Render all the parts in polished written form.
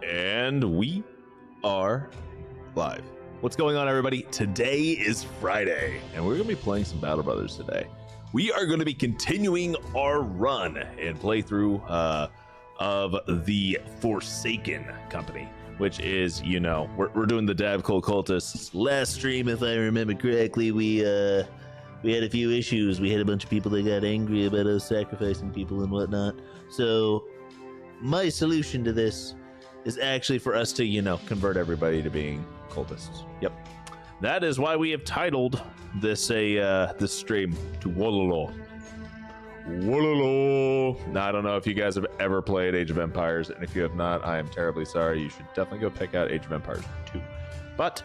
And we are live. What's going on, everybody? Today is Friday, and we're going to be playing some Battle Brothers today. We are going to be continuing our run and playthrough of the Forsaken Company, which is, you know, we're doing the Davkol Cultists. Last stream, if I remember correctly, we had a few issues. We had a bunch of people that got angry about us sacrificing people and whatnot. So my solution to this is actually for us to, you know, convert everybody to being cultists. Yep. That is why we have titled this this stream to Wololo. Wololo. Now, I don't know if you guys have ever played Age of Empires, and if you have not, I am terribly sorry. You should definitely go pick out Age of Empires 2. But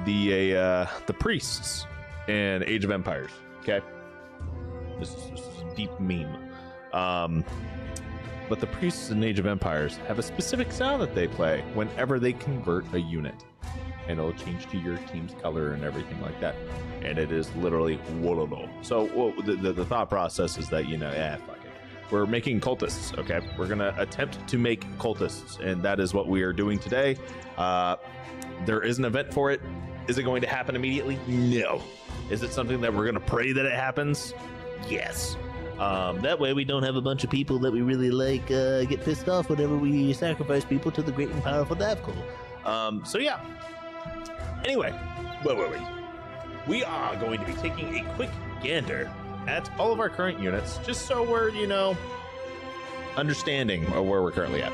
the priests in Age of Empires, okay? This is a deep meme. But the priests in Age of Empires have a specific sound that they play whenever they convert a unit. And it'll change to your team's color and everything like that. And it is literally Wololo. So the thought process is that, you know, fuck it. We're making cultists, okay? We're going to attempt to make cultists. And that is what we are doing today. There is an event for it. Is it going to happen immediately? No. Is it something that we're going to pray that it happens? Yes. That way we don't have a bunch of people that we really like get pissed off whenever we sacrifice people to the great and powerful Davkol. So yeah. Anyway, wait. We are going to be taking a quick gander at all of our current units, just so we're, you know, understanding of where we're currently at.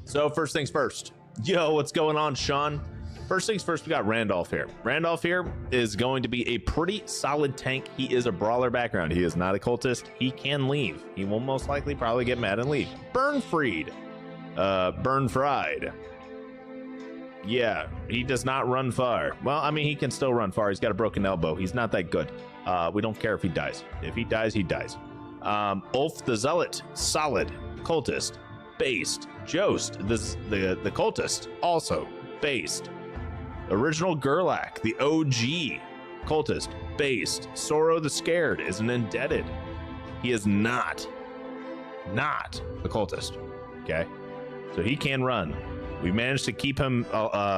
So first things first. Yo, what's going on, Sean? First things first, we got Randolph here. Randolph here is going to be a pretty solid tank. He is a brawler background. He is not a cultist. He can leave. He will most likely probably get mad and leave. Burnfried. Burnfried. Yeah, he does not run far. Well, I mean, he can still run far. He's got a broken elbow. He's not that good. We don't care if he dies. If he dies, he dies. Ulf the Zealot, solid. Cultist, based. Jost, the cultist, also based. Original Gerlach, the OG cultist, based. Sorrow the Scared is an indebted. He is not a cultist, okay? So he can run. We managed to keep him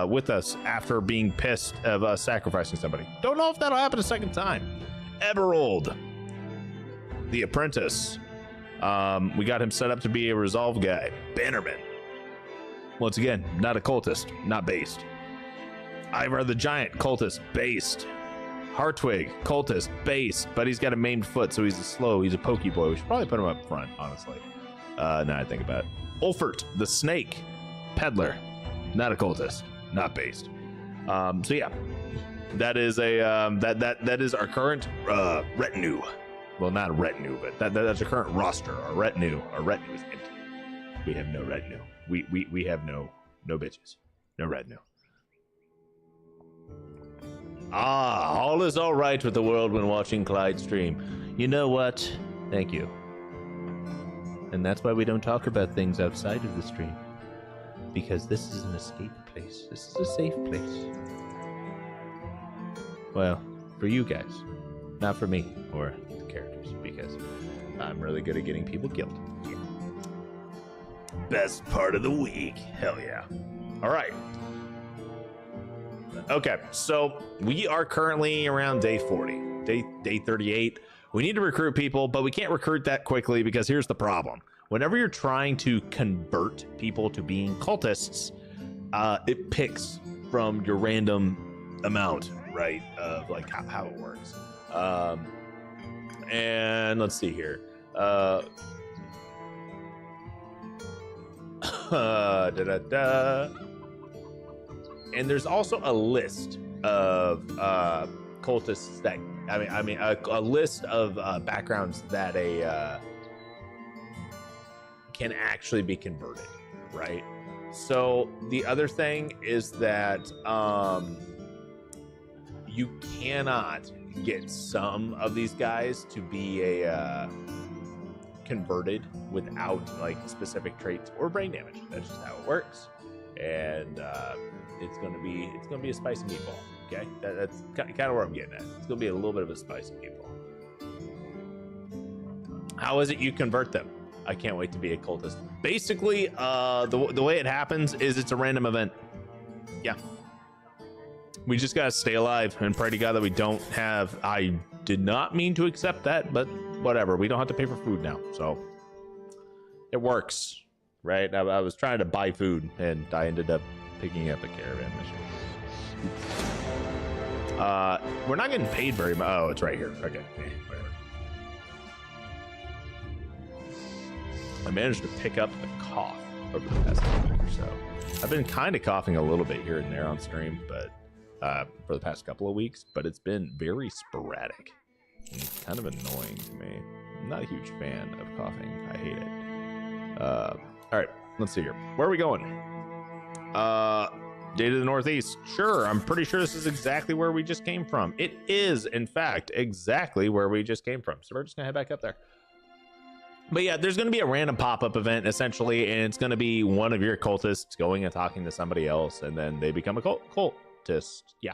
with us after being pissed of us sacrificing somebody. Don't know if that'll happen a second time. Eberald, the apprentice. We got him set up to be a resolve guy. Bannerman. Once again, not a cultist, not based. Ivar the Giant, cultist, based. Hartwig, cultist, based, but he's got a maimed foot, so he's he's a pokey boy. We should probably put him up front, honestly. Now I think about it. Ulfert, the Snake, peddler, not a cultist, not based. So yeah, that is a that is our current retinue. Well, not a retinue, but that's our current roster. Our retinue is empty. We have no retinue. We have no bitches, no retinue. All is all right with the world when watching Clyde stream. You know what? Thank you. And that's why we don't talk about things outside of the stream. Because this is an escape place. This is a safe place. Well, for you guys. Not for me or the characters. Because I'm really good at getting people killed. Yeah. Best part of the week. Hell yeah. All right. Okay, so we are currently around day 40, day 38. We need to recruit people, but we can't recruit that quickly because here's the problem. Whenever you're trying to convert people to being cultists, it picks from your random amount, right, of like how it works. And let's see here. And there's also a list of cultists that a list of backgrounds that can actually be converted, right? So the other thing is that you cannot get some of these guys to be a converted without like specific traits or brain damage. That's just how it works. And it's gonna be a spicy meatball. Okay, that's kind of where I'm getting at. It's gonna be a little bit of a spicy meatball. How is it you convert them? I can't wait to be a cultist. Basically, the way it happens is it's a random event. Yeah. We just gotta stay alive and pray to God that we don't have. I did not mean to accept that, but whatever. We don't have to pay for food now, so it works, right? I was trying to buy food, and I ended up picking up a caravan mission. We're not getting paid very much. Oh, it's right here. Okay, whatever. I managed to pick up a cough over the past week or so. I've been kind of coughing a little bit here and there on stream, but for the past couple of weeks, but it's been very sporadic. It's kind of annoying to me. I'm not a huge fan of coughing. I hate it. All right, let's see here. Where are we going? Day to the northeast. Sure, I'm pretty sure this is exactly where we just came from. It is, in fact, exactly where we just came from. So we're just gonna head back up there. But yeah, there's gonna be a random pop-up event essentially, and it's gonna be one of your cultists going and talking to somebody else, and then they become a cultist. Yeah.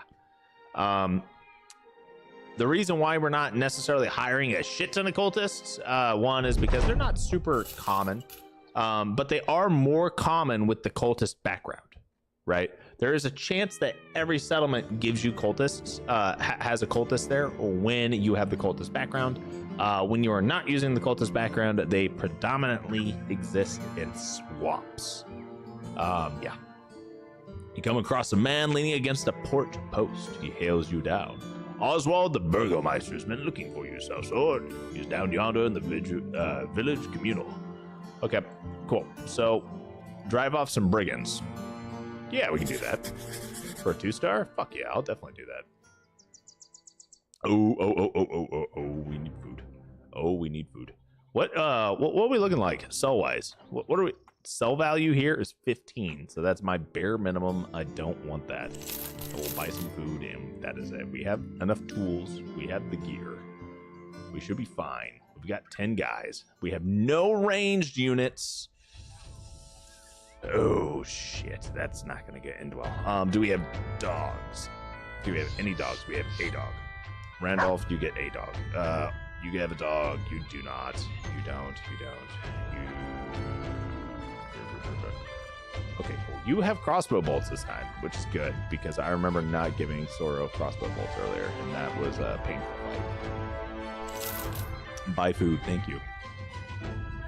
The reason why we're not necessarily hiring a shit ton of cultists, one is because they're not super common, but they are more common with the cultist background, right? There is a chance that every settlement gives you cultists, has a cultist there when you have the cultist background. When you are not using the cultist background, they predominantly exist in swamps. Yeah. You come across a man leaning against a porch post. He hails you down. Oswald the Burgomeister's been looking for you, Sword. He's down yonder in the village communal. Okay, cool. So, drive off some brigands. Yeah, we can do that. For a 2-star? Fuck yeah, I'll definitely do that. Oh, we need food. Oh, we need food. What are we looking like sell-wise? What are we? Sell value here is 15, so that's my bare minimum. I don't want that. I will buy some food, and that is it. We have enough tools. We have the gear. We should be fine. We've got 10 guys. We have no ranged units. Oh shit, that's not gonna get end well. Do we have dogs? Do we have any dogs? We have a dog. Randolph, you get a dog. You have a dog. You do not. You don't. Okay, cool. You have crossbow bolts this time, which is good because I remember not giving Soro crossbow bolts earlier, and that was a painful fight. Buy food, thank you.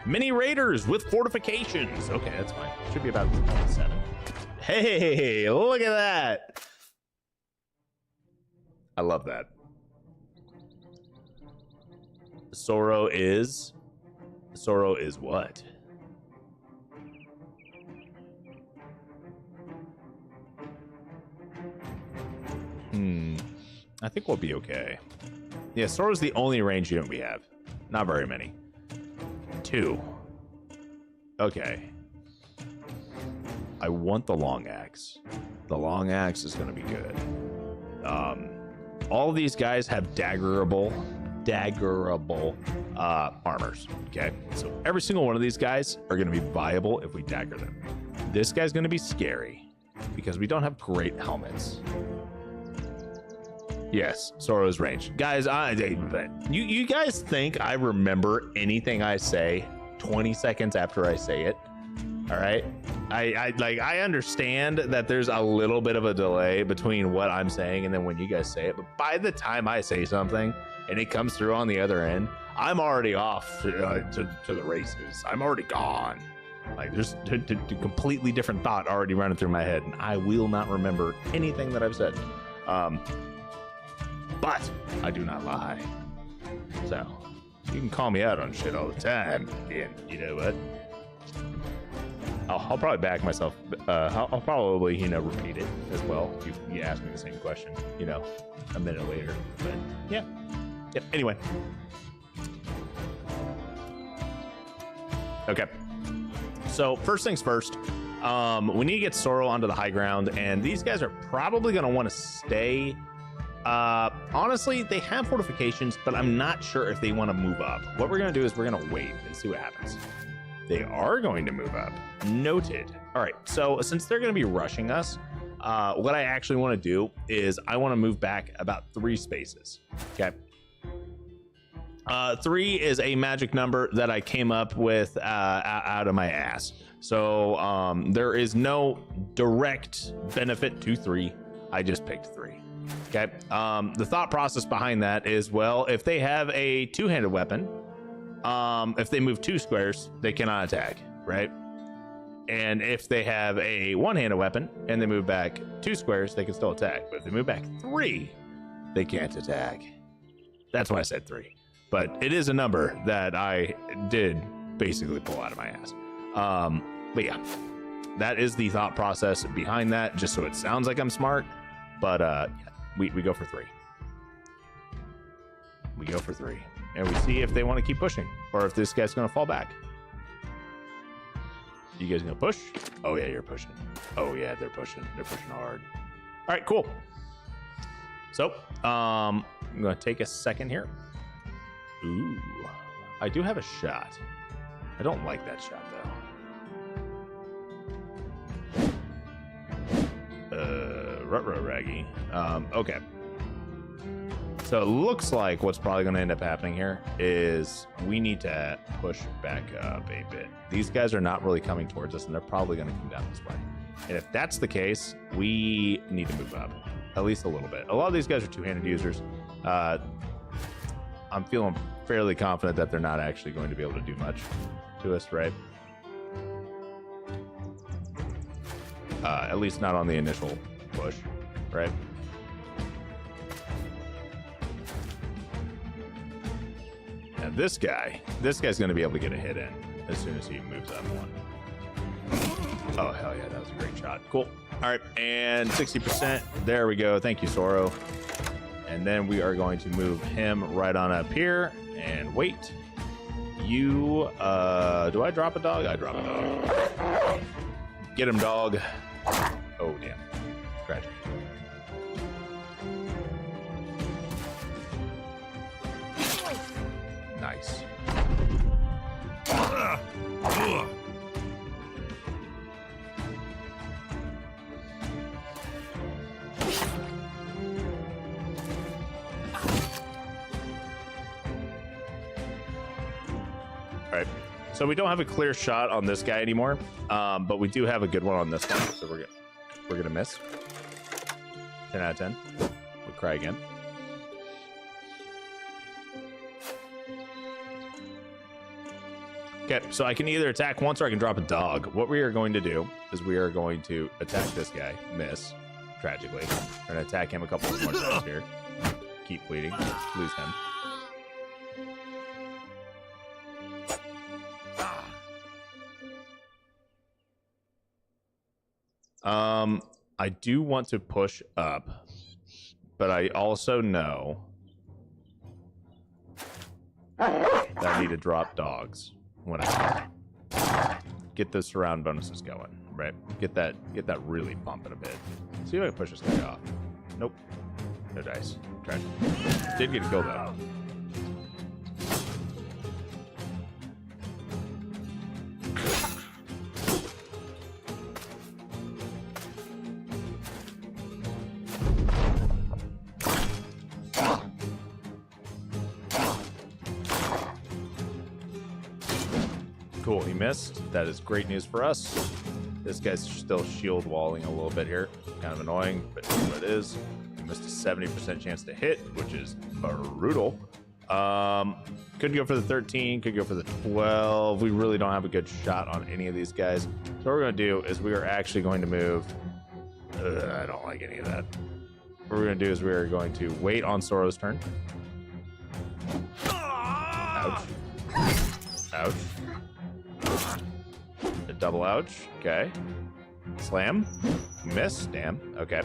Mini raiders with fortifications. Okay, that's fine. Should be about 27. Hey, look at that. I love that. Soro is what? I think we'll be okay. Yeah, Soro's the only range unit we have. Not very many. 2. Okay. I want the long axe. The long axe is going to be good. All of these guys have daggerable armors. Okay, so every single one of these guys are going to be viable if we dagger them. This guy's going to be scary because we don't have great helmets. Yes, Soro's range. Guys, you guys think I remember anything I say 20 seconds after I say it? All right. I understand that there's a little bit of a delay between what I'm saying and then when you guys say it, but by the time I say something and it comes through on the other end, I'm already off to the races. I'm already gone. Like there's a completely different thought already running through my head, and I will not remember anything that I've said. But I do not lie. So you can call me out on shit all the time, and you know what? I'll probably back myself. I'll probably, repeat it as well. If you ask me the same question, a minute later. But yeah. Anyway. Okay. So first things first, we need to get Soro onto the high ground, and these guys are probably going to want to stay. Honestly, they have fortifications, but I'm not sure if they want to move up. What we're going to do is we're going to wait and see what happens. They are going to move up. Noted. All right, so since they're going to be rushing us, what I actually want to do is I want to move back about 3 spaces. Okay. 3 is a magic number that I came up with out of my ass. So there is no direct benefit to 3. I just picked 3. Okay. The thought process behind that is, well, if they have a two-handed weapon, if they move 2 squares, they cannot attack, right? And if they have a one-handed weapon and they move back 2 squares, they can still attack. But if they move back 3, they can't attack. That's why I said 3. But it is a number that I did basically pull out of my ass. But yeah, that is the thought process behind that, just so it sounds like I'm smart. But yeah, we go for 3. We go for 3. And we see if they want to keep pushing or if this guy's going to fall back. You guys gonna push? Oh yeah, you're pushing. Oh yeah, they're pushing. They're pushing hard. All right, cool. So I'm gonna take a second here. Ooh, I do have a shot. I don't like that shot though. Raggy. Okay. So it looks like what's probably going to end up happening here is we need to push back up a bit. These guys are not really coming towards us, and they're probably going to come down this way. And if that's the case, we need to move up at least a little bit. A lot of these guys are two-handed users. I'm feeling fairly confident that they're not actually going to be able to do much to us, right? At least not on the initial push, right? Now this guy's going to be able to get a hit in as soon as he moves up one. Oh, hell yeah, that was a great shot. Cool. All right, and 60%. There we go. Thank you, Soro. And then we are going to move him right on up here and wait. You, do I drop a dog? I drop a dog. Get him, dog. Oh, damn. Tragic. Nice. All right, so we don't have a clear shot on this guy anymore, but we do have a good one on this one. So we're gonna miss. 10 out of 10. We'll cry again. Okay, so I can either attack once or I can drop a dog. What we are going to do is we are going to attack this guy, miss, tragically. We're going to attack him a couple of more times here. Keep bleeding, lose him. I do want to push up, but I also know that I need to drop dogs when I get those surround bonuses going, right? Get that really pumping a bit. See if I can push this guy off. Nope. No dice. Tragic. Did get a kill though. Cool, he missed. That is great news for us. This guy's still shield walling a little bit here. Kind of annoying, but that's what it is. He missed a 70% chance to hit, which is brutal. Could go for the 13, could go for the 12. We really don't have a good shot on any of these guys. So what we're going to do is we are actually going to move. I don't like any of that. What we're going to do is we are going to wait on Soro's turn. Ouch. Ouch. A double ouch. Okay. Slam. Miss. Damn. Okay.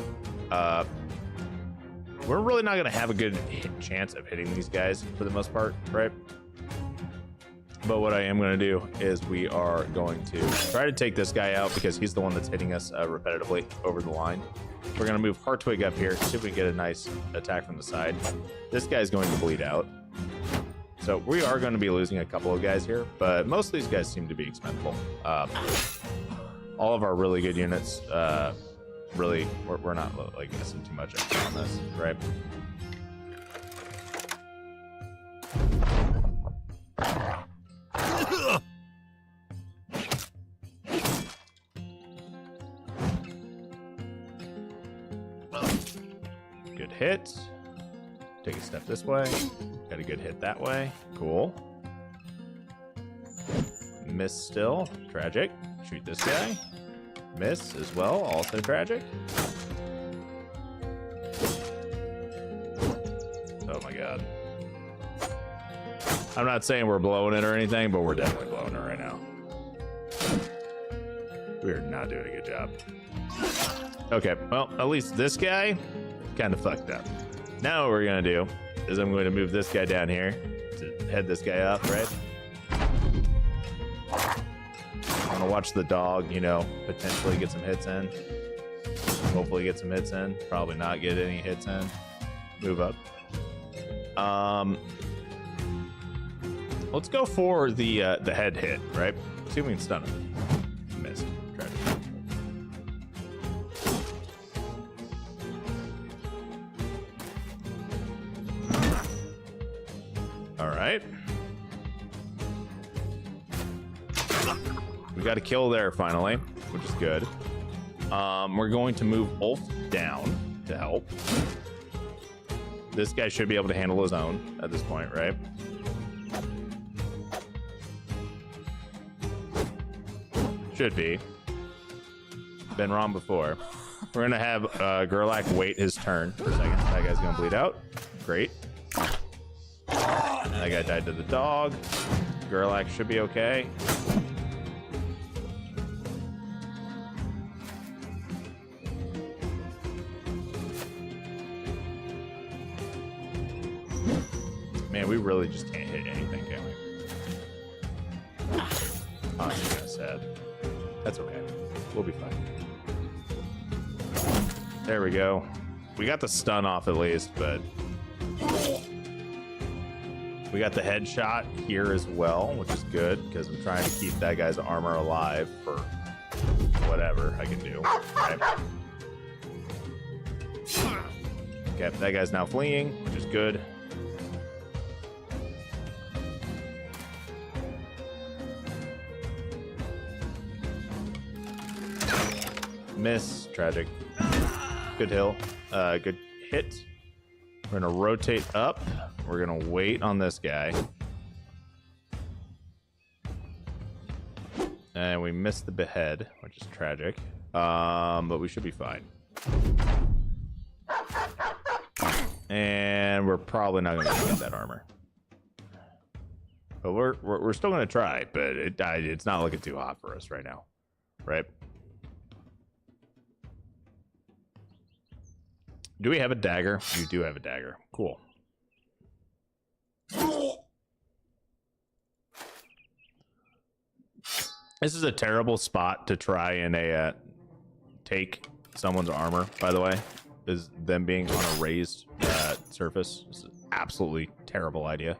We're really not going to have a good chance of hitting these guys for the most part, right? But what I am going to do is we are going to try to take this guy out because he's the one that's hitting us repetitively over the line. We're going to move Hartwig up here, see if we can get a nice attack from the side. This guy's going to bleed out. So we are going to be losing a couple of guys here, but most of these guys seem to be expendable. All of our really good units, really, we're not like missing too much on this, right? Good hit. Take a step this way. Got a good hit that way. Cool. Miss still. Tragic. Shoot this guy. Miss as well. Also tragic. Oh my god. I'm not saying we're blowing it or anything, but we're definitely blowing it right now. We're not doing a good job. Okay, well, at least this guy kind of fucked up. Now what we're gonna do is I'm going to move this guy down here to head this guy up, right? I'm gonna watch the dog, you know, potentially get some hits in. Hopefully get some hits in. Probably not get any hits in. Move up. Let's go for the head hit, right? See if we can stun him. Missed. Tragic. All right. We got a kill there finally, which is good. We're going to move Ulf down to help. This guy should be able to handle his own at this point, right? Should be. Been wrong before. We're gonna have Gerlach wait his turn for a second. That guy's gonna bleed out. Great. That guy died to the dog. Gerlach should be okay. Man, we really just can't hit anything, can we? Oh, that's kind of sad. That's okay. We'll be fine. There we go. We got the stun off at least, but we got the headshot here as well, which is good because I'm trying to keep that guy's armor alive for whatever I can do. Right? Okay, that guy's now fleeing, which is good. Miss. Tragic. Good hill. Good hit. We're gonna rotate up. We're gonna wait on this guy. And we missed the behead, which is tragic. But we should be fine. And we're probably not gonna get that armor. But we're still gonna try, but it's not looking too hot for us right now. Right? Do we have a dagger? You do have a dagger. Cool. This is a terrible spot to try and take someone's armor, by the way, is them being on a raised surface. This is an absolutely terrible idea.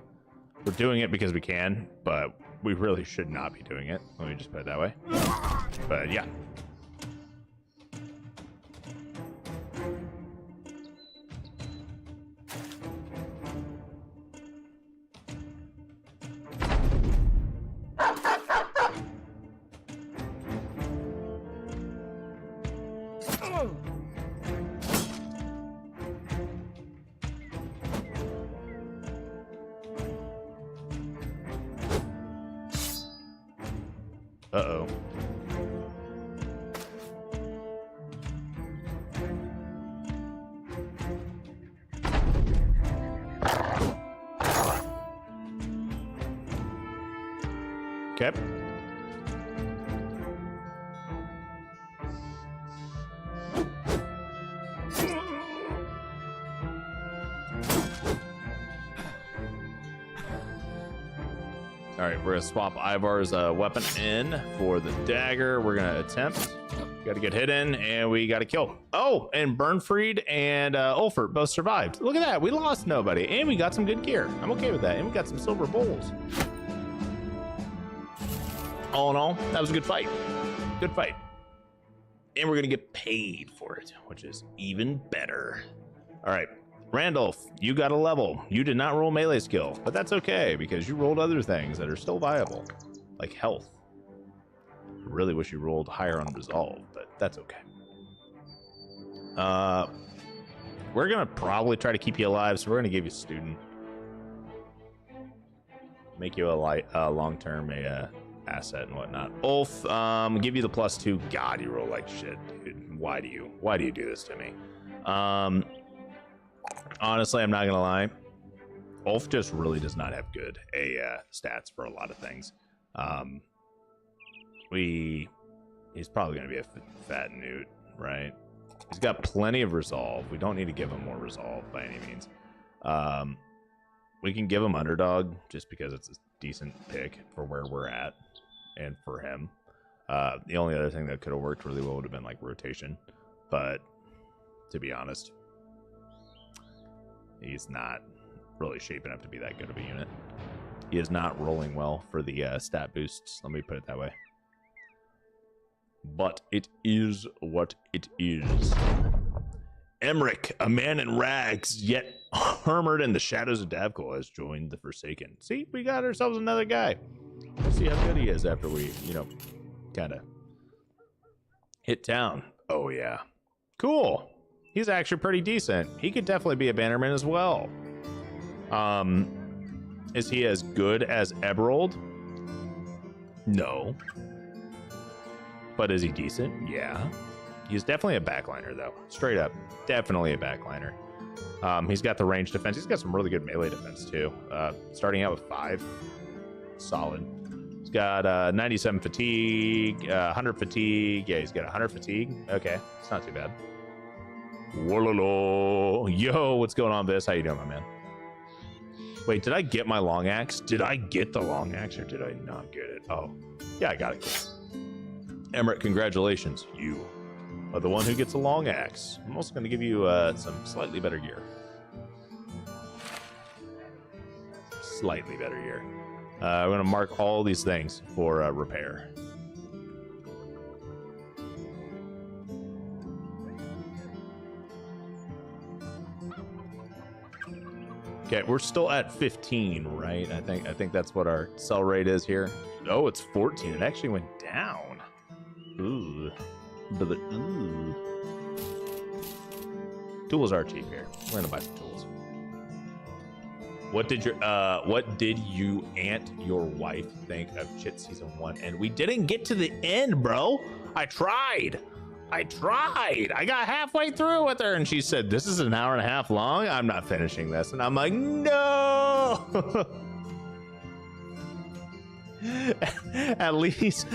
We're doing it because we can, but we really should not be doing it. Let me just put it that way. But yeah. Uh-oh. Okay. All right, we're gonna swap Ivar's weapon in for the dagger. We're gonna attempt. Got to get hit in, and we got to kill. Oh, and Bernfried and Ulfert both survived. Look at that. We lost nobody, and we got some good gear. I'm okay with that, and we got some silver bowls. All in all, that was a good fight. Good fight. And we're gonna get paid for it, which is even better. All right. Randolph, you got a level. You did not roll melee skill, but that's okay because you rolled other things that are still viable, like health. I really wish you rolled higher on resolve, but that's okay. We're gonna probably try to keep you alive, so we're gonna give you student. Make you a long-term asset and whatnot. Ulf, give you the +2. God, you roll like shit, dude. Why do you do this to me? Honestly, I'm not gonna lie. Ulf just really does not have good stats for a lot of things. He's probably gonna be a fat newt, right? He's got plenty of resolve. We don't need to give him more resolve by any means. We can give him underdog just because it's a decent pick for where we're at and for him. The only other thing that could have worked really well would have been like rotation, but to be honest, he's not really shaping up to be that good of a unit. He is not rolling well for the stat boosts, let me put it that way. But it is what it is. Emmerich, a man in rags, yet armored in the shadows of Davkol, has joined the Forsaken. See, we got ourselves another guy. Let's see how good he is after we, kind of hit town. Oh, yeah. Cool. He's actually pretty decent. He could definitely be a bannerman as well. Is he as good as Eberald? No. But is he decent? Yeah. He's definitely a backliner, though. Straight up. Definitely a backliner. He's got the range defense. He's got some really good melee defense, too. Starting out with 5. Solid. He's got 97 fatigue, 100 fatigue. Yeah, he's got 100 fatigue. Okay, it's not too bad. Wololo. Yo, what's going on, Vis? How you doing, my man? Wait, did I get my long axe? Did I get the long axe, or did I not get it? Oh, yeah, I got it. Emmerich, congratulations. You are the one who gets a long axe. I'm also going to give you some slightly better gear. Slightly better gear. I'm going to mark all these things for repair. Okay, we're still at 15, right? I think that's what our sell rate is here. Oh, it's 14. It actually went down. Ooh. Ooh. Tools are cheap here. We're gonna buy some tools. What did you and your wife think of Chit Season 1? And we didn't get to the end, bro. I tried. I got halfway through with her and she said, this is an hour and a half long. I'm not finishing this. And I'm like, no. At least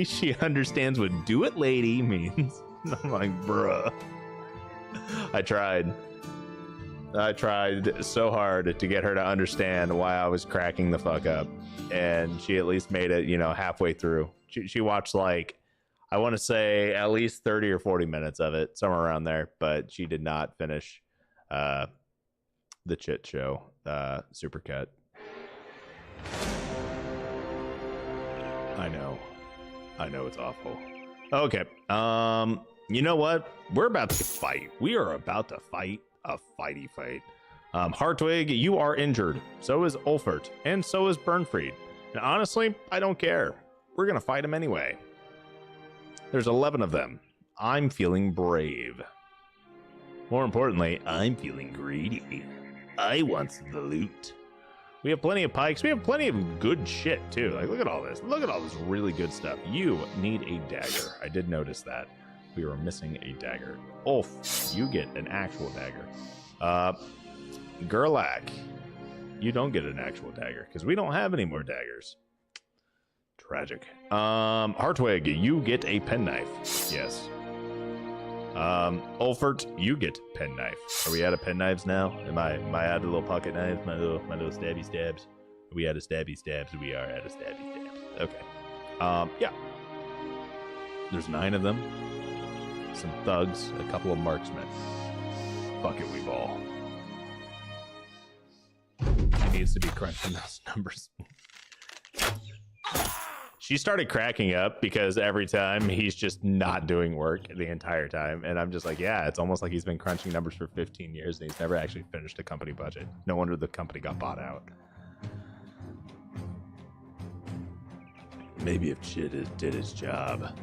she understands what "do it, lady" means. I'm like, bruh. I tried so hard to get her to understand why I was cracking the fuck up, and she at least made it, halfway through. She watched, like, I want to say at least 30 or 40 minutes of it, somewhere around there, but she did not finish the Chit Show supercut. I know it's awful. Okay. You know what? We're about to fight. We are about to fight a fighty fight. Hartwig, you are injured. So is Ulfert. And so is Bernfried. And honestly, I don't care. We're going to fight them anyway. There's 11 of them. I'm feeling brave. More importantly, I'm feeling greedy. I want the loot. We have plenty of pikes. We have plenty of good shit, too. Like, look at all this. Look at all this really good stuff. You need a dagger. I did notice that. We were missing a dagger. Ulf, you get an actual dagger. Gerlach, you don't get an actual dagger because we don't have any more daggers. Tragic. Hartwig, you get a penknife. Yes. Ulfert, you get penknife. Are we out of penknives now? Am I out of little pocket knives? My little stabby stabs? Are we out of stabby stabs? We are out of stabby stabs. Okay. Yeah. There's 9 of them. Some thugs, a couple of marksmen. Fuck it, we ball. She needs to be crunching those numbers. She started cracking up because every time he's just not doing work the entire time. And I'm just like, yeah, it's almost like he's been crunching numbers for 15 years and he's never actually finished a company budget. No wonder the company got bought out. Maybe if Chit did his job.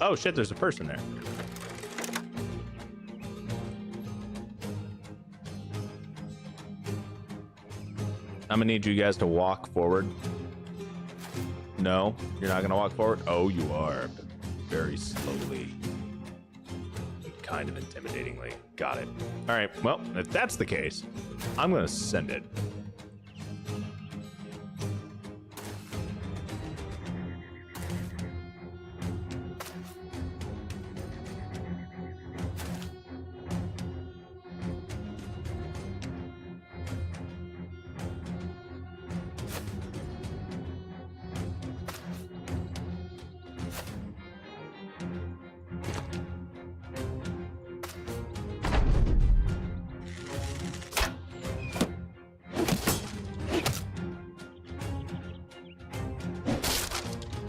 Oh shit, there's a person there. I'm gonna need you guys to walk forward. No, you're not gonna walk forward? Oh, you are. Very slowly. Kind of intimidatingly. Got it. All right, well, if that's the case, I'm gonna send it.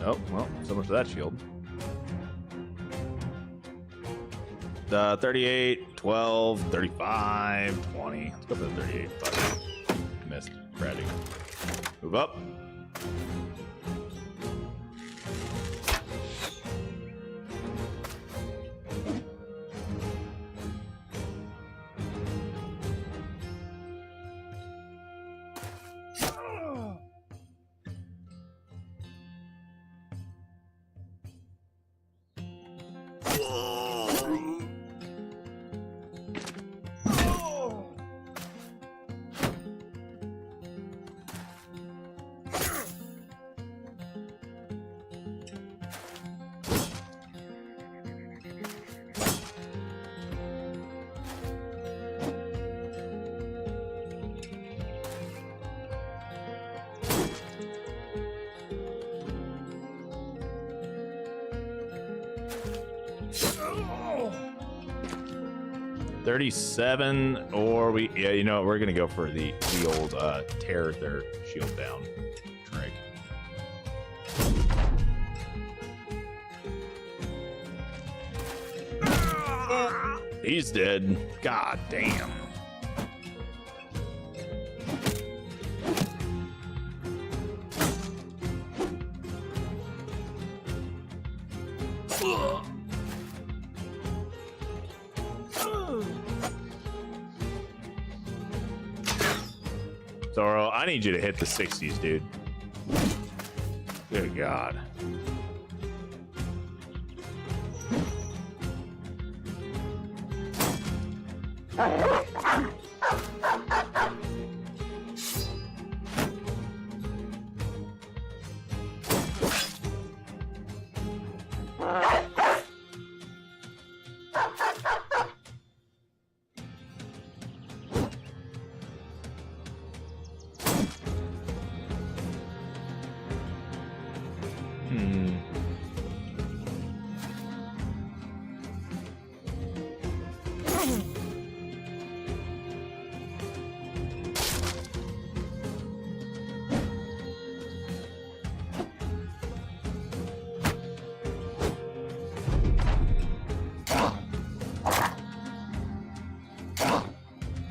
Oh, well, so much for that shield. 38, 12, 35, 20. Let's go for the 38. Fuck. Missed. Ready. Move up. $37, or we, yeah, you know, we're gonna go for the old tear their shield down trick. He's dead. God damn. Zoro, I need you to hit the 60s, dude. Good God.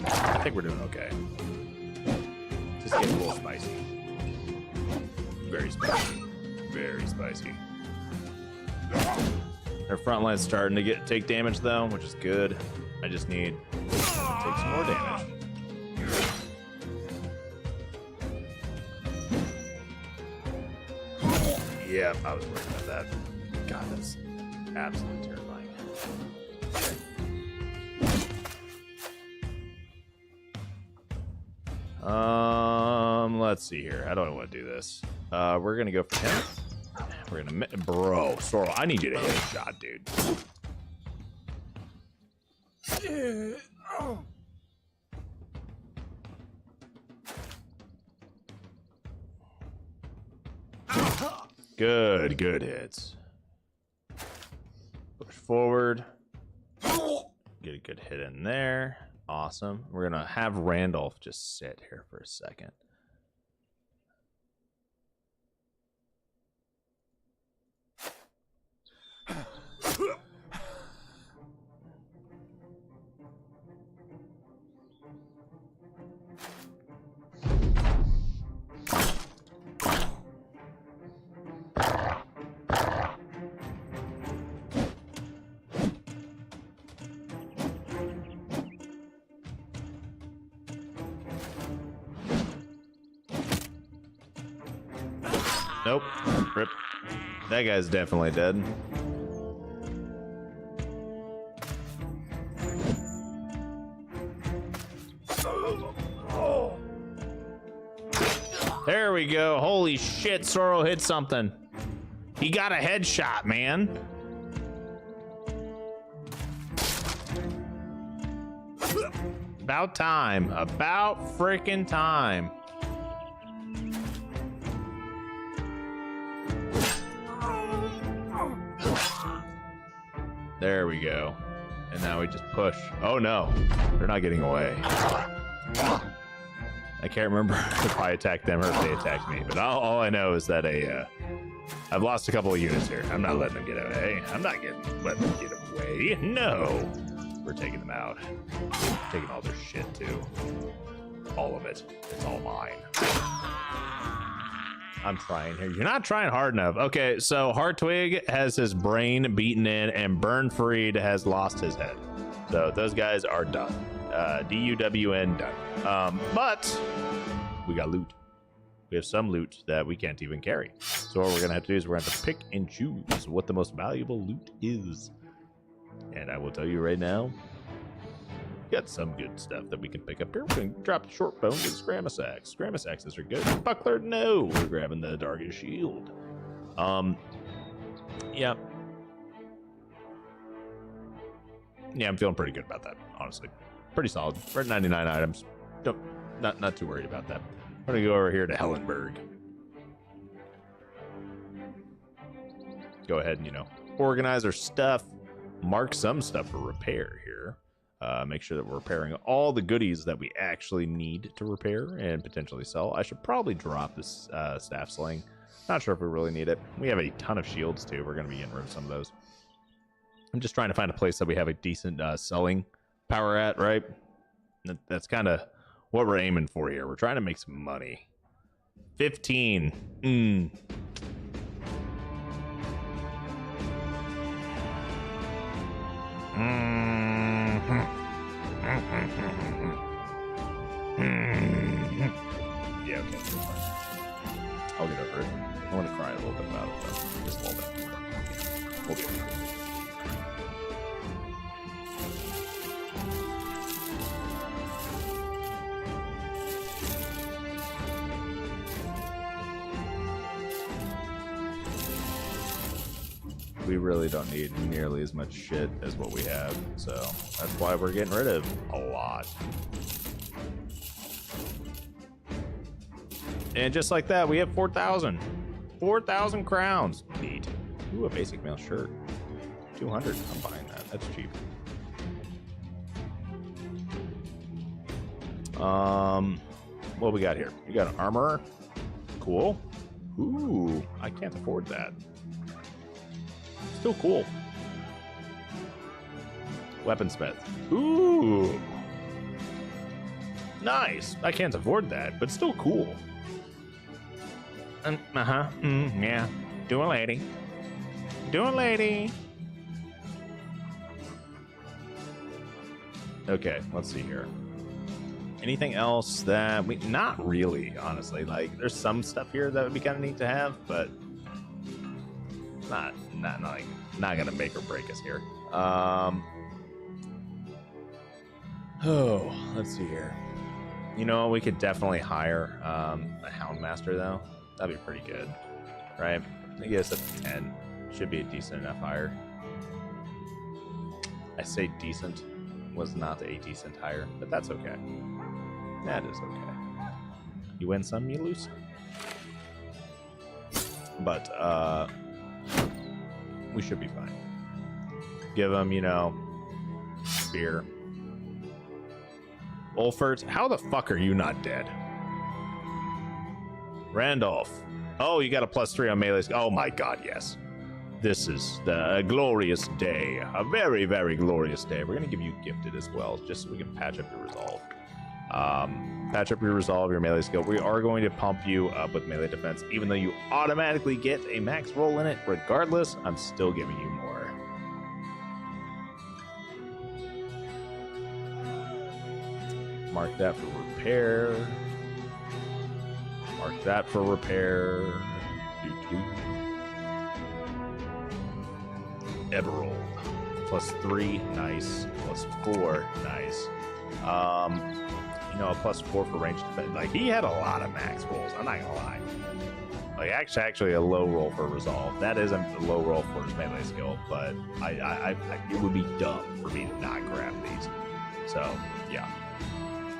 I think we're doing okay. Just getting a little spicy. Very spicy. Very spicy. Our front line's starting to take damage though, which is good. I just need to take some more damage. Yeah, I was worried about that. God, that's absolutely terrifying. Let's see here. How do I want to do this? We're gonna go for him. We're gonna, bro, Sorrel, I need you to hit a shot, dude. Good hits. Push forward. Get a good hit in there. Awesome. We're gonna have Randolph just sit here for a second. Nope. Rip. That guy's definitely dead. There we go. Holy shit, Sorrow hit something. He got a headshot, man. About time. About freaking time. There we go. And now we just push. Oh no, they're not getting away. I can't remember if I attacked them or if they attacked me, but all I know is that I've lost a couple of units here. I'm not letting them get away. I'm not letting them get away. No. We're taking them out. Taking all their shit too. All of it. It's all mine. I'm trying here. You're not trying hard enough. Okay, so Hardtwig has his brain beaten in and Burnfried has lost his head. So those guys are done. DUWN done. But we got loot. We have some loot that we can't even carry. So what we're gonna have to do is we're gonna have to pick and choose what the most valuable loot is. And I will tell you right now, got some good stuff that we can pick up here. We can drop the short bone with Scrammus Axe. Scrammus Axes are good. Buckler, no. We're grabbing the Darkest Shield. Yeah. Yeah, I'm feeling pretty good about that, honestly. Pretty solid. We're at 99 items. Not too worried about that. We're gonna go over here to Hellenberg. Go ahead and, organize our stuff. Mark some stuff for repair here. Make sure that we're repairing all the goodies that we actually need to repair and potentially sell. I should probably drop this staff sling. Not sure if we really need it. We have a ton of shields too. We're going to be getting rid of some of those. I'm just trying to find a place that we have a decent selling power at, right? That's kind of what we're aiming for here. We're trying to make some money. 15. Yeah, okay. I'll get over it. I want to cry a little bit about it, though. Just a little bit. We'll be okay. We really don't need nearly as much shit as what we have, so that's why we're getting rid of a lot. And just like that, we have 4,000. 4,000 crowns. Neat. Ooh, a basic mail shirt. 200. I'm buying that. That's cheap. What we got here? We got an armorer. Cool. Ooh, I can't afford that. Still cool. Weaponsmith. Ooh. Nice. I can't afford that, but still cool. Yeah. Doing lady. Doing lady. Okay, let's see here. Anything else that we... Not really, honestly. Like, there's some stuff here that we kind of need to have, but... Not gonna make or break us here. Oh, let's see here. We could definitely hire a Houndmaster though. That'd be pretty good, right? I guess at 10 should be a decent enough hire. I say decent, was not a decent hire, but that's okay. That is okay. You win some, you lose some. But we should be fine. Give them, spear. Ulfert, how the fuck are you not dead? Randolph. Oh, you got a +3 on melee. Oh my god, yes. This is a glorious day. A very, very glorious day. We're going to give you gifted as well, just so we can patch up your resolve. Patch up your resolve, your melee skill. We are going to pump you up with melee defense, even though you automatically get a max roll in it. Regardless, I'm still giving you more. Mark that for repair. Mark that for repair. Eberald. +3, nice. +4, nice. You know, a +4 for range defense. Like, he had a lot of max rolls, I'm not gonna lie. Like, actually a low roll for resolve. That isn't a low roll for his melee skill, but it would be dumb for me to not grab these. So, yeah.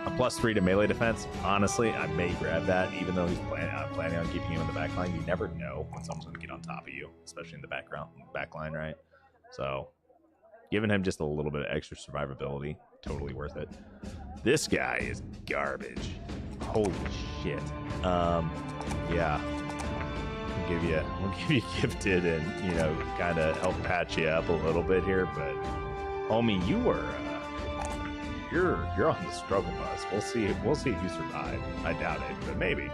A +3 to melee defense, honestly, I may grab that, even though he's planning on keeping him in the back line. You never know when someone's going to get on top of you, especially in the back line, right? So, giving him just a little bit of extra survivability, totally worth it. This guy is garbage. Holy shit. Yeah. We'll give you gifted and, you know, kind of help patch you up a little bit here, but homie, you were you're on the struggle bus. We'll see if you survive. I doubt it, but maybe.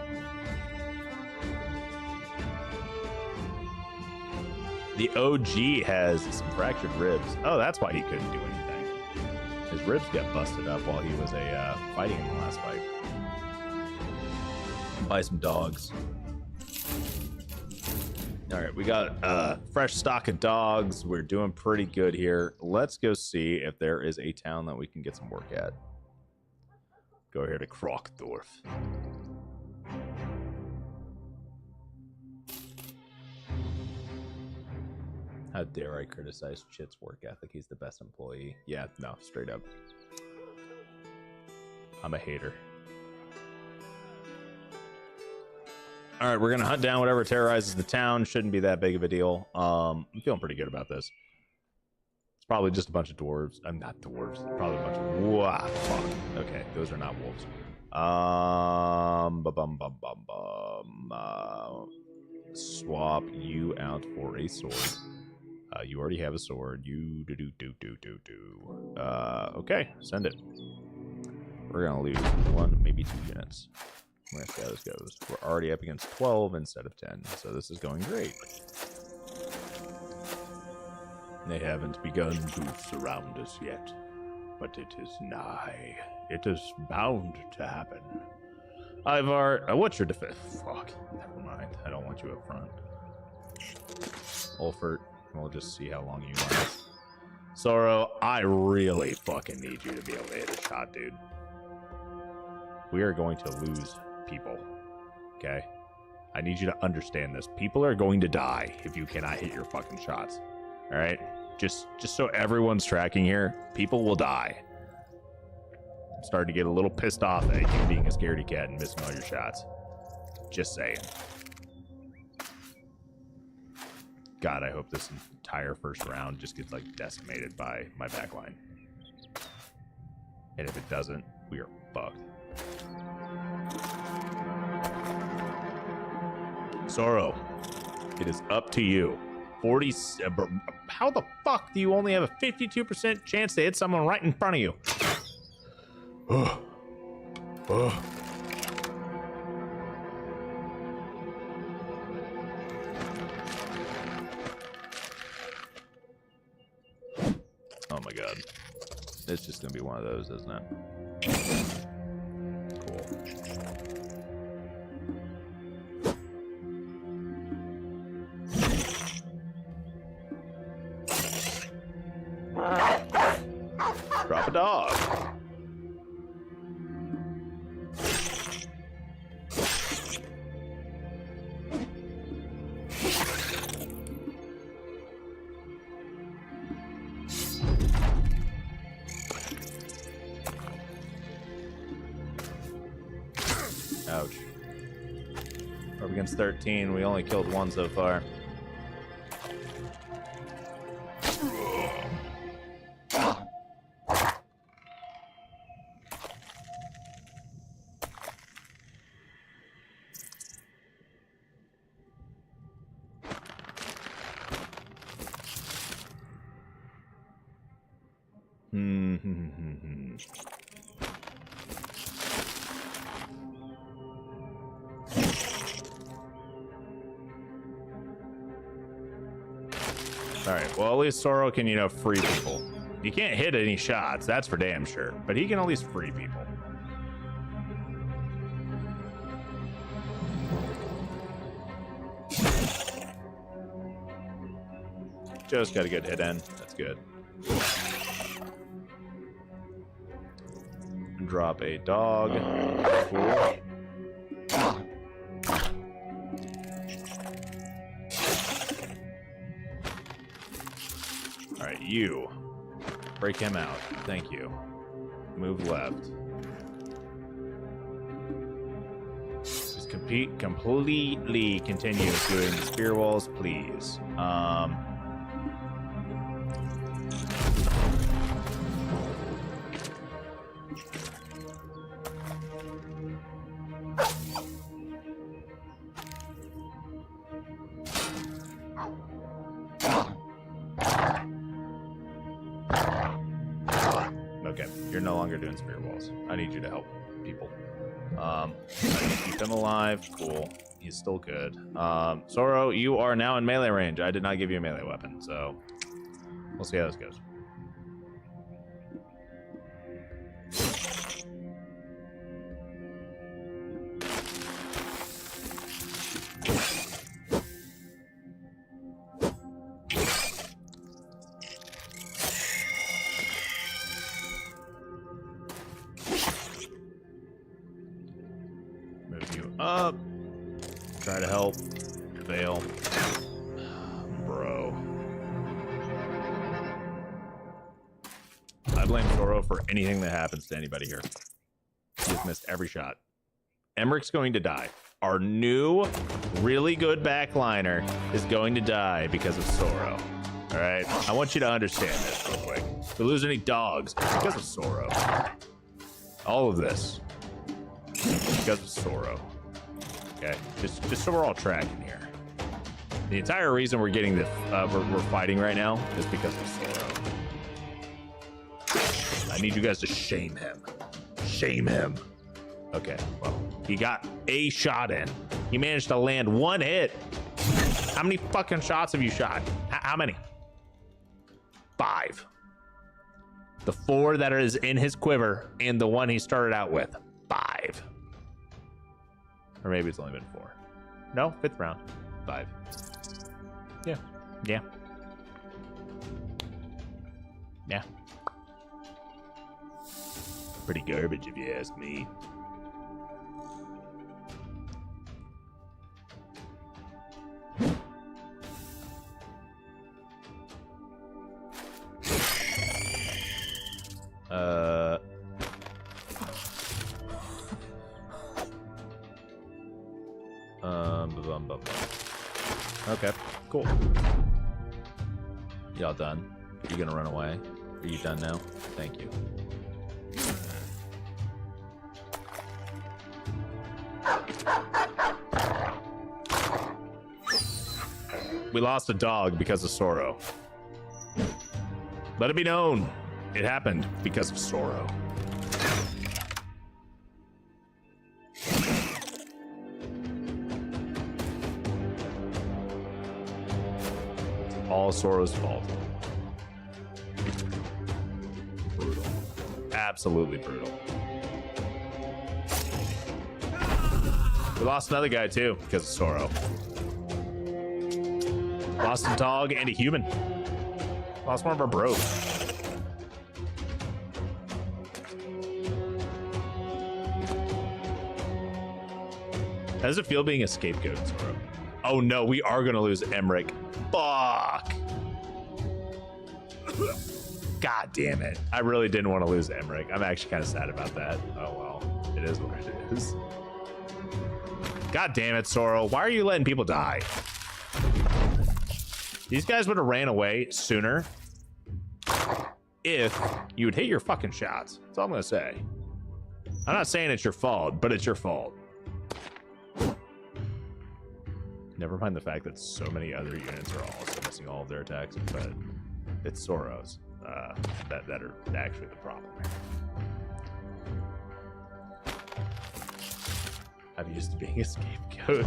The OG has some fractured ribs. Oh, that's why he couldn't do anything. His ribs got busted up while he was fighting in the last fight. Buy some dogs. All right, we got a fresh stock of dogs. We're doing pretty good here. Let's go see if there is a town that we can get some work at. Go here to Krokdorf. How dare I criticize Chit's work ethic? He's the best employee. Yeah, no, straight up. I'm a hater. All right, we're going to hunt down whatever terrorizes the town. Shouldn't be that big of a deal. I'm feeling pretty good about this. It's probably just a bunch of dwarves. I'm not dwarves. Probably a bunch of... Wow, fuck. Okay, those are not wolves. Swap you out for a sword. You already have a sword. You do. Okay, send it. We're going to lose 1, maybe 2 units. Let's see how this goes. We're already up against 12 instead of 10, so this is going great. They haven't begun to surround us yet, but it is nigh. It is bound to happen. Ivar, what's your defense? Fuck, never mind. I don't want you up front. Ulfert, we'll just see how long you last. Sorrow, I really fucking need you to be able to hit a shot, dude. We are going to lose people, okay? I need you to understand this. People are going to die if you cannot hit your fucking shots. All right? Just so everyone's tracking here, people will die. I'm starting to get a little pissed off at you being a scaredy cat and missing all your shots. Just saying. God, I hope this entire first round just gets like decimated by my backline. And if it doesn't, we are fucked. Sorrow, it is up to you. 40. How the fuck do you only have a 52% chance to hit someone right in front of you? Oh my god. It's just gonna be one of those, isn't it? Cool. Drop a dog. Ouch. We're up against 13. We only killed 1 so far. Alright, well, at least Sorrow can, you know, free people. You can't hit any shots, that's for damn sure. But he can at least free people. Just got a good hit in. That's good. Drop a dog. Cool. All right, you. Break him out. Thank you. Move left. Just completely continue doing the spear walls, please. Okay, you're no longer doing spear walls. I need you to help people. I keep him alive. Cool. He's still good. Zoro, you are now in melee range. I did not give you a melee weapon, so we'll see how this goes. Up. Try to help. Fail. Bro. I blame Zoro for anything that happens to anybody here. He has missed every shot. Emmerich's going to die. Our new, really good backliner is going to die because of Zoro. All right? I want you to understand this real quick. If we lose any dogs, because of Zoro. All of this. Because of Zoro. Okay, just so we're all tracking here. The entire reason we're getting this, we're fighting right now is because of Zoro. I need you guys to shame him. Shame him. Okay, well, he got a shot in. He managed to land one hit. How many fucking shots have you shot? How many? 5. The 4 that is in his quiver and the one he started out with. 5. Or maybe it's only been 4. No, 5th round. 5. Yeah. Yeah. Yeah. Pretty garbage if you ask me. Okay, cool. Y'all done? You gonna run away? Are you done now? Thank you. We lost a dog because of Zoro. Let it be known, it happened because of Zoro. All Zoro's fault. Brutal. Absolutely brutal. We lost another guy too because of Zoro. Lost a dog and a human. Lost one of our bros. How does it feel being a scapegoat, Zoro? Oh no, we are gonna lose Emmerich. Fuck. God damn it. I really didn't want to lose Emmerich. I'm actually kind of sad about that. Oh well, it is what it is. God damn it, Zoro. Why are you letting people die? These guys would have ran away sooner if you would hit your fucking shots. That's all I'm gonna say. I'm not saying it's your fault, but it's your fault. Never mind the fact that so many other units are also missing all of their attacks, but it's Zoro's that are actually the problem. I'm used to being a scapegoat.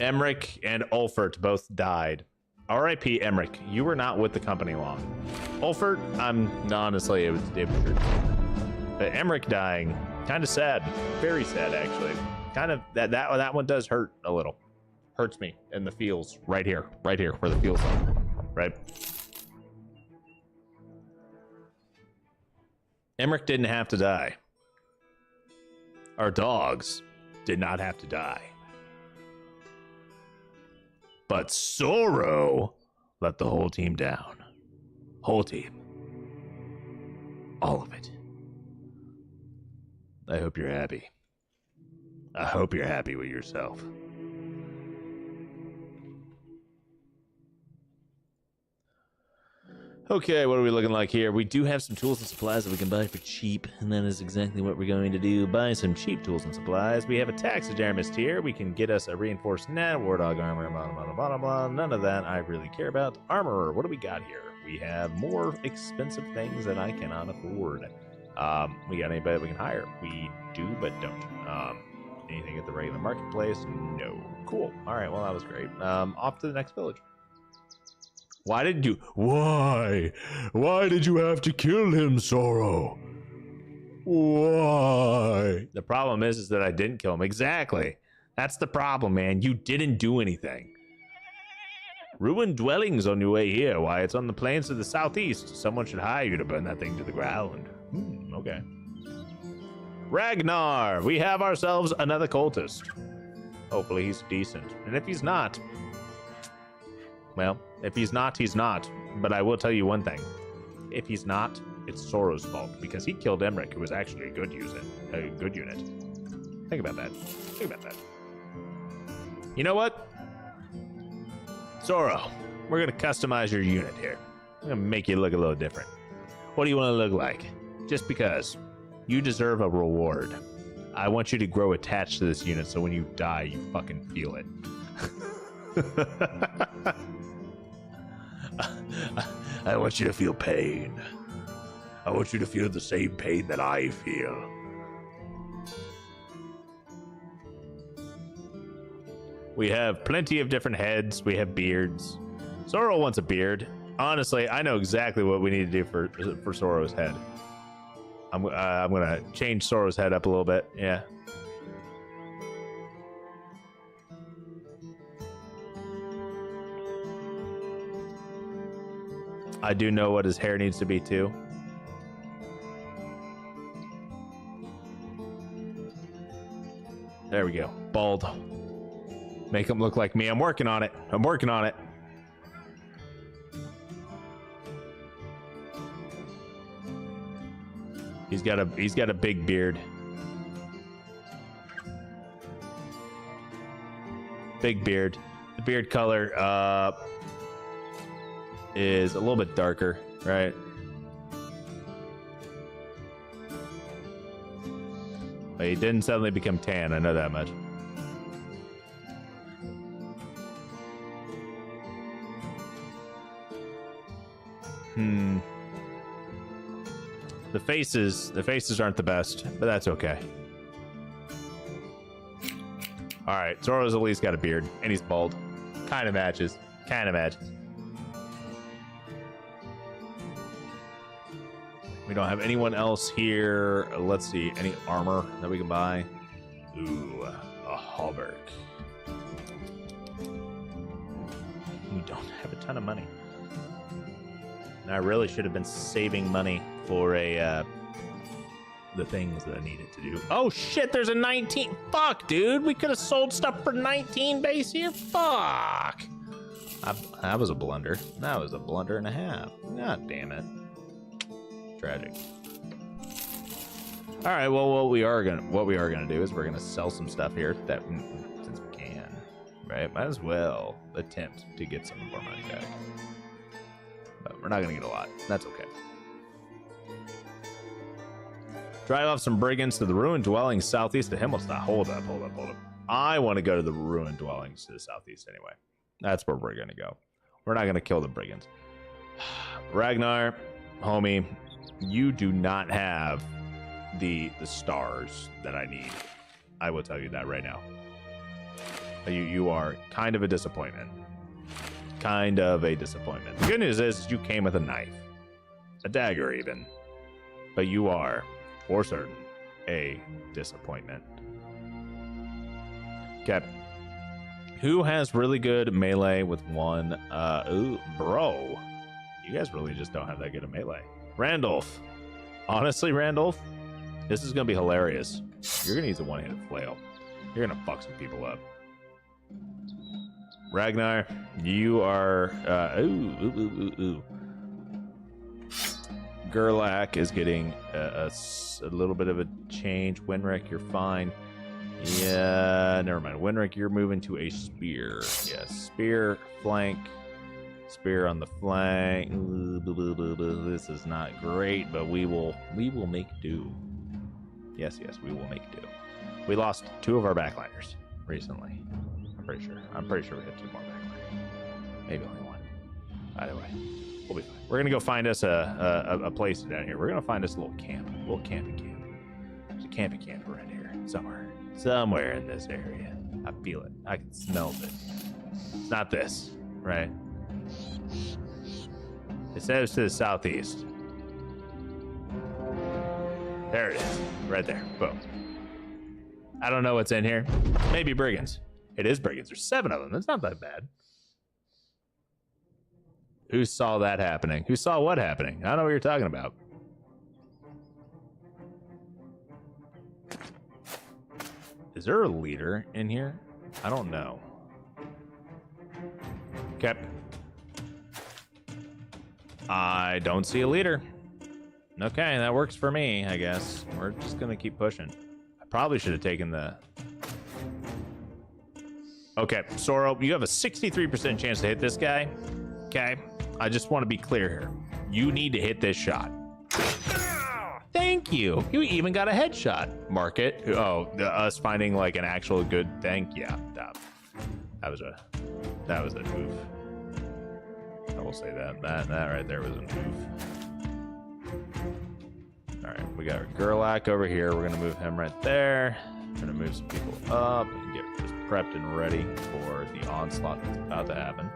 Emmerich and Ulfert both died. R.I.P. Emmerich, you were not with the company long. Ulfert, honestly, it was true. But Emmerich dying, kind of sad. Very sad, actually. Kind of, that one does hurt a little. Hurts me in the feels right here where the feels are, right? Emmerich didn't have to die. Our dogs did not have to die. But Sorrow let the whole team down. Whole team. All of it. I hope you're happy. I hope you're happy with yourself. Okay, what are we looking like here? We do have some tools and supplies that we can buy for cheap, and that is exactly what we're going to do. Buy some cheap tools and supplies. We have a taxidermist here. We can get us a reinforced net, war dog armor, blah, blah, blah, blah, blah. None of that I really care about. Armorer, what do we got here? We have more expensive things that I cannot afford. We got anybody that we can hire? We do, but don't. Anything at the regular marketplace? No. Cool. All right, well, that was great. Off to the next village. Why did you have to kill him, Sorrow? Why? The problem is that I didn't kill him. Exactly. That's the problem, man. You didn't do anything. Ruined dwellings on your way here. Why, it's on the plains to the southeast. Someone should hire you to burn that thing to the ground. Okay. Ragnar, we have ourselves another cultist. Hopefully he's decent. And if he's not, well, if he's not, he's not. But I will tell you one thing. If he's not, it's Sorrow's fault, because he killed Emmerich, who was actually a good unit. Think about that. Think about that. You know what? Sorrow, we're going to customize your unit here. I'm going to make you look a little different. What do you want to look like? Just because. You deserve a reward. I want you to grow attached to this unit so when you die, you fucking feel it. I want you to feel pain. I want you to feel the same pain that I feel. We have plenty of different heads. We have beards. Sorrow wants a beard. Honestly, I know exactly what we need to do for Sorrow's head. I'm gonna change Sorrow's head up a little bit. Yeah. I do know what his hair needs to be too. There we go. Bald. Make him look like me. I'm working on it. I'm working on it. He's got a big beard. Big beard. The beard color is a little bit darker, right? But he didn't suddenly become tan, I know that much. The faces aren't the best, but that's okay. All right, Zorro's at least got a beard, and he's bald. Kind of matches. Kind of matches. We don't have anyone else here. Let's see, any armor that we can buy? Ooh, a hauberk. We don't have a ton of money. And I really should have been saving money for the things that I needed to do. Oh shit, there's a 19. Fuck, dude, we could have sold stuff for 19 base here. Fuck. That was a blunder. That was a blunder and a half. God damn it. Tragic. All right, well, what we are gonna do is we're gonna sell some stuff here that since we can, right? Might as well attempt to get some more money back. But we're not gonna get a lot. That's okay. Drive off some brigands to the ruined dwellings southeast of Himmelstadt. Hold up. I want to go to the ruined dwellings to the southeast anyway. That's where we're gonna go. We're not gonna kill the brigands. Ragnar, homie, you do not have the stars that I need. I will tell you that right now. You are kind of a disappointment. Kind of a disappointment. The good news is you came with a knife. A dagger even. But you are, for certain, a disappointment. Okay. Who has really good melee with one? Ooh, bro. You guys really just don't have that good of melee. Randolph. Honestly, Randolph, this is going to be hilarious. You're going to use a one-handed flail. You're going to fuck some people up. Ragnar, you are... ooh. Gerlach is getting a little bit of a change. Winrick, you're fine. Yeah, never mind. Winrick, you're moving to a spear. Yes, spear, flank. Spear on the flank. This is not great, but we will make do. Yes, we will make do. We lost 2 of our backliners recently. I'm pretty sure we have 2 more backliners. Maybe only 1. Either way, we'll be fine. We're gonna go find us a place down here. We're gonna find us a little camp, a little camping camp. There's a camping camp around here somewhere in this area. I feel it. I can smell it. It's not this, right? It says to the southeast. There it is, right there. Boom. I don't know what's in here. Maybe brigands. It is brigands. There's 7 of them. That's not that bad. Who saw that happening? Who saw what happening? I don't know what you're talking about. Is there a leader in here? I don't know. Okay. I don't see a leader. Okay, that works for me, I guess. We're just gonna keep pushing. I probably should have taken the... Okay, Soro, you have a 63% chance to hit this guy. Okay, I just want to be clear here. You need to hit this shot. Thank you. You even got a headshot. Mark it. Oh, us finding like an actual good thing. Yeah, that was a move. I will say that right there was a move. All right, we got Gerlach over here. We're gonna move him right there. We're gonna move some people up and get this prepped and ready for the onslaught that's about to happen.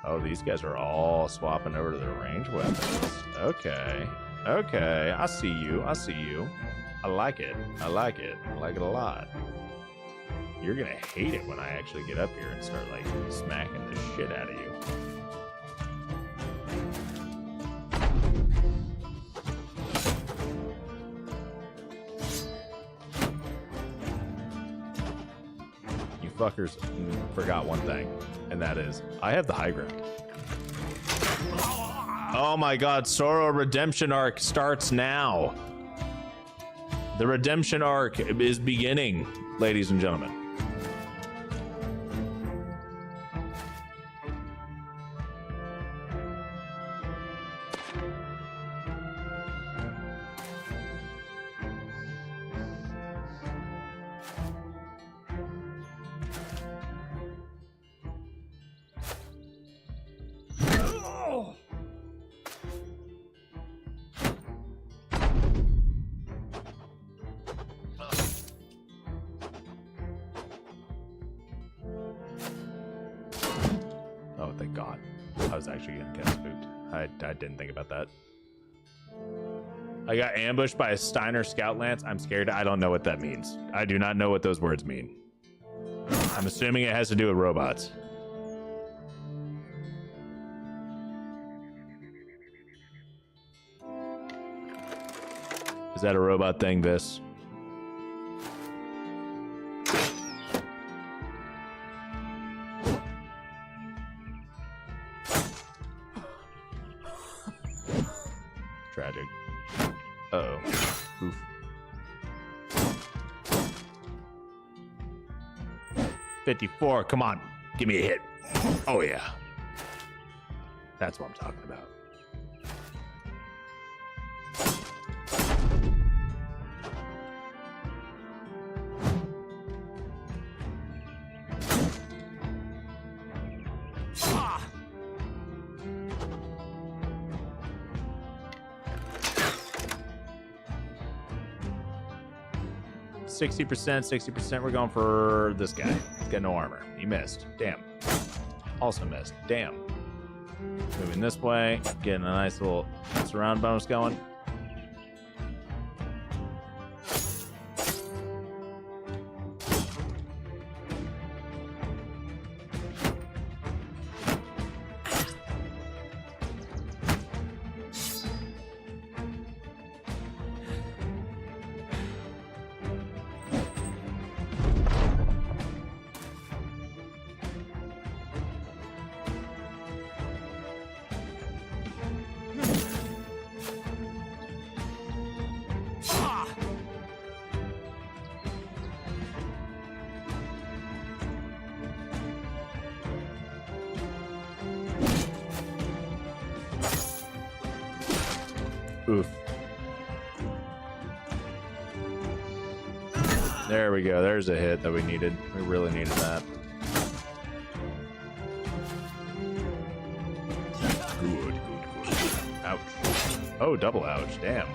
Oh, these guys are all swapping over to their range weapons. Okay. Okay, I see you. I like it. I like it a lot. You're gonna hate it when I actually get up here and start like smacking the shit out of you. You fuckers forgot one thing, and that is I have the high ground. Oh my god, Soro Redemption Arc starts now. The Redemption Arc is beginning, ladies and gentlemen. Oh, thank God. I was actually gonna get spooked. I didn't think about that. I got ambushed by a Steiner Scout Lance. I'm scared. I don't know what that means. I do not know what those words mean. I'm assuming it has to do with robots. Is that a robot thing, this? Tragic. Uh-oh. Oof. $54. Come on. Give me a hit. Oh, yeah. That's what I'm talking about. 60%, 60%. We're going for this guy. He's got no armor. He missed. Damn. Also missed. Damn. Moving this way. Getting a nice little surround bonus going. Oof. There we go. There's a hit that we needed. We really needed that. Good, good, good. Ouch. Oh, double ouch. Damn.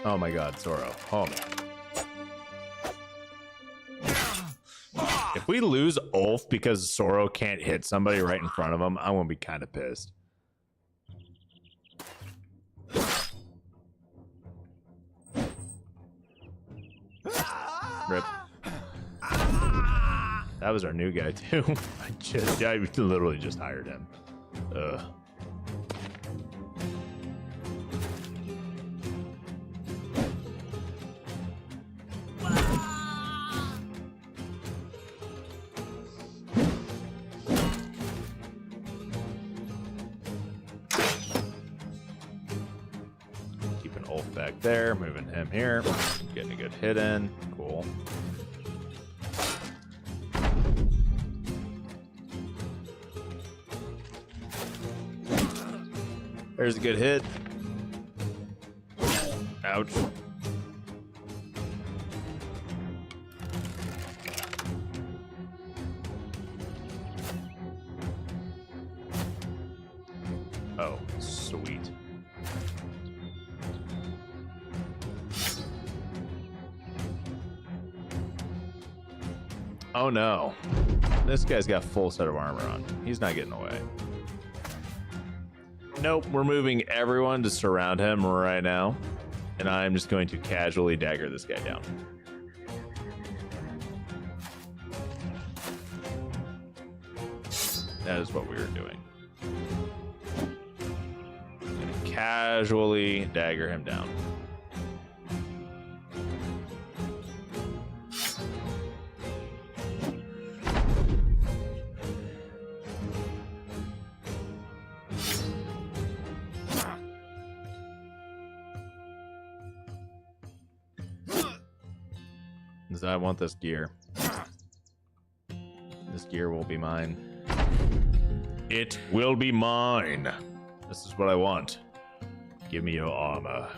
Oh my god, Zoro. Oh man. If we lose Ulf because Zoro can't hit somebody right in front of him, I'm gonna be kind of pissed. Rip. That was our new guy too. I literally just hired him. Ugh. Back there, moving him here, getting a good hit in. Cool. There's a good hit. Ouch. Oh, sweet. Oh no. This guy's got full set of armor on. He's not getting away. Nope, we're moving everyone to surround him right now. And I'm just going to casually dagger this guy down. That is what we were doing. I'm gonna casually dagger him down. I want this gear. This gear will be mine. It will be mine. This is what I want. Give me your armor.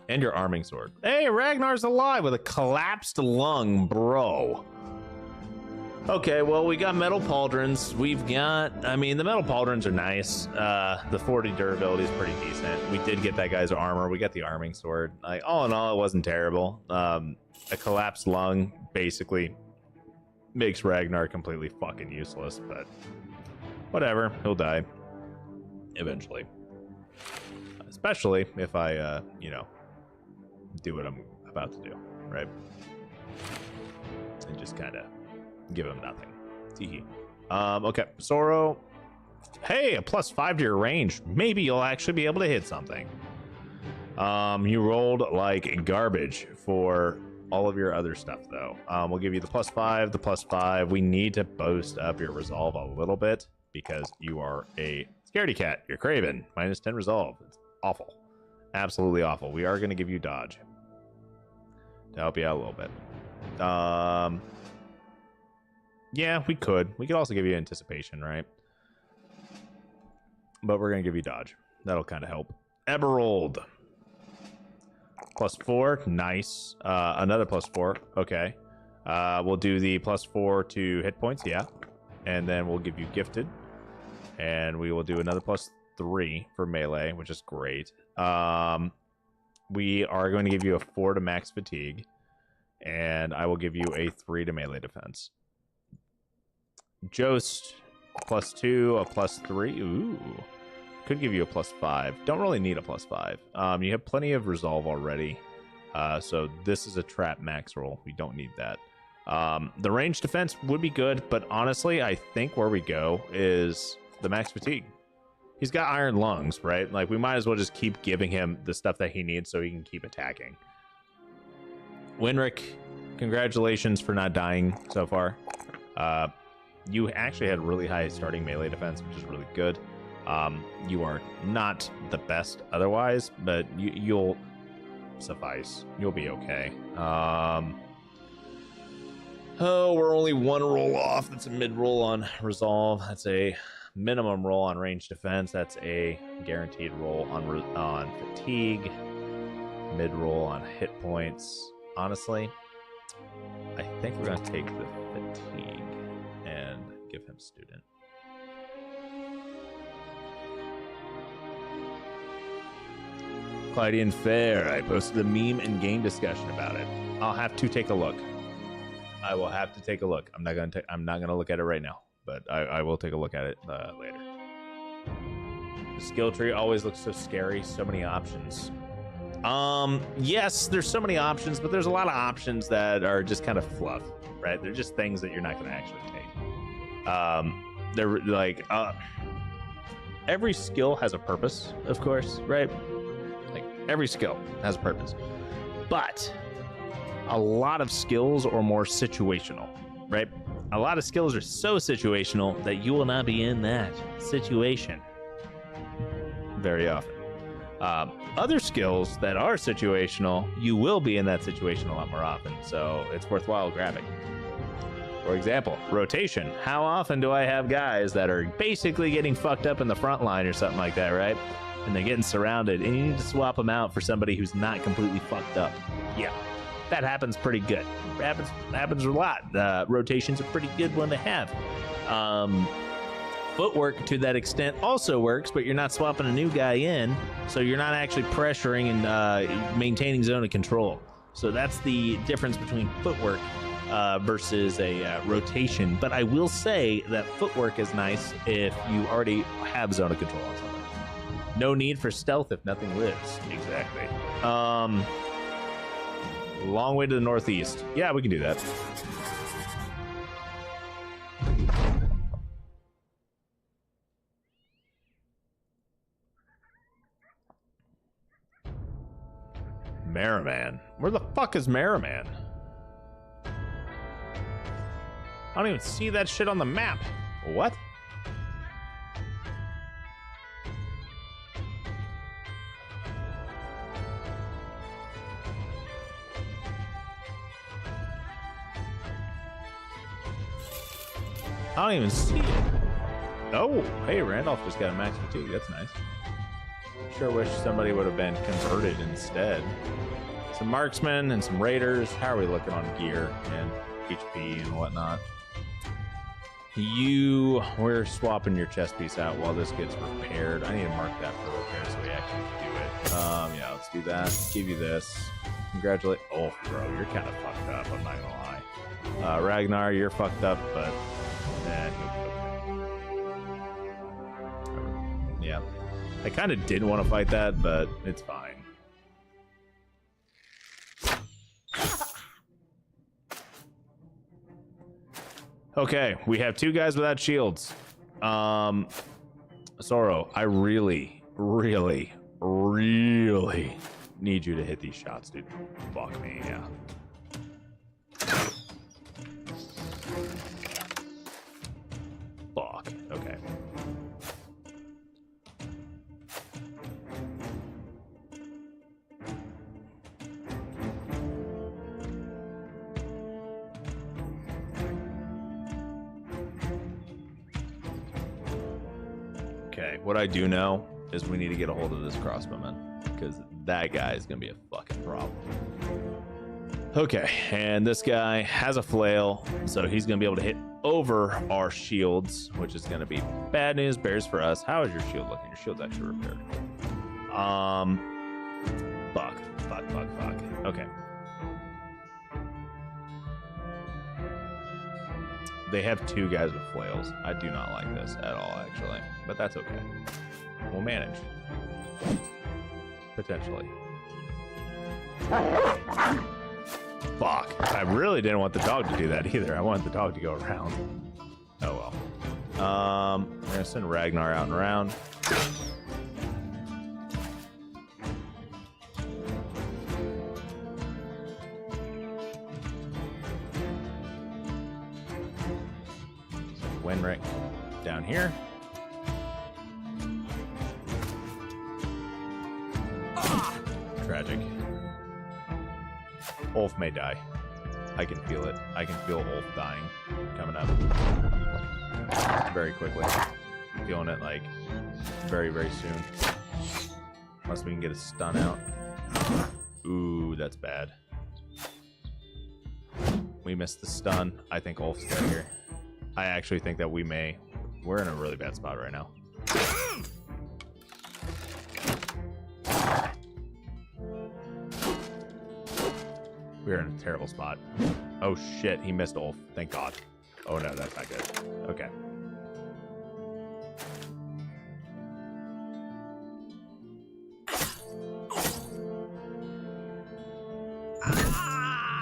And your arming sword. Hey, Ragnar's alive with a collapsed lung, bro. Okay, well, we got metal pauldrons. We've got, I mean, the metal pauldrons are nice. The 40 durability is pretty decent. We did get that guy's armor. We got the arming sword. Like, all in all, it wasn't terrible. A collapsed lung basically makes Ragnar completely fucking useless, but whatever. He'll die eventually. Especially if I, you know, do what I'm about to do, right? And just kind of give him nothing. Teehee. Okay, Zoro. Hey, a +5 to your range. Maybe you'll actually be able to hit something. You rolled like garbage for all of your other stuff, though. We'll give you the +5, the +5. We need to boost up your resolve a little bit because you are a scaredy cat. You're Craven. -10 resolve. It's awful. Absolutely awful. We are going to give you dodge to help you out a little bit. Yeah, we could. We could also give you anticipation, right? But we're gonna give you dodge. That'll kind of help. Eberald. +4, nice. Another +4, okay. We'll do the +4 to hit points, yeah. And then we'll give you gifted. And we will do another +3 for melee, which is great. We are going to give you a 4 to max fatigue. And I will give you a 3 to melee defense. Jost, +2, a +3. Ooh. Could give you a +5. Don't really need a +5. You have plenty of resolve already. So this is a trap max roll. We don't need that. The range defense would be good, but honestly, I think where we go is the max fatigue. He's got iron lungs, right? Like, we might as well just keep giving him the stuff that he needs so he can keep attacking. Winrick, congratulations for not dying so far. You actually had really high starting melee defense, which is really good. You are not the best otherwise, but you'll suffice. You'll be okay. Oh, we're only 1 roll off. That's a mid roll on resolve. That's a minimum roll on range defense. That's a guaranteed roll on fatigue. Mid roll on hit points. Honestly, I think we're going to take the fatigue and give him student. Clydean Fair. I posted a meme and game discussion about it. I'll have to take a look. I will have to take a look. I'm not gonna look at it right now, but I will take a look at it later. The skill tree always looks so scary. So many options. Yes, there's so many options, but there's a lot of options that are just kind of fluff, right? They're just things that you're not gonna actually take. They're like every skill has a purpose, of course, right? Like, every skill has a purpose, but a lot of skills are more situational, right? A lot of skills are so situational that you will not be in that situation very often. Other skills that are situational, you will be in that situation a lot more often, so it's worthwhile grabbing. For example, rotation. How often do I have guys that are basically getting fucked up in the front line or something like that, right? And they're getting surrounded, and you need to swap them out for somebody who's not completely fucked up. Yeah, that happens pretty good. Happens a lot. Rotation's a pretty good one to have. Footwork to that extent also works, but you're not swapping a new guy in, so you're not actually pressuring and maintaining zone of control. So that's the difference between footwork versus a rotation. But I will say that footwork is nice if you already have zone of control on something. No need for stealth if nothing lives. Exactly. Long way to the northeast. Yeah, we can do that. Merriman. Where the fuck is Merriman? I don't even see that shit on the map. What? I don't even see it. Oh, hey, Randolph just got a max fatigue. That's nice. Sure wish somebody would have been converted instead. Some marksmen and some raiders. How are we looking on gear and HP and whatnot? We're swapping your chest piece out while this gets repaired. I need to mark that for repair so we actually do it. Yeah, let's do that. Give you this. Congratulate. Oh, bro, you're kind of fucked up. I'm not gonna lie. Ragnar, you're fucked up, but yeah. I kind of did want to fight that, but it's fine. Okay, we have 2 guys without shields. Sorrow, I really, really, really need you to hit these shots, dude. Fuck me, yeah. Fuck, okay. Okay, what I do know is we need to get a hold of this crossbowman, because that guy is going to be a fucking problem. Okay, and this guy has a flail, so he's going to be able to hit over our shields, which is going to be bad news bears for us. How is your shield looking? Your shield's actually repaired. Fuck. Okay. They have two guys with flails. I do not like this at all, actually, but that's okay. We'll manage. Potentially. Fuck. I really didn't want the dog to do that either. I wanted the dog to go around. Oh well. We're gonna send Ragnar out and around. Winrick down here. Tragic. Ulf may die. I can feel it. I can feel Ulf dying coming up very quickly. I'm feeling it like very, very soon. Unless we can get a stun out. Ooh, that's bad. We missed the stun. I think Ulf's dead here. I actually think that we're in a really bad spot right now. We're in a terrible spot. Oh shit, he missed Ulf. Thank God. Oh no, that's not good. Okay.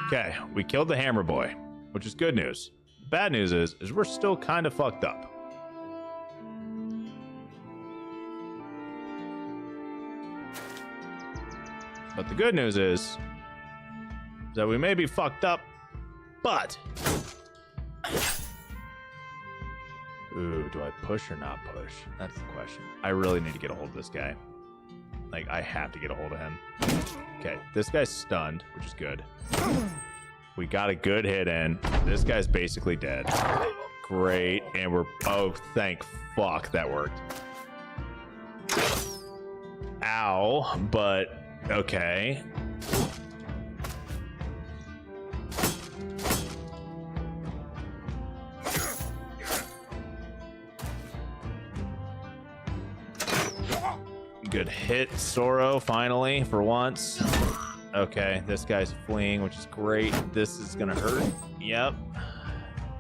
Okay, we killed the hammer boy, which is good news. Bad news is we're still kind of fucked up. But the good news is that we may be fucked up, but... Ooh, do I push or not push? That's the question. I really need to get a hold of this guy. Like, I have to get a hold of him. Okay, this guy's stunned, which is good. We got a good hit in. This guy's basically dead. Great. And we're... Oh, thank fuck that worked. Ow. But... Okay. Good hit, Soro, finally, for once. Okay, this guy's fleeing, which is great. This is gonna hurt. Yep.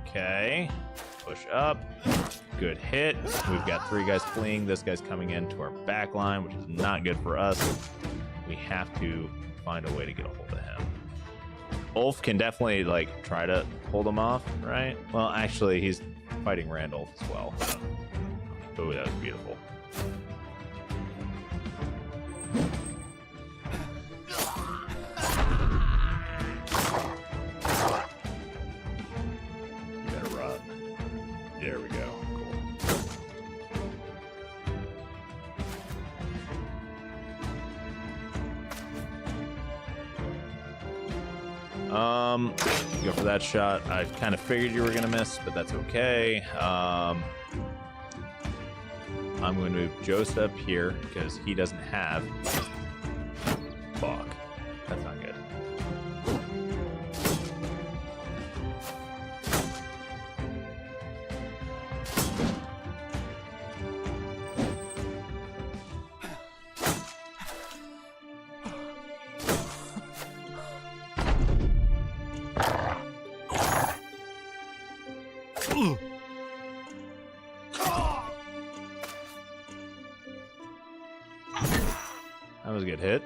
Okay. Push up. Good hit. We've got 3 guys fleeing. This guy's coming into our back line, which is not good for us. We have to find a way to get a hold of him. Ulf can definitely, like, try to hold him off, right? Well, actually, he's fighting Randolph as well. Oh, that was beautiful. There we go. Cool. Go for that shot. I kind of figured you were gonna miss, but that's okay. I'm going to move Jost up here because he doesn't have. Fuck. That's not good. That was a good hit.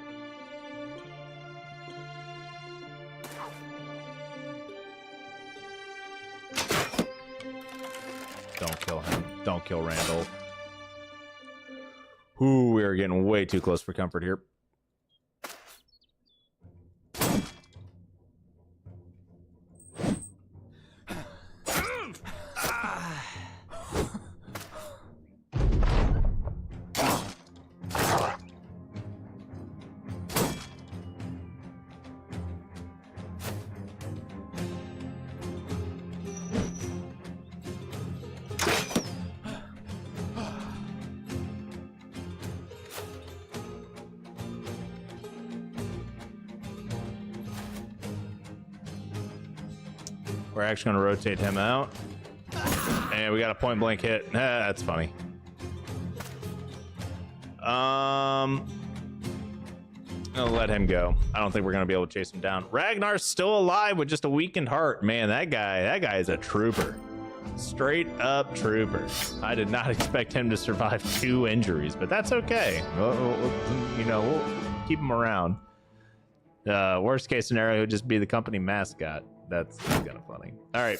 Don't kill him. Don't kill Randall. Ooh, we are getting way too close for comfort here. We're actually going to rotate him out. And we got a point blank hit. That's funny. I'm gonna let him go. I don't think we're gonna be able to chase him down. Ragnar's still alive with just a weakened heart. Man, that guy is a trooper. Straight up trooper. I did not expect him to survive 2 injuries, but that's okay. We'll keep him around. Worst case scenario would just be the company mascot. That's kind of funny. All right.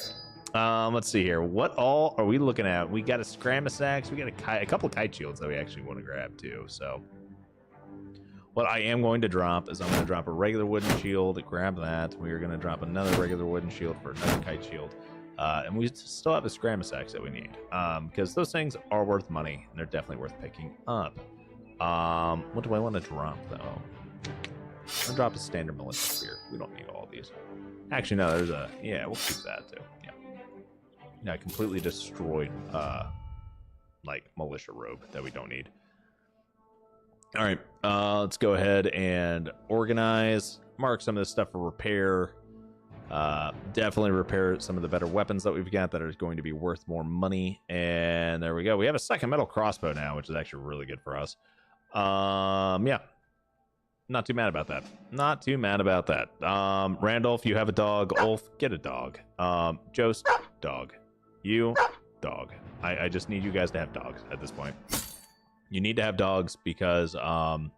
Let's see here. What all are we looking at? We got a Scramasax. We got a couple of kite shields that we actually want to grab too. So what I am going to drop is I'm going to drop a regular wooden shield. Grab that. We are going to drop another regular wooden shield for another kite shield. And we still have a Scramasax that we need, because those things are worth money and they're definitely worth picking up. What do I want to drop though? I'm gonna drop a standard militia spear. We don't need all of these. Actually, no, there's a, yeah, we'll keep that too. Yeah, completely destroyed like militia robe that we don't need. All right, let's go ahead and organize, mark some of this stuff for repair. Definitely repair some of the better weapons that we've got that are going to be worth more money. And there we go. We have a second metal crossbow now, which is actually really good for us. Yeah, not too mad about that. Not too mad about that. Randolph, you have a dog. Ulf, get a dog. Jost, dog. You, dog. I just need you guys to have dogs at this point. You need to have dogs because of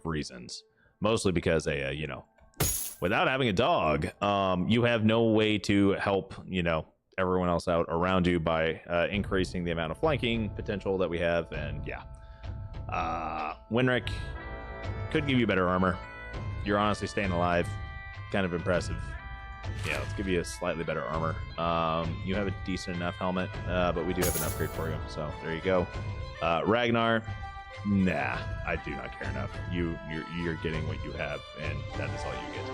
reasons. Mostly because you know, without having a dog, you have no way to help, you know, everyone else out around you by increasing the amount of flanking potential that we have. And yeah, Winrick could give you better armor. You're honestly staying alive. Kind of impressive. Yeah, let's give you a slightly better armor. You have a decent enough helmet, but we do have an upgrade for you. So there you go. Ragnar, nah, I do not care enough. You're getting what you have, and that is all you get.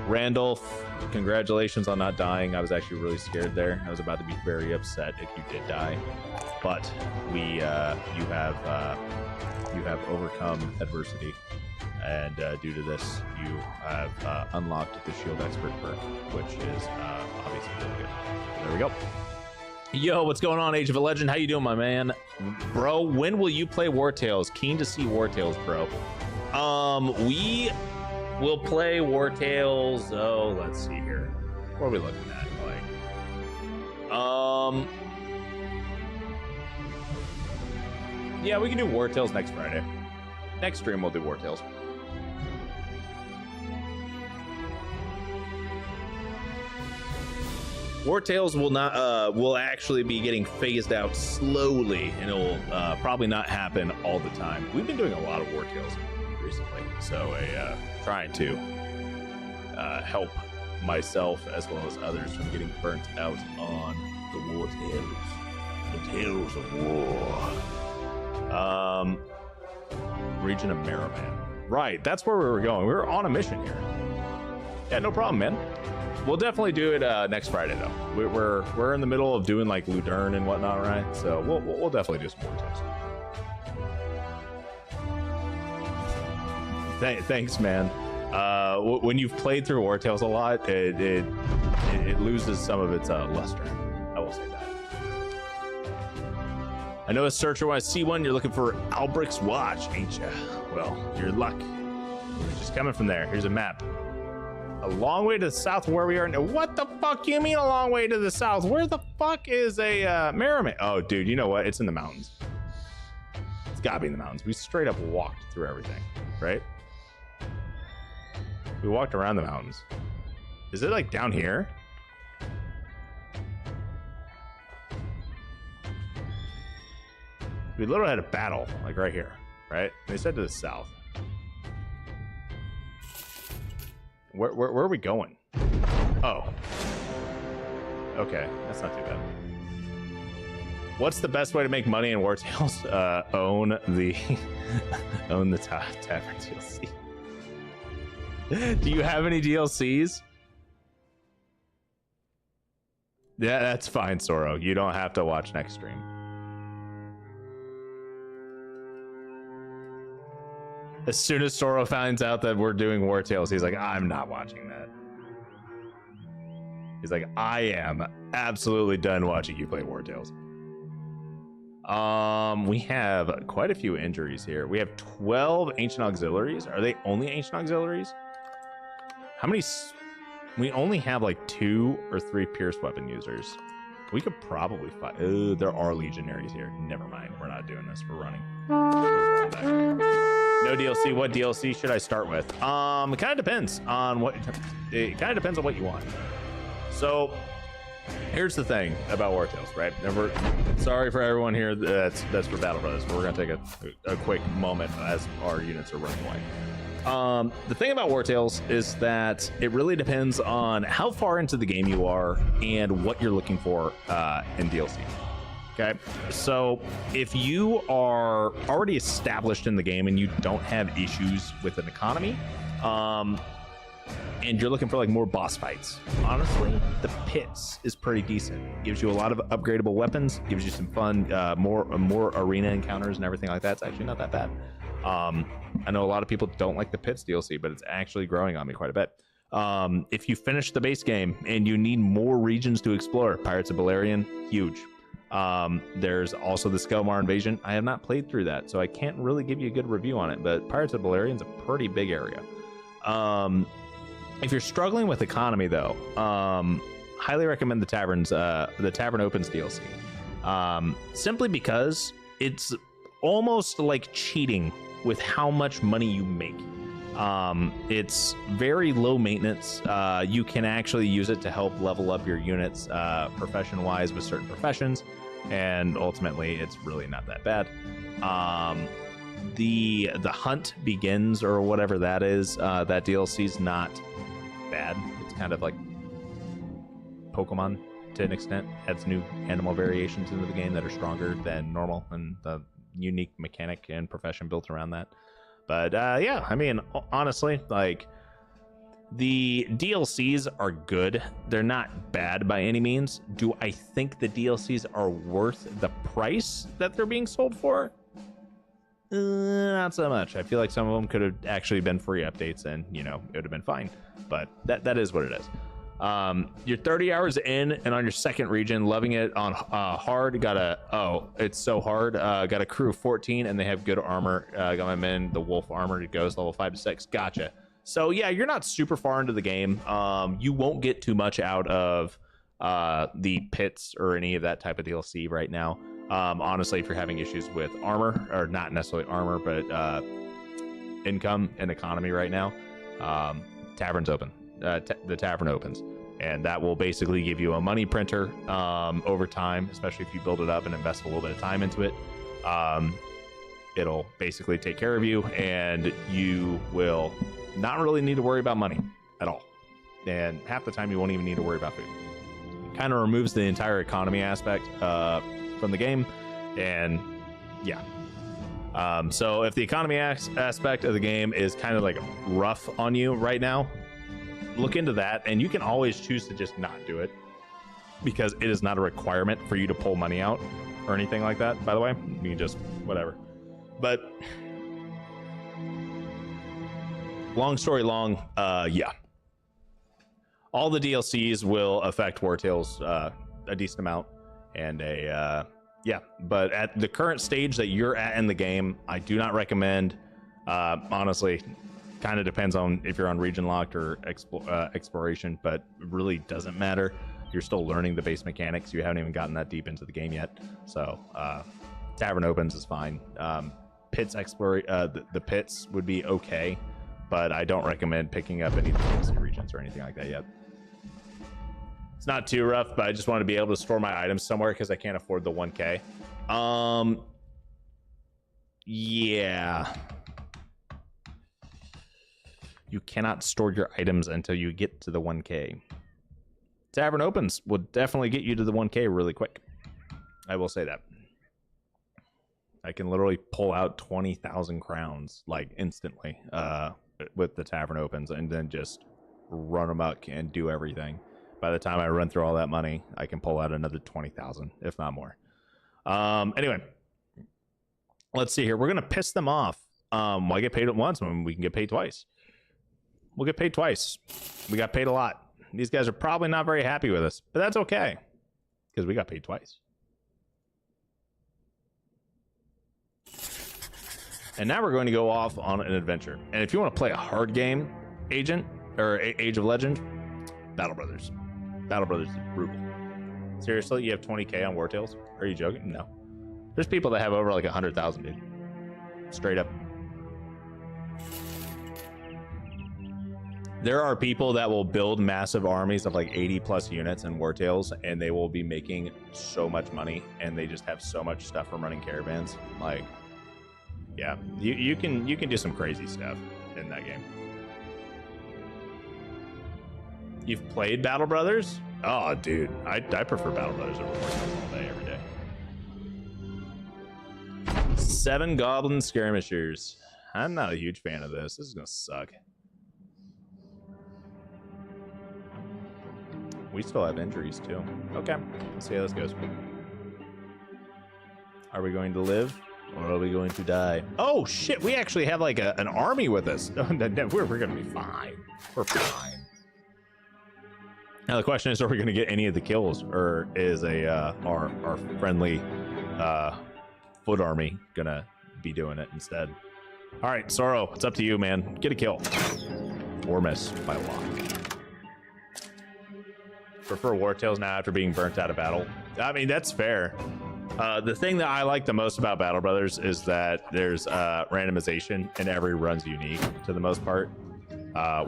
Randolph, congratulations on not dying. I was actually really scared there. I was about to be very upset if you did die, but you have overcome adversity, and due to this, you have unlocked the Shield Expert perk, which is obviously really good. There we go. Yo, what's going on, Age of a Legend? How you doing, my man? Bro, when will you play War Tales? Keen to see War Tales, bro. We will play War Tales. Oh, let's see here. What are we looking at? Like, yeah, we can do War Tales next Friday. Next stream, we'll do War Tales. War Tales will not will actually be getting phased out slowly, and it will probably not happen all the time. We've been doing a lot of War Tales recently, so trying to help myself as well as others from getting burnt out on the War Tales, the Tales of War. Region of Merriman. Right, that's where we were going. We were on a mission here. Yeah, no problem, man. We'll definitely do it next Friday, though. We're in the middle of doing like Ludern and whatnot, right? So we'll definitely do some more times. Thanks, man. When you've played through War Tales a lot, it loses some of its luster. I will say that. I know a searcher when I see one. You're looking for Albrecht's watch, ain't ya? Well, your luck. You're just coming from there. Here's a map. A long way to the south where we are now. What the fuck you mean a long way to the south? Where the fuck is a Merriman? Oh, dude, you know what? It's in the mountains. It's gotta be in the mountains. We straight up walked through everything, right? We walked around the mountains. Is it like down here? We literally had a battle, like right here, right? They said to the south. Where are we going? Oh. Okay, that's not too bad. What's the best way to make money in War Tales? Own the Tavern DLC. Do you have any DLCs? Yeah, that's fine, Soro. You don't have to watch next stream. As soon as Soro finds out that we're doing War Tales, he's like, I'm not watching that. He's like, I am absolutely done watching you play War Tales. We have quite a few injuries here. We have 12 ancient auxiliaries. Are they only ancient auxiliaries? How many? We only have like 2 or 3 pierced weapon users. We could probably fight. Oh, there are legionaries here. Never mind. We're not doing this. We're running. No DLC. What DLC should I start with? It kind of depends on what. It kind of depends on what you want. So, here's the thing about War Tales, right? Never. Sorry for everyone here that's for Battle Brothers, but we're gonna take a quick moment as our units are running away. The thing about War Tales is that it really depends on how far into the game you are and what you're looking for in DLC. Okay, so if you are already established in the game and you don't have issues with an economy, and you're looking for like more boss fights, honestly, the Pits is pretty decent. Gives you a lot of upgradable weapons, gives you some fun, more arena encounters and everything like that. It's actually not that bad. I know a lot of people don't like the Pits DLC, but it's actually growing on me quite a bit. If you finish the base game and you need more regions to explore, Pirates of Balerion, huge. There's also the Skelmar invasion. I have not played through that, so I can't really give you a good review on it, but Pirates of Balerion is a pretty big area. If you're struggling with economy, though, highly recommend the Tavern Opens DLC. Simply because it's almost like cheating with how much money you make. It's very low maintenance. You can actually use it to help level up your units profession-wise with certain professions, and ultimately it's really not that bad. The hunt begins, or whatever that is, that DLC is not bad. It's kind of like Pokemon to an extent. Adds new animal variations into the game that are stronger than normal, and the unique mechanic and profession built around that. But yeah, I mean, honestly, like, the DLCs are good. They're not bad by any means. Do I think the DLCs are worth the price that they're being sold for? Not so much. I feel like some of them could have actually been free updates, and it would have been fine. But that is what it is. You're 30 hours in and on your second region, loving it on hard. It's so hard. Got a crew of 14 and they have good armor. Got my men, the wolf armor. It goes level 5 to 6. Gotcha. So yeah, you're not super far into the game. You won't get too much out of the Pits or any of that type of DLC right now. Honestly, if you're having issues with armor, or not necessarily armor, but income and economy right now, Tavern's open. The Tavern opens, and that will basically give you a money printer over time, especially if you build it up and invest a little bit of time into it. It'll basically take care of you, and you will not really need to worry about money at all, and half the time you won't even need to worry about food. Kind of removes the entire economy aspect from the game, and yeah. So if the economy aspect of the game is kind of like rough on you right now, look into that, and you can always choose to just not do it, because it is not a requirement for you to pull money out or anything like that, by the way. You can just whatever. But long story long, yeah, all the DLCs will affect War Tales a decent amount, and yeah, but at the current stage that you're at in the game, I do not recommend. Honestly, kind of depends on if you're on region locked or exploration, but it really doesn't matter. You're still learning the base mechanics. You haven't even gotten that deep into the game yet. So Tavern Opens is fine. Pits the Pits would be okay, but I don't recommend picking up any DLC regions or anything like that yet. It's not too rough, but I just want to be able to store my items somewhere because I can't afford the 1K. Yeah. You cannot store your items until you get to the 1K. Tavern Opens will definitely get you to the 1K really quick. I will say that. I can literally pull out 20,000 crowns like instantly with the Tavern Opens, and then just run amok and do everything. By the time I run through all that money, I can pull out another 20,000, if not more. Anyway, let's see here. We're gonna piss them off. Why get paid once when we can get paid twice? We'll get paid twice. We got paid a lot. These guys are probably not very happy with us, but that's okay because we got paid twice. And now we're going to go off on an adventure. And if you want to play a hard game, Agent, or Age of Legend, Battle Brothers. Battle Brothers is brutal. Seriously, you have 20k on War Tales? Are you joking? No. There's people that have over like 100,000, dude. Straight up. There are people that will build massive armies of like 80 plus units in War Tales, and they will be making so much money, and they just have so much stuff from running caravans. Like, yeah, you can do some crazy stuff in that game. You've played Battle Brothers? Oh, dude, I prefer Battle Brothers over War Tales all day, every day. 7 Goblin Skirmishers. I'm not a huge fan of this. This is gonna suck. We still have injuries too. Okay, let's see how this goes. Are we going to live or are we going to die? Oh shit, we actually have like an army with us. We're gonna be fine. We're fine. Now the question is, are we gonna get any of the kills, or is our friendly foot army gonna be doing it instead? All right, Sorrow, it's up to you, man. Get a kill or miss by a lot. Prefer War Tales now after being burnt out of battle. I mean, that's fair. The thing that I like the most about Battle Brothers is that there's randomization and every run's unique to the most part.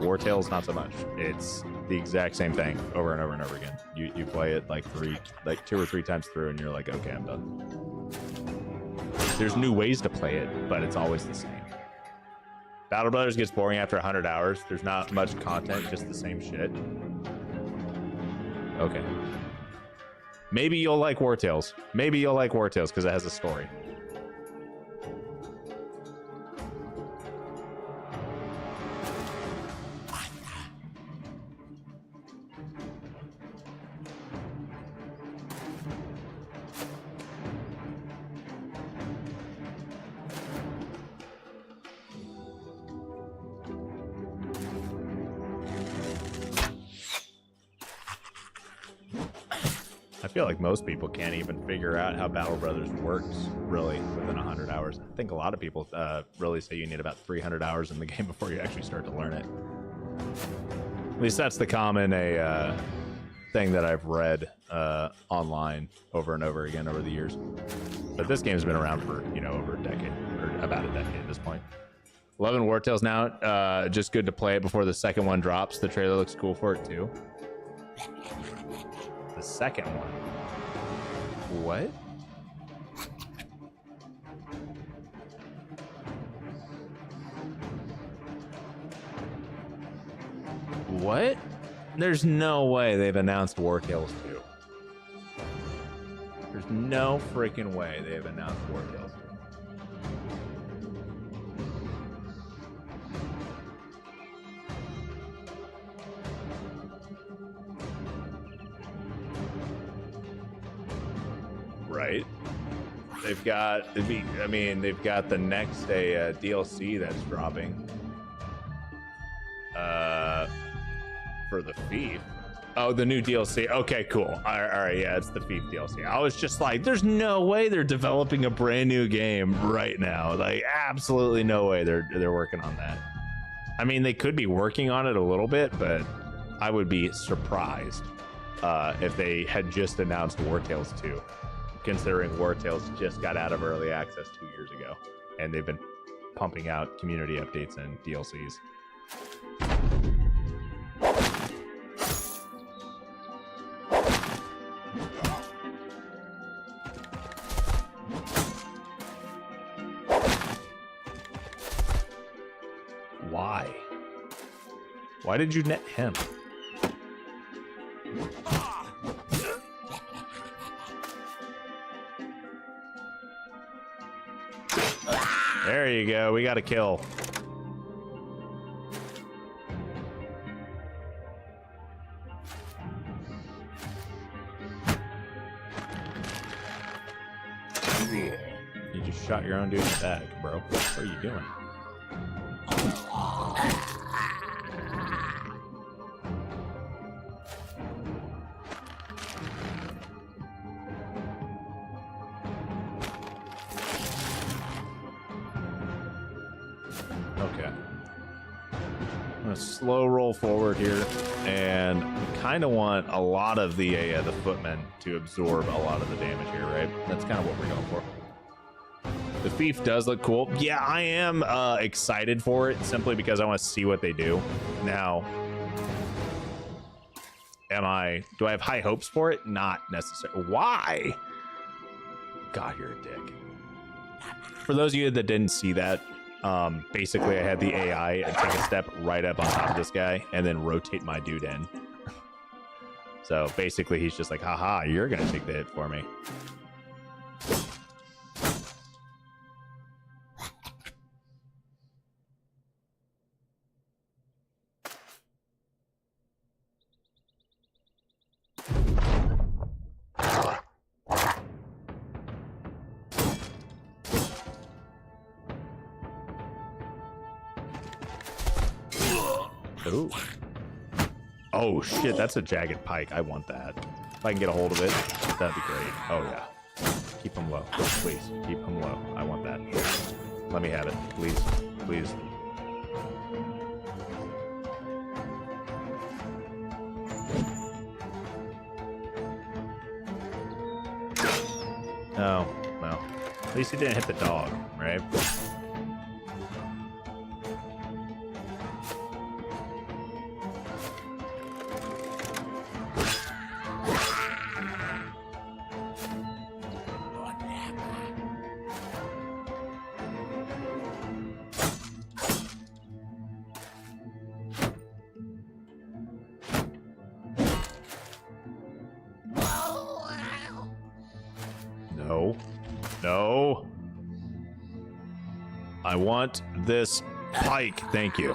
War Tales, not so much. It's the exact same thing over and over and over again. You play it like 2 or 3 times through and you're like, okay, I'm done. There's new ways to play it, but it's always the same. Battle Brothers gets boring after 100 hours. There's not much content, just the same shit. Okay. Maybe you'll like War Tales. Maybe you'll like War Tales because it has a story. I feel like most people can't even figure out how Battle Brothers works really within 100 hours. I think a lot of people really say you need about 300 hours in the game before you actually start to learn it. At least that's the common thing that I've read online over and over again over the years. But this game's been around for, you know, over a decade, or about a decade at this point. 11 War Tales now. Just good to play it before the second one drops. The trailer looks cool for it too. The second one. What? What? There's no way they've announced War Tales 2. There's no freaking way they've announced War Tales 2. Right. They've got, I mean, they've got the next DLC that's dropping for the Thief. Oh, the new DLC. Okay, cool. All right, yeah, it's the Thief DLC. I was just like, there's no way they're developing a brand new game right now. Like, absolutely no way they're working on that. I mean, they could be working on it a little bit, but I would be surprised if they had just announced War Tales 2. Considering War Tales just got out of early access 2 years ago, and they've been pumping out community updates and DLCs. Why? Why did you net him? There you go. We got a kill. You just shot your own dude in the back, bro. What are you doing? gonna slow roll forward here, and we kind of want a lot of the footmen to absorb a lot of the damage here, right? That's kind of what we're going for. The thief does look cool. Yeah, I am excited for it simply because I want to see what they do. Now, do I have high hopes for it? Not necessarily. Why? God, you're a dick. For those of you that didn't see that, basically I had the AI take a step right up on top of this guy and then rotate my dude in. So basically he's just like, haha, you're gonna take the hit for me. Ooh. Oh shit, that's a jagged pike. I want that. If I can get a hold of it, that'd be great. Oh yeah. Keep him low. Please, keep him low. I want that. Let me have it. Please. Please. No, no. At least he didn't hit the dog, right? No. No. I want this pike. Thank you.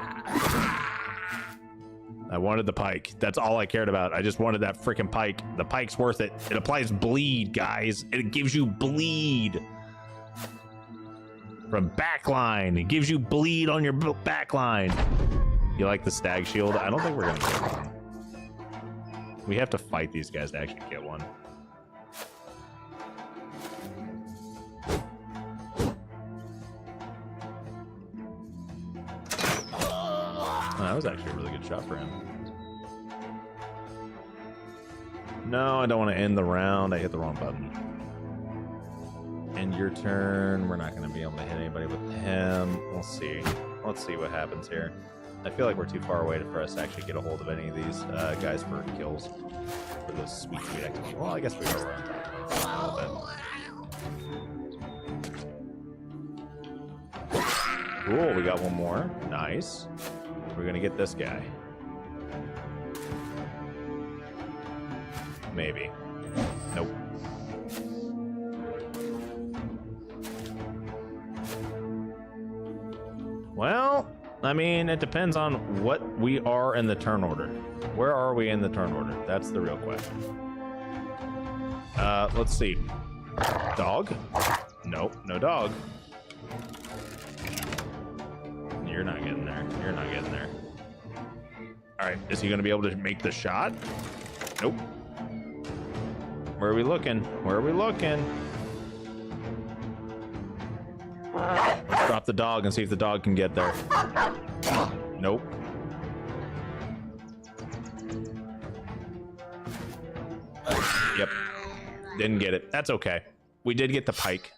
I wanted the pike. That's all I cared about. I just wanted that freaking pike. The pike's worth it. It applies bleed, guys. It gives you bleed. From backline. It gives you bleed on your backline. You like the stag shield? I don't think we're going to get one. We have to fight these guys to actually get one. That was actually a really good shot for him. No, I don't want to end the round. I hit the wrong button. End your turn. We're not going to be able to hit anybody with him. We'll see. Let's see what happens here. I feel like we're too far away for us to actually get a hold of any of these guys for kills. For those sweet, sweet activities. Well, I guess we are around top a little bit. Cool, we got one more. Nice. We're gonna get this guy. Maybe. Nope. Well, I mean, it depends on what we are in the turn order. Where are we in the turn order? That's the real question. Let's see. Dog? Nope, no dog. You're not getting there. You're not getting there. All right, is he going to be able to make the shot? Nope. Where are we looking? Where are we looking? Let's drop the dog and see if the dog can get there. Nope. Yep. Didn't get it. That's okay. We did get the pike.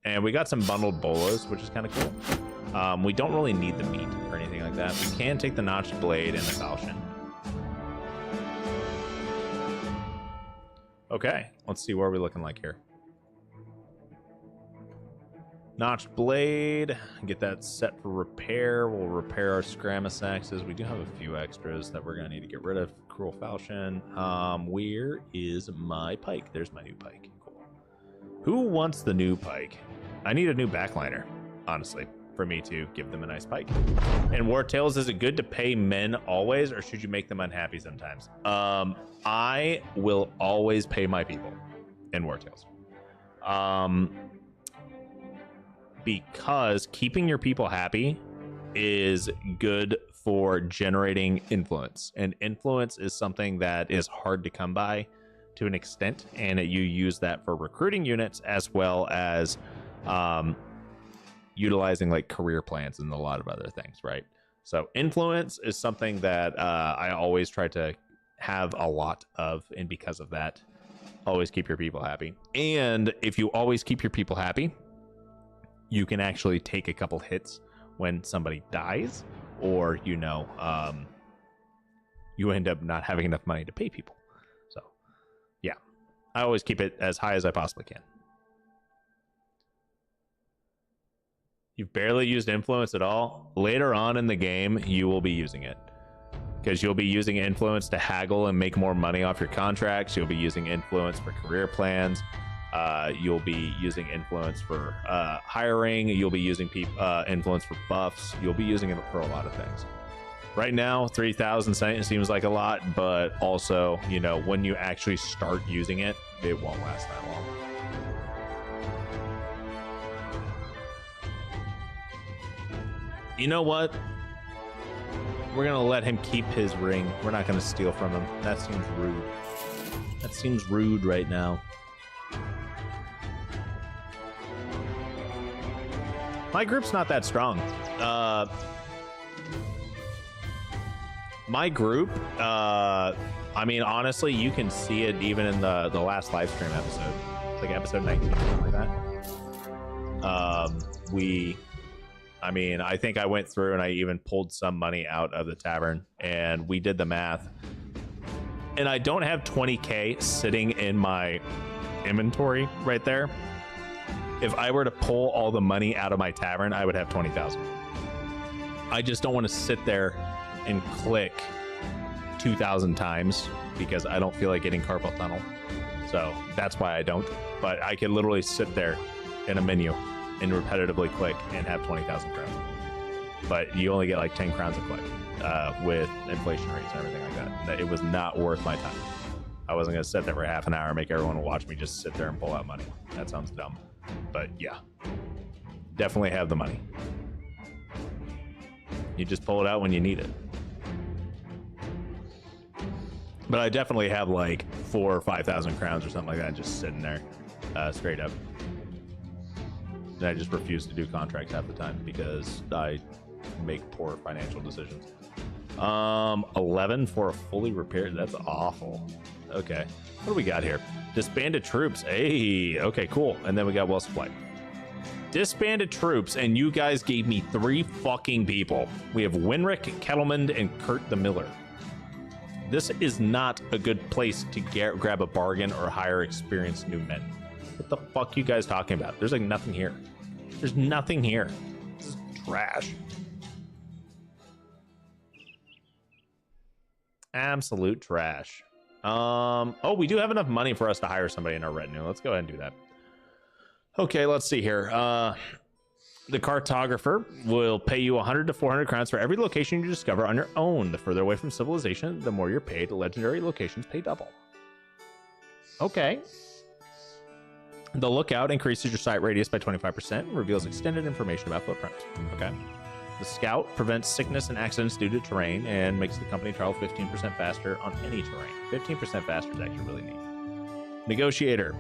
And we got some bundled bolos, which is kind of cool. We don't really need the meat or anything like that. We can take the notched blade and the falchion. Okay, let's see what we're looking like here. Notched blade, get that set for repair. We'll repair our Scramus axes. We do have a few extras that we're gonna need to get rid of. Cruel falchion. Where is my pike? There's my new pike. Cool. Who wants the new pike? I need a new backliner, honestly, for me to give them a nice pike. And War Tales, is it good to pay men always, or should you make them unhappy sometimes? I will always pay my people in War Tales. Because keeping your people happy is good for generating influence. And influence is something that is hard to come by to an extent. And you use that for recruiting units as well as utilizing like career plans and a lot of other things, right? So influence is something that I always try to have a lot of, and because of that, always keep your people happy. And if you always keep your people happy, you can actually take a couple hits when somebody dies, or you end up not having enough money to pay people. So yeah, I always keep it as high as I possibly can. You've barely used influence at all. Later on in the game, you will be using it, because you'll be using influence to haggle and make more money off your contracts. You'll be using influence for career plans. You'll be using influence for hiring. You'll be using influence for buffs. You'll be using it for a lot of things. Right now, 3,000 seems like a lot, but also, when you actually start using it, it won't last that long. You know what? We're gonna let him keep his ring. We're not gonna steal from him. That seems rude. That seems rude right now. My group's not that strong. My group, I mean, honestly, you can see it even in the last live stream episode. It's like episode 19 or something like that. I mean, I think I went through and I even pulled some money out of the tavern, and we did the math. And I don't have 20K sitting in my inventory right there. If I were to pull all the money out of my tavern, I would have 20,000. I just don't want to sit there and click 2,000 times because I don't feel like getting carpal tunnel. So that's why I don't. But I can literally sit there in a menu and repetitively click and have 20,000 crowns. But you only get like 10 crowns a click with inflation rates and everything like that. It was not worth my time. I wasn't going to sit there for half an hour and make everyone watch me just sit there and pull out money. That sounds dumb. But yeah, definitely have the money. You just pull it out when you need it. But I definitely have like 4,000 or 5,000 crowns or something like that just sitting there straight up. And I just refuse to do contracts half the time because I make poor financial decisions. 11 for a fully repaired. That's awful. Okay, what do we got here? Disbanded troops. Hey, okay, cool. And then we got well supplied. Disbanded troops, and you guys gave me 3 fucking people. We have Winrick, Kettleman, and Kurt the Miller. This is not a good place to grab a bargain or hire experienced new men. What the fuck are you guys talking about? There's like nothing here. There's nothing here. This is trash. Absolute trash. Oh, we do have enough money for us to hire somebody in our retinue. Let's go ahead and do that. Okay, let's see here. The cartographer will pay you 100 to 400 crowns for every location you discover on your own. The further away from civilization, the more you're paid. Legendary locations pay double. Okay. The lookout increases your sight radius by 25% and reveals extended information about footprint. Okay. The scout prevents sickness and accidents due to terrain and makes the company travel 15% faster on any terrain. 15% faster is actually really neat. Negotiator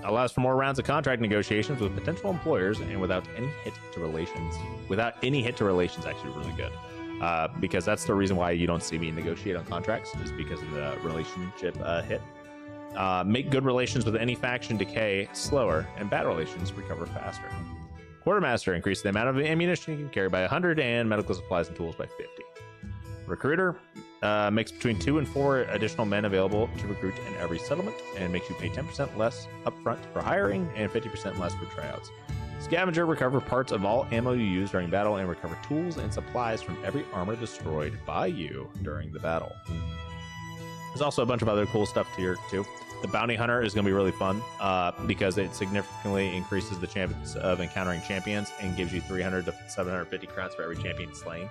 allows for more rounds of contract negotiations with potential employers and without any hit to relations. Without any hit to relations, actually really good. Because that's the reason why you don't see me negotiate on contracts, is because of the relationship hit. Make good relations with any faction decay slower, and bad relations recover faster. Quartermaster increase the amount of ammunition you can carry by 100 and medical supplies and tools by 50. Recruiter makes between 2 and 4 additional men available to recruit in every settlement and makes you pay 10% less upfront for hiring and 50% less for tryouts. Scavenger recover parts of all ammo you use during battle and recover tools and supplies from every armor destroyed by you during the battle. There's also a bunch of other cool stuff here too. The bounty hunter is going to be really fun because it significantly increases the chances of encountering champions and gives you 300 to 750 crowns for every champion slain.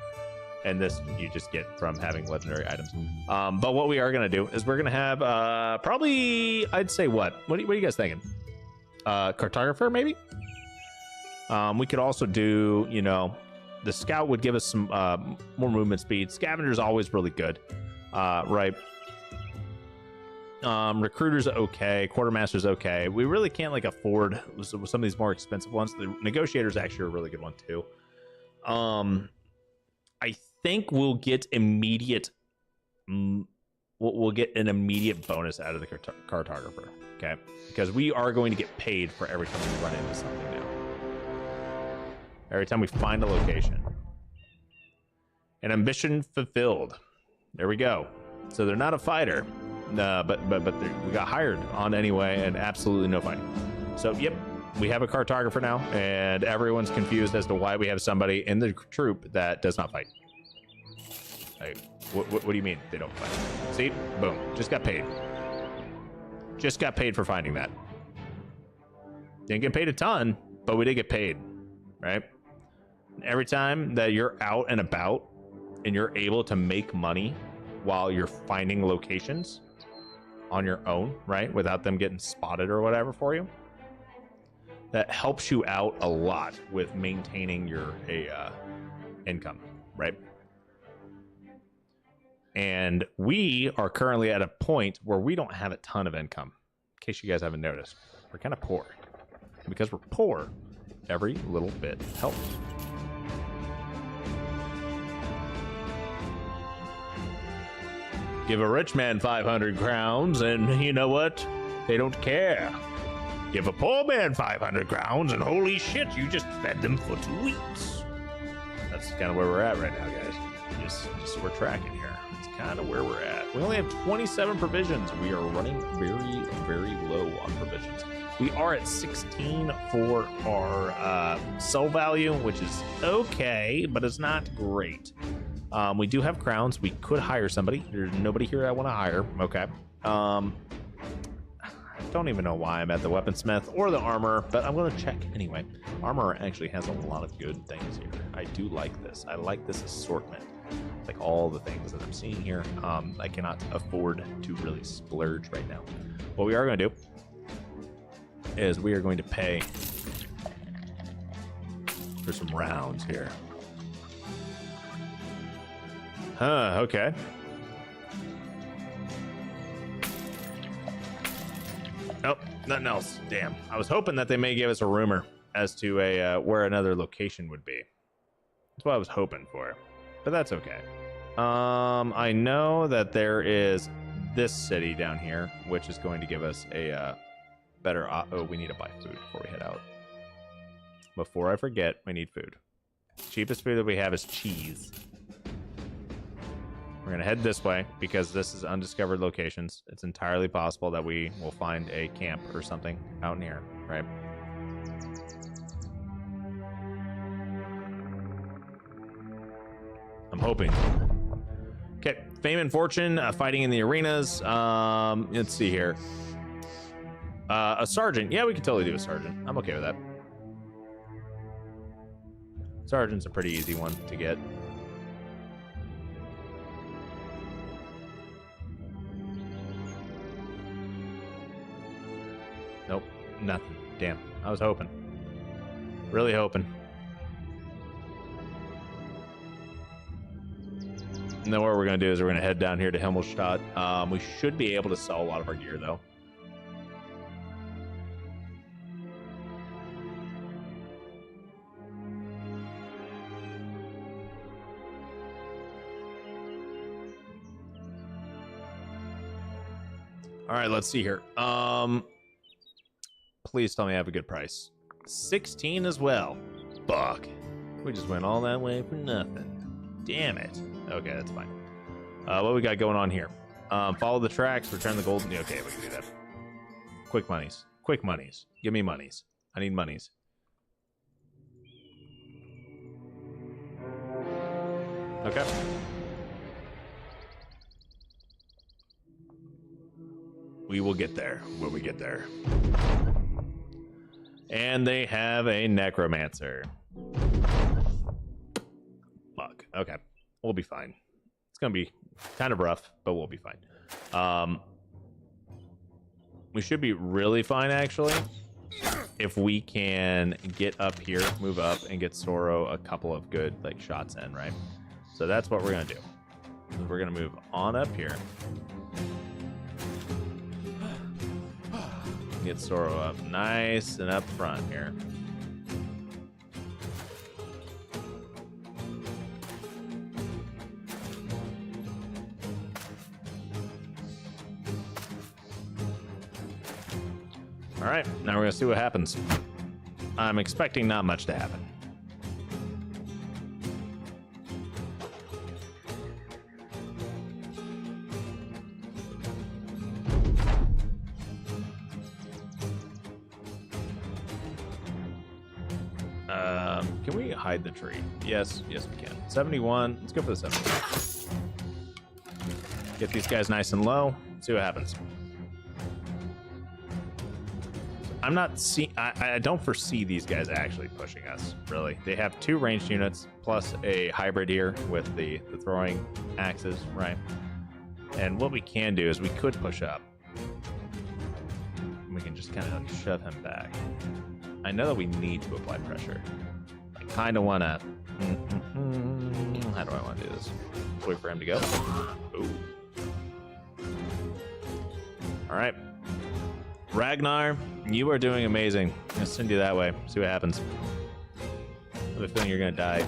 And this you just get from having legendary items. But what we are going to do is we're going to have probably, I'd say what are you guys thinking? Cartographer maybe? We could also do, the scout would give us some more movement speed. Scavenger's always really good, right? Recruiter's okay. Quartermaster's okay. We really can't afford some of these more expensive ones. The negotiator's actually a really good one too. I think we'll get immediate. We'll get an immediate bonus out of the cartographer. Okay, because we are going to get paid for every time we run into something now. Every time we find a location. An ambition fulfilled. There we go. So they're not a fighter, but we got hired on anyway, and absolutely no fighting. So yep, we have a cartographer now, and everyone's confused as to why we have somebody in the troop that does not fight. Like, what do you mean they don't fight? See, boom, just got paid. Just got paid for finding that. Didn't get paid a ton, but we did get paid, right? Every time that you're out and about and you're able to make money while you're finding locations on your own, right? Without them getting spotted or whatever for you, that helps you out a lot with maintaining your income, right? And we are currently at a point where we don't have a ton of income. In case you guys haven't noticed, we're kind of poor. And because we're poor, every little bit helps. Give a rich man 500 crowns, and you know what? They don't care. Give a poor man 500 crowns, and holy shit, you just fed them for 2 weeks. That's kind of where we're at right now, guys. Just so we're tracking here. It's kind of where we're at. We only have 27 provisions. We are running very, very low on provisions. We are at 16 for our sell value, which is okay, but it's not great. We do have crowns. We could hire somebody. There's nobody here I want to hire. Okay. I don't even know why I'm at the weaponsmith or the armor, but I'm going to check anyway. Armor actually has a lot of good things here. I do like this. I like this assortment. Like all the things that I'm seeing here. I cannot afford to really splurge right now. What we are going to do is we are going to pay for some rounds here. Okay. Nope, nothing else. Damn. I was hoping that they may give us a rumor as to where another location would be. That's what I was hoping for. But that's okay. I know that there is this city down here, which is going to give us a better... oh, we need to buy food before we head out. Before I forget, we need food. Cheapest food that we have is cheese. We're going to head this way because this is undiscovered locations. It's entirely possible that we will find a camp or something out in here, right? I'm hoping. Okay, fame and fortune, fighting in the arenas. Let's see here. A sergeant. Yeah, we can totally do a sergeant. I'm okay with that. Sergeant's a pretty easy one to get. Nope, nothing. Damn, I was hoping. Really hoping. And then what we're going to do is we're going to head down here to Himmelstadt. We should be able to sell a lot of our gear, though. All right, let's see here. Please tell me I have a good price. 16 as well. Fuck. We just went all that way for nothing. Damn it. Okay, that's fine. What we got going on here? Follow the tracks, return the gold. Okay, we can do that. Quick monies. Quick monies. Give me monies. I need monies. Okay. We will get there when we get there. And they have a necromancer. Fuck. Okay. We'll be fine. It's going to be kind of rough, but we'll be fine. We should be really fine, actually, if we can get up here, move up, and get Sorrow a couple of good shots in, right? So that's what we're going to do. We're going to move on up here. Get Sorrow up nice and up front here. right, now we're gonna see what happens. I'm expecting not much to happen. Can we hide the tree? Yes, yes we can. 71, let's go for the 70. Get these guys nice and low, see what happens. I'm not I don't foresee these guys actually pushing us, really. They have 2 ranged units plus a hybrid here with the throwing axes, right? And what we can do is we could push up. We can just kind of like shove him back. I know that we need to apply pressure. I kind of want to... How do I want to do this? Wait for him to go. Ooh. All right. Ragnar, you are doing amazing. I'm going to send you that way. See what happens. I have a feeling you're going to die.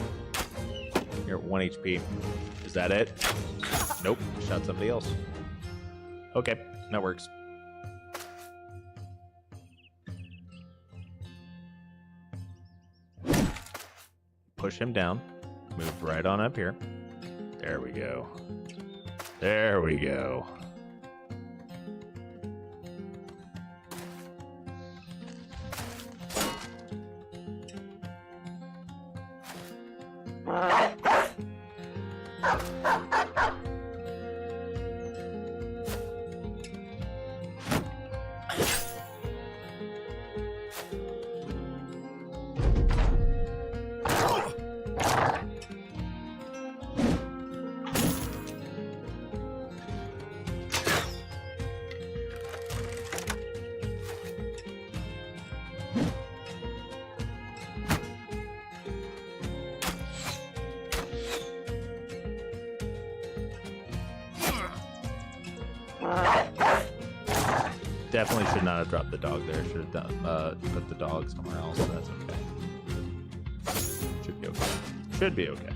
You're at 1 HP. Is that it? Nope. Shot somebody else. Okay. That works. Push him down. Move right on up here. There we go. There we go. Definitely should not have dropped the dog there. Should have done put the dog somewhere else. So that's okay. Should be okay. Should be okay.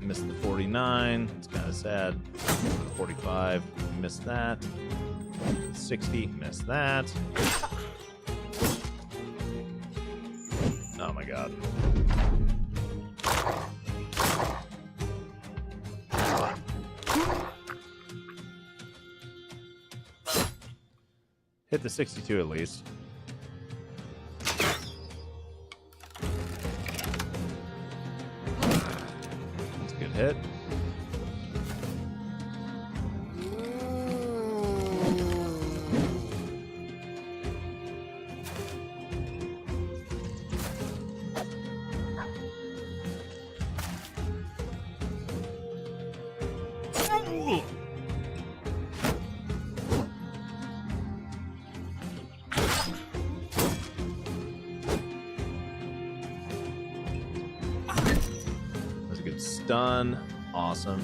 Missed the 49. It's kind of sad. 45. Missed that. 60. Missed that. Oh my god. Hit the 62 at least. That's a good hit. That's a good stun. Awesome.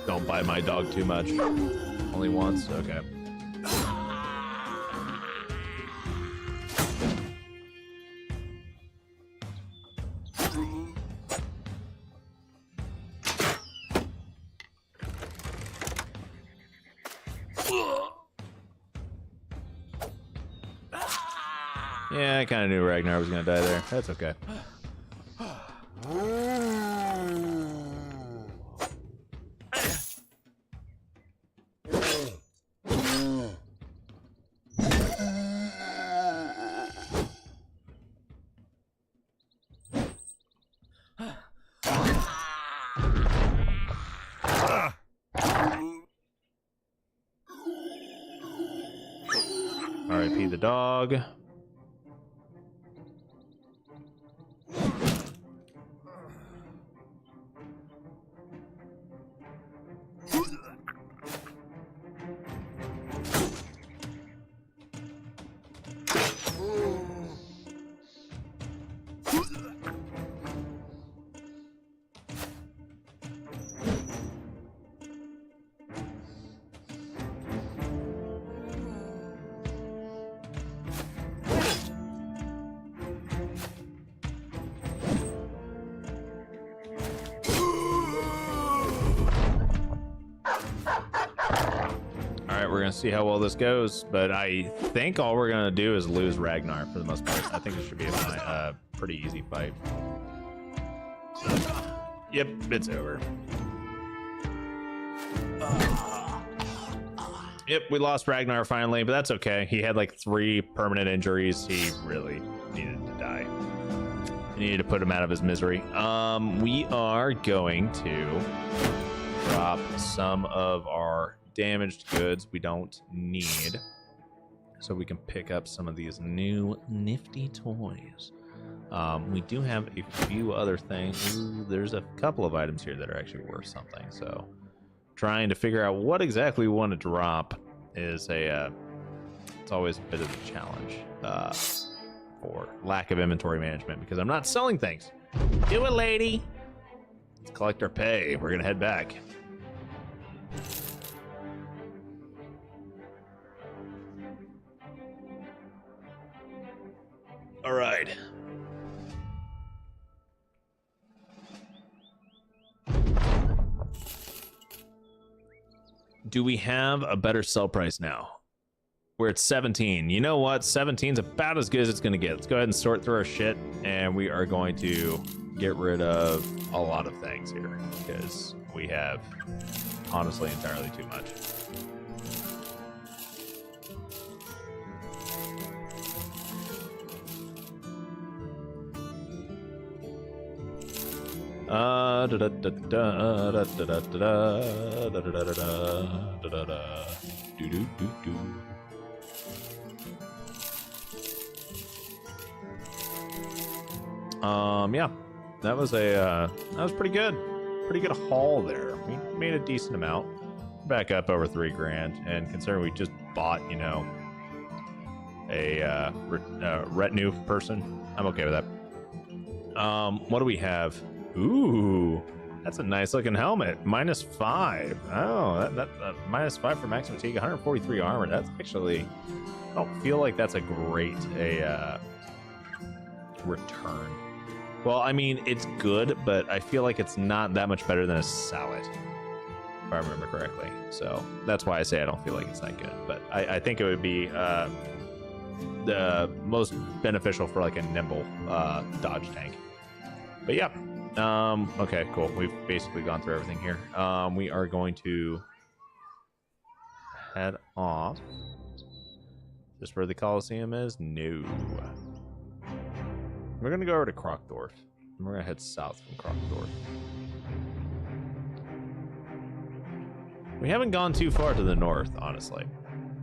Don't bite my dog too much. Only once? Okay. Yeah, I kind of knew Ragnar was going to die there. That's okay. RIP the dog. right, we're gonna see how well this goes, but I think all we're gonna do is lose Ragnar for the most part. I think it should be a pretty easy fight. Yep, it's over. Yep, we lost Ragnar finally, but that's okay. He had like 3 permanent injuries. He really needed to die. We needed to put him out of his misery. We are going to drop some of our damaged goods we don't need, so we can pick up some of these new nifty toys. We do have a few other things. Ooh, there's a couple of items here that are actually worth something, so trying to figure out what exactly we want to drop is it's always a bit of a challenge for lack of inventory management, because I'm not selling things. Do it, lady. Let's collect our pay. We're gonna head back. All right. Do we have a better sell price now? We're at 17. You know what? 17 is about as good as it's going to get. Let's go ahead and sort through our shit, and we are going to get rid of a lot of things here, because we have honestly entirely too much. Yeah, that was pretty good. Pretty good haul there. We made a decent amount. Back up over 3 grand, and considering we just bought, you know, a retinue person, I'm okay with that. What do we have? Ooh, that's a nice looking helmet. -5. Oh, that -5 for max fatigue, 143 armor. That's actually, I don't feel like that's a great return. Well, I mean, it's good, but I feel like it's not that much better than a salad, if I remember correctly. So that's why I say I don't feel like it's that good. But I think it would be the most beneficial for like a nimble dodge tank. But yeah, okay, cool. We've basically gone through everything here. We are going to head off. Is this where the Coliseum is? No. We're going to go over to Krokdorf, and we're going to head south from Krokdorf. We haven't gone too far to the north, honestly.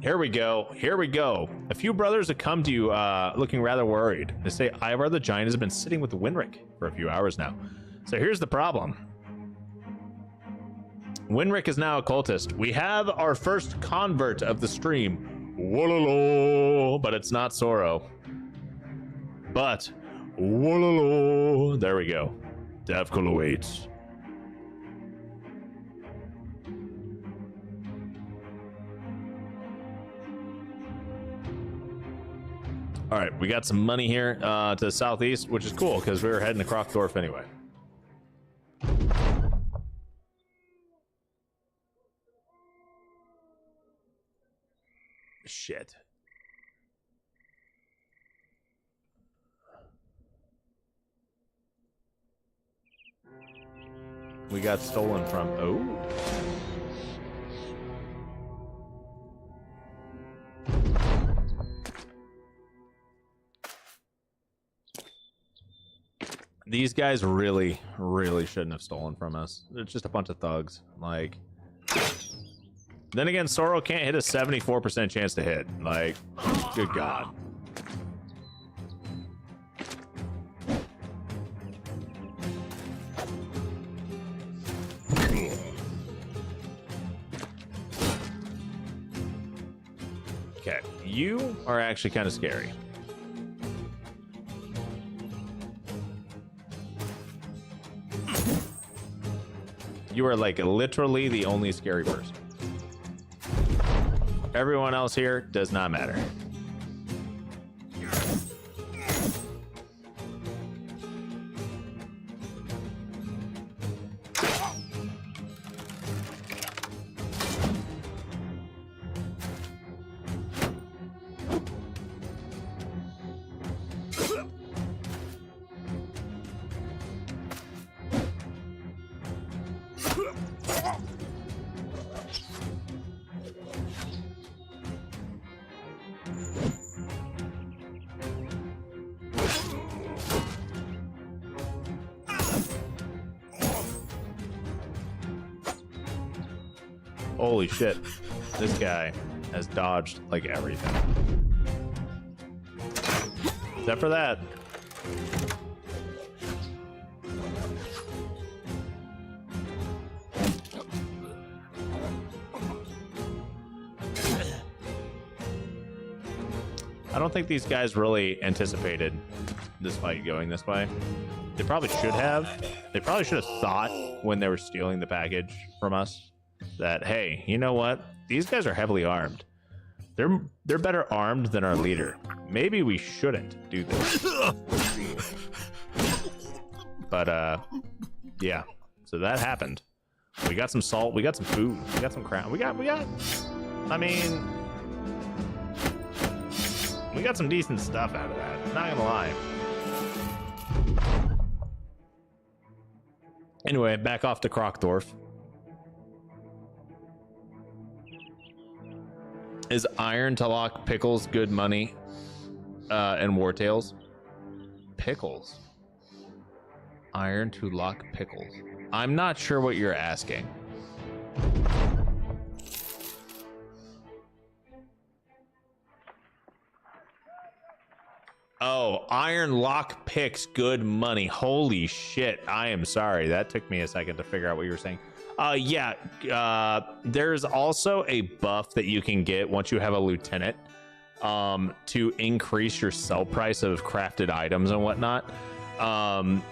Here we go. Here we go. A few brothers have come to you looking rather worried. They say Ivar the Giant has been sitting with Winric for a few hours now. So here's the problem. Winric is now a cultist. We have our first convert of the stream. Wololo. But it's not Soro. But Wololo. There we go. Davkul awaits. All right, we got some money here to the southeast, which is cool because we were heading to Krokdorf anyway. Shit. We got stolen from. Oh. These guys really, really shouldn't have stolen from us. They're just a bunch of thugs. Like, then again, Soro can't hit a 74% chance to hit. Like, good God. Okay, you are actually kind of scary. You are like literally the only scary person. Everyone else here does not matter. Holy shit. This guy has dodged like everything. Except for that. I don't think these guys really anticipated this fight going this way. They probably should have. They probably should have thought when they were stealing the package from us that, hey, you know what? These guys are heavily armed. They're better armed than our leader. Maybe we shouldn't do this. But yeah. So that happened. We got some salt. We got some food. We got some crap. We got. I mean, we got some decent stuff out of that. Not gonna lie. Anyway, back off to Krokdorf. Is iron to lock pickles good money? And Wartails? Pickles. Iron to lock pickles. I'm not sure what you're asking. Oh, iron lock picks good money. Holy shit. I am sorry. That took me a second to figure out what you were saying. Yeah. There's also a buff that you can get once you have a lieutenant to increase your sell price of crafted items and whatnot.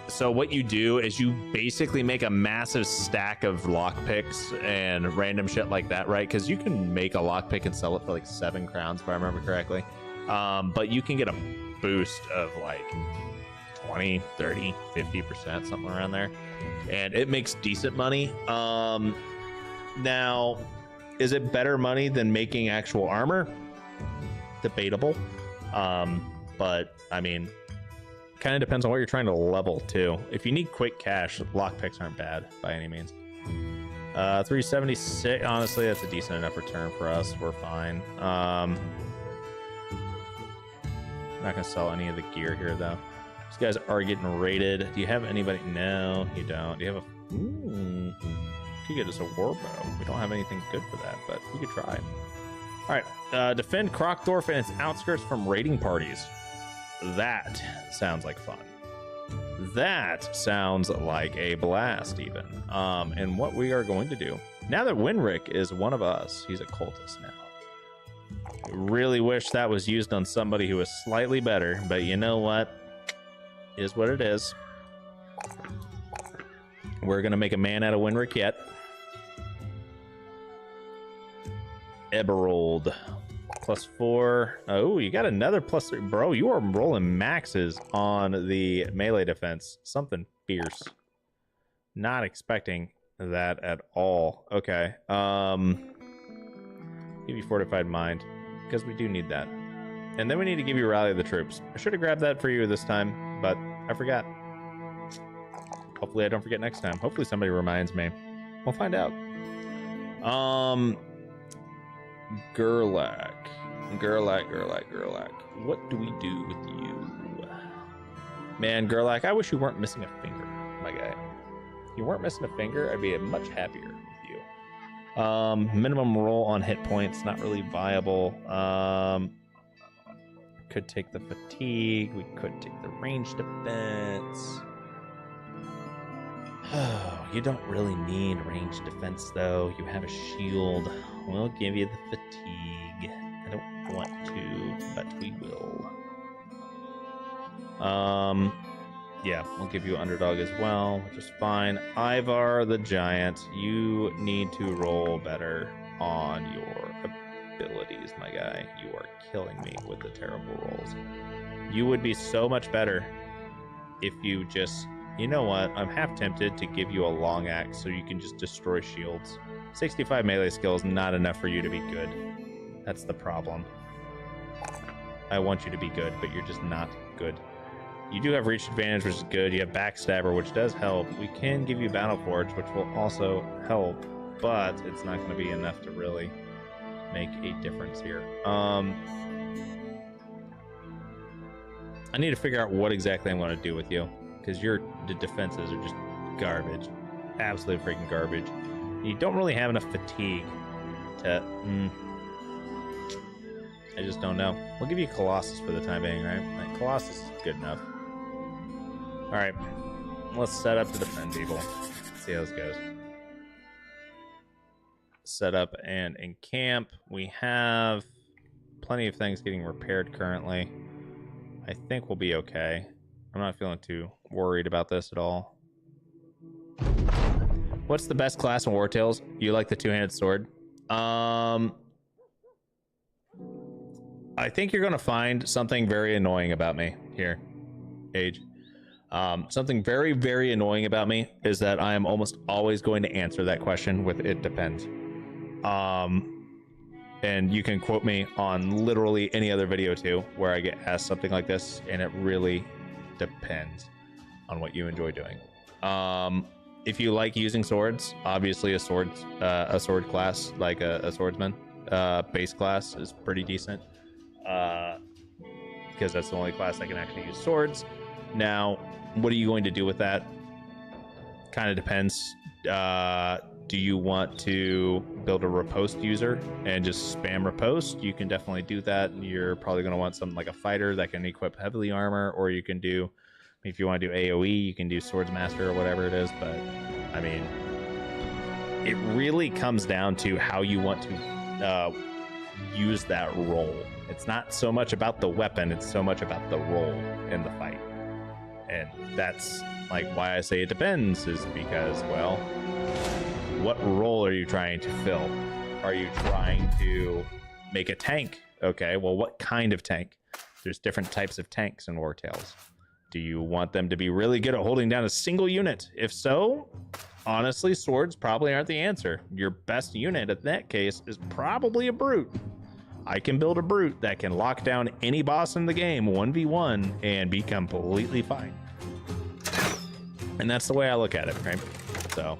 So what you do is you basically make a massive stack of lockpicks and random shit like that, right? Because you can make a lockpick and sell it for like 7 crowns, if I remember correctly. But you can get a boost of like 20, 30, 50%, something around there. And it makes decent money. Now, is it better money than making actual armor? Debatable. But I mean, kind of depends on what you're trying to level too. If you need quick cash, lockpicks aren't bad by any means. 376, honestly, that's a decent enough return for us. We're fine. Not gonna sell any of the gear here though. These guys are getting raided. Do you have anybody? No, you don't. Do you have a? Ooh, could get us a war bow. We don't have anything good for that, but we could try. All right, defend Krokdorf and its outskirts from raiding parties. That sounds like fun. That sounds like a blast, even. And what we are going to do now that Winrick is one of us, he's a cultist now. Really wish that was used on somebody who was slightly better, but you know what? Is what it is. We're gonna make a man out of Winrick yet. Eberald. +4. Oh, you got another +3. Bro, you are rolling maxes on the melee defense. Something fierce. Not expecting that at all. Okay. Give you Fortified Mind, because we do need that. And then we need to give you Rally of the Troops. I should have grabbed that for you this time, but I forgot. Hopefully I don't forget next time. Hopefully somebody reminds me. We'll find out. Gerlach. What do we do with you? Man, Gerlach, I wish you weren't missing a finger, my guy. If you weren't missing a finger, I'd be much happier with you. Minimum roll on hit points, not really viable. Could take the fatigue. We could take the range defense. Oh, you don't really need range defense, though. You have a shield. We'll give you the fatigue. I don't want to, but we will. Yeah, we'll give you underdog as well, which is fine. Ivar the Giant, you need to roll better on your abilities, my guy. You are killing me with the terrible rolls. You would be so much better if you just... You know what? I'm half tempted to give you a long axe so you can just destroy shields. 65 melee skill is not enough for you to be good. That's the problem. I want you to be good, but you're just not good. You do have reach advantage, which is good. You have backstabber, which does help. We can give you battle forge, which will also help, but it's not going to be enough to really make a difference here. I need to figure out what exactly I'm going to do with you, because the defenses are just garbage. Absolute freaking garbage. You don't really have enough fatigue I just don't know. We'll give you Colossus for the time being, right? Like, Colossus is good enough. All right, let's set up to defend people. Let's see how this goes. Set up and encamp. We have plenty of things getting repaired currently. I think we'll be okay. I'm not feeling too worried about this at all. What's the best class in War Tales? You like the two-handed sword? I think you're going to find something very annoying about me here, Age. Something very, very annoying about me is that I am almost always going to answer that question with "it depends." And you can quote me on literally any other video too, where I get asked something like this, and it really depends on what you enjoy doing. If you like using swords, obviously a sword class like a swordsman base class is pretty decent. Because that's the only class that can actually use swords. Now, what are you going to do with that? Kind of depends. Do you want to build a riposte user and just spam riposte? You can definitely do that. You're probably going to want something like a fighter that can equip heavily armor, or you can do, if you want to do AoE, you can do Swordsmaster or whatever it is. But I mean, it really comes down to how you want to use that role. It's not so much about the weapon, it's so much about the role in the fight. And that's like why I say it depends, is because, well, what role are you trying to fill? Are you trying to make a tank? Okay, well, what kind of tank? There's different types of tanks in War Tales. Do you want them to be really good at holding down a single unit? If so, honestly, swords probably aren't the answer. Your best unit in that case is probably a brute. I can build a brute that can lock down any boss in the game 1v1 and be completely fine. And that's the way I look at it, right? So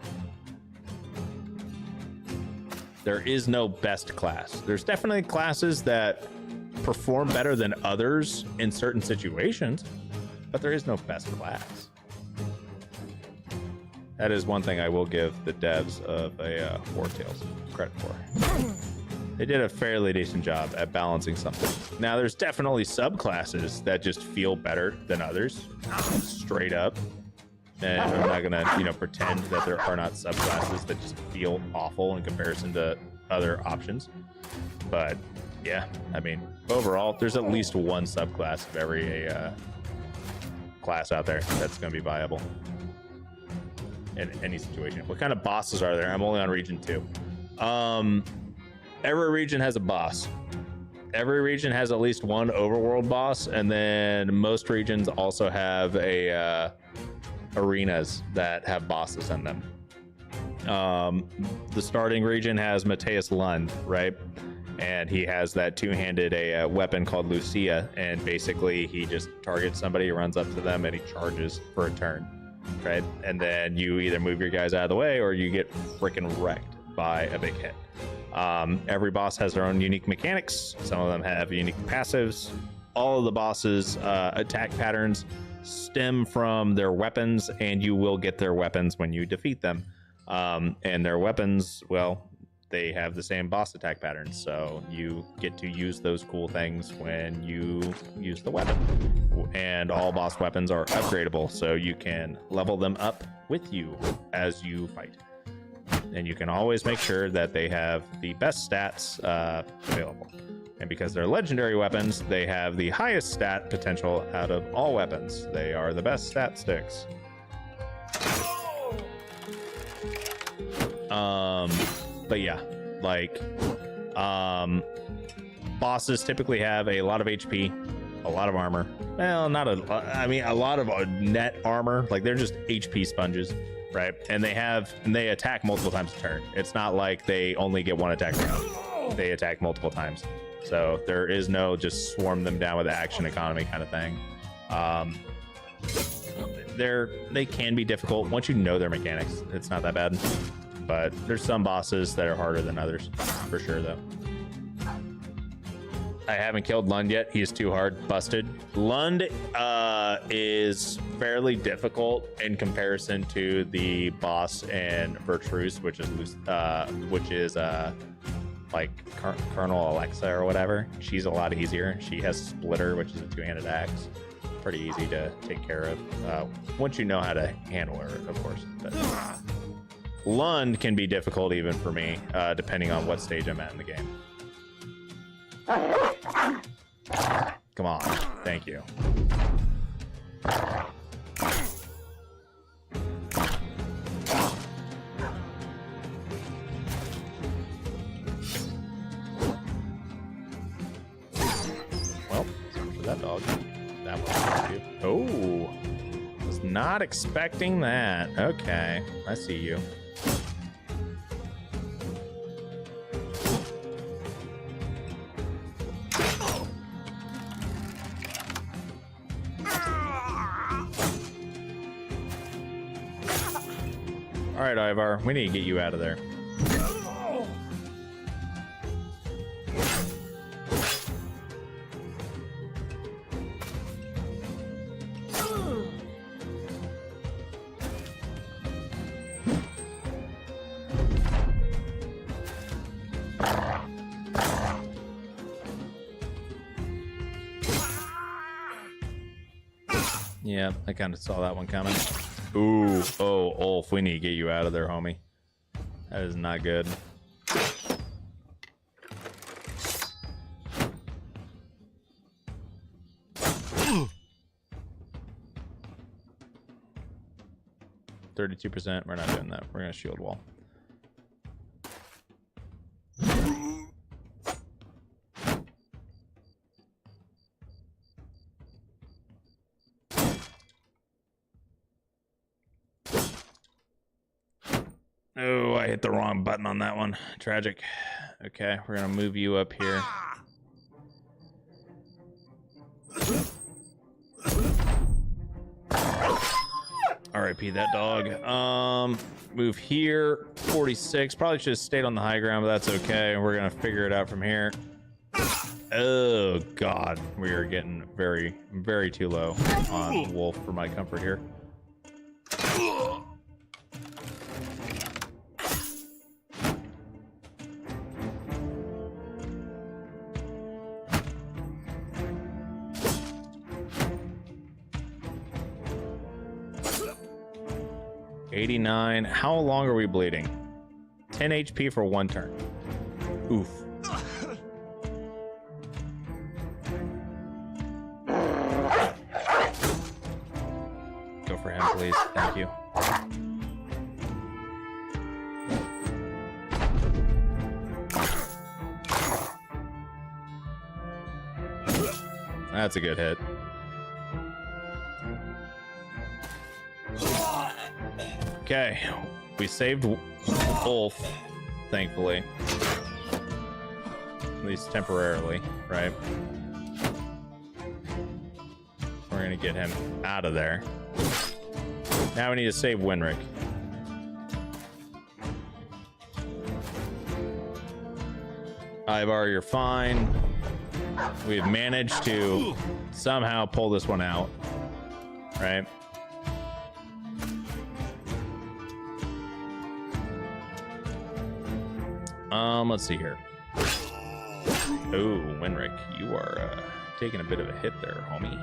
there is no best class. There's definitely classes that perform better than others in certain situations, but there is no best class. That is one thing I will give the devs of a War Tales credit for. They did a fairly decent job at balancing something. Now, there's definitely subclasses that just feel better than others, straight up. And I'm not gonna, pretend that there are not subclasses that just feel awful in comparison to other options. But yeah, I mean, overall, there's at least one subclass of every class out there that's gonna be viable in any situation. What kind of bosses are there? I'm only on region 2. Every region has a boss. Every region has at least one overworld boss, and then most regions also have a arenas that have bosses in them. The starting region has Mateus Lund, right? And he has that two-handed weapon called Lucia, and basically he just targets somebody, runs up to them, and he charges for a turn, right? And then you either move your guys out of the way or you get freaking wrecked by a big hit. Every boss has their own unique mechanics. Some of them have unique passives. All of the bosses' attack patterns stem from their weapons, and you will get their weapons when you defeat them. And their weapons, well, they have the same boss attack patterns, so you get to use those cool things when you use the weapon. And all boss weapons are upgradable, so you can level them up with you as you fight. And you can always make sure that they have the best stats available. And because they're legendary weapons, they have the highest stat potential out of all weapons. They are the best stat sticks. But yeah, like, bosses typically have a lot of HP, a lot of armor. Well, a lot of net armor. Like, they're just HP sponges. Right, and they attack multiple times a turn. It's not like they only get one attack round. They attack multiple times, so there is no just swarm them down with action economy kind of thing. They can be difficult once you know their mechanics. It's not that bad, but there's some bosses that are harder than others, for sure though. I haven't killed Lund yet. He is too hard. Busted. Lund is fairly difficult in comparison to the boss in Virtruce, which is like Colonel Alexa or whatever. She's a lot easier. She has Splitter, which is a two-handed axe. Pretty easy to take care of once you know how to handle her, of course. But Lund can be difficult even for me, depending on what stage I'm at in the game. Come on, thank you. Well, for that dog. That one. Oh, was not expecting that. Okay, I see you. All right, Ivar, we need to get you out of there. Yeah, I kind of saw that one coming. Ooh, oh, Ulf, we need to get you out of there, homie. That is not good. %. We're not doing that. We're gonna shield wall. Oh, I hit the wrong button on that one. Tragic. Okay, we're gonna move you up here. R.I.P. that dog. Move here. 46. Probably should have stayed on the high ground, but that's okay. We're gonna figure it out from here. Oh God, we are getting very, very too low on Wolf for my comfort here. $89. How long are we bleeding? 10 HP for one turn. Oof. Go for him, please. Thank you. That's a good hit. Okay, we saved Wolf, thankfully. At least temporarily, right? We're gonna get him out of there. Now we need to save Winrick. Ivar, you're fine. We've managed to somehow pull this one out, right? Let's see here. Oh, Winrick, you are taking a bit of a hit there, homie.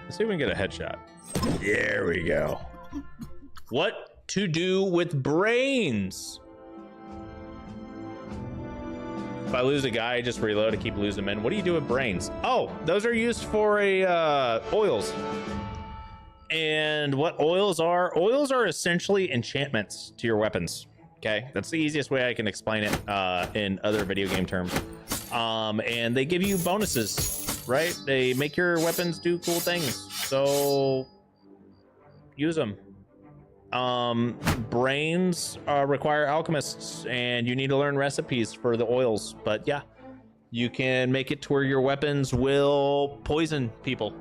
Let's see if we can get a headshot. There we go. What to do with brains? If I lose a guy, I just reload to keep losing men. What do you do with brains? Oh, those are used for oils. And what oils are essentially enchantments to your weapons. Okay, that's the easiest way I can explain it in other video game terms. And they give you bonuses, right? They make your weapons do cool things, so use them. Brains require alchemists, and you need to learn recipes for the oils. But yeah, you can make it to where your weapons will poison people,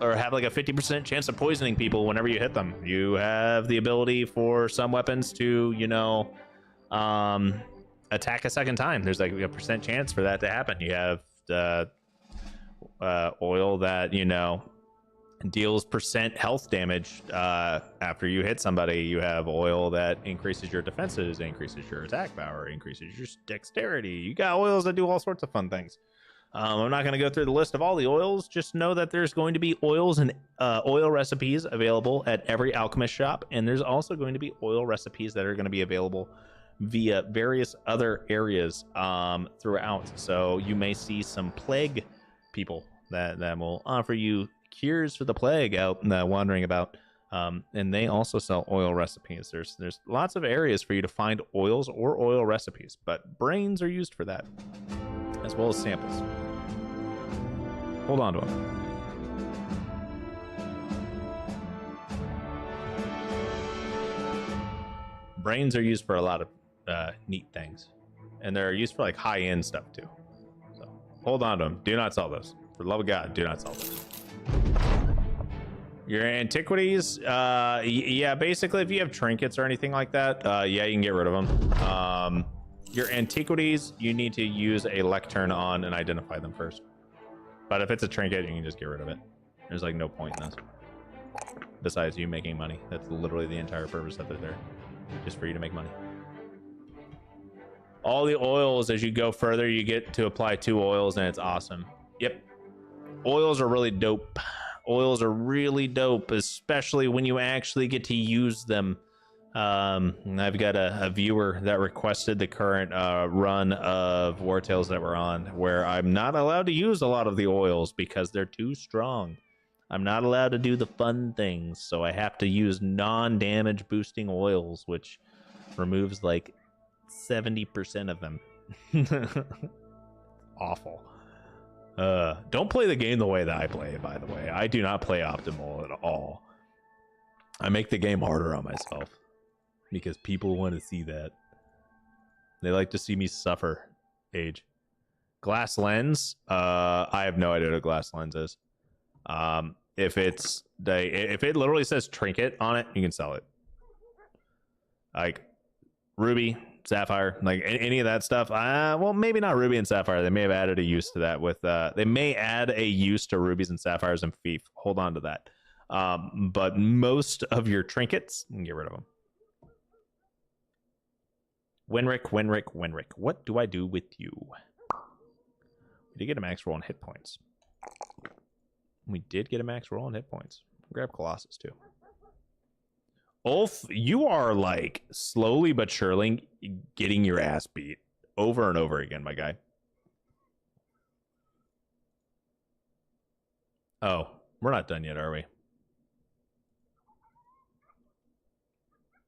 or have like a 50% chance of poisoning people whenever you hit them. You have the ability for some weapons to, you know, attack a second time. There's like a % chance for that to happen. You have the oil that, you know, deals percent health damage after you hit somebody. You have oil that increases your defenses, increases your attack power, increases your dexterity. You got oils that do all sorts of fun things. I'm not going to go through the list of all the oils. Just know that there's going to be oils and oil recipes available at every alchemist shop, and there's also going to be oil recipes that are going to be available via various other areas throughout. So you may see some plague people that will offer you cures for the plague out wandering about, and they also sell oil recipes. There's lots of areas for you to find oils or oil recipes, but brains are used for that, as well as samples. Hold on to them. Brains are used for a lot of neat things, and they're used for like high-end stuff too. So hold on to them. Do not sell those. For the love of God, do not sell those. Your antiquities, yeah, basically if you have trinkets or anything like that, yeah, you can get rid of them. Your antiquities, you need to use a lectern on and identify them first. But if it's a trinket, you can just get rid of it. There's like no point in this. Besides you making money. That's literally the entire purpose that they're there. Just for you to make money. All the oils, as you go further, you get to apply 2 oils, and it's awesome. Yep. Oils are really dope. Oils are really dope, especially when you actually get to use them. I've got a viewer that requested the current run of War Tales that we're on, where I'm not allowed to use a lot of the oils because they're too strong. I'm not allowed to do the fun things, so I have to use non-damage boosting oils, which removes like 70% of them. Awful. Don't play the game the way that I play it, by the way. I do not play optimal at all. I make the game harder on myself because people want to see that. They like to see me suffer. Age. Glass lens. I have no idea what a glass lens is. If it literally says trinket on it, you can sell it. Like ruby, sapphire, like any of that stuff. Well, maybe not ruby and sapphire. They may have added a use to that with they may add a use to rubies and sapphires and fief. Hold on to that. But most of your trinkets, you can get rid of them. Winrick, what do I do with you? We did get a max roll on hit points. We did get a max roll on hit points. Grab Colossus too. Ulf, you are like slowly but surely getting your ass beat over and over again, my guy. Oh, we're not done yet, are we?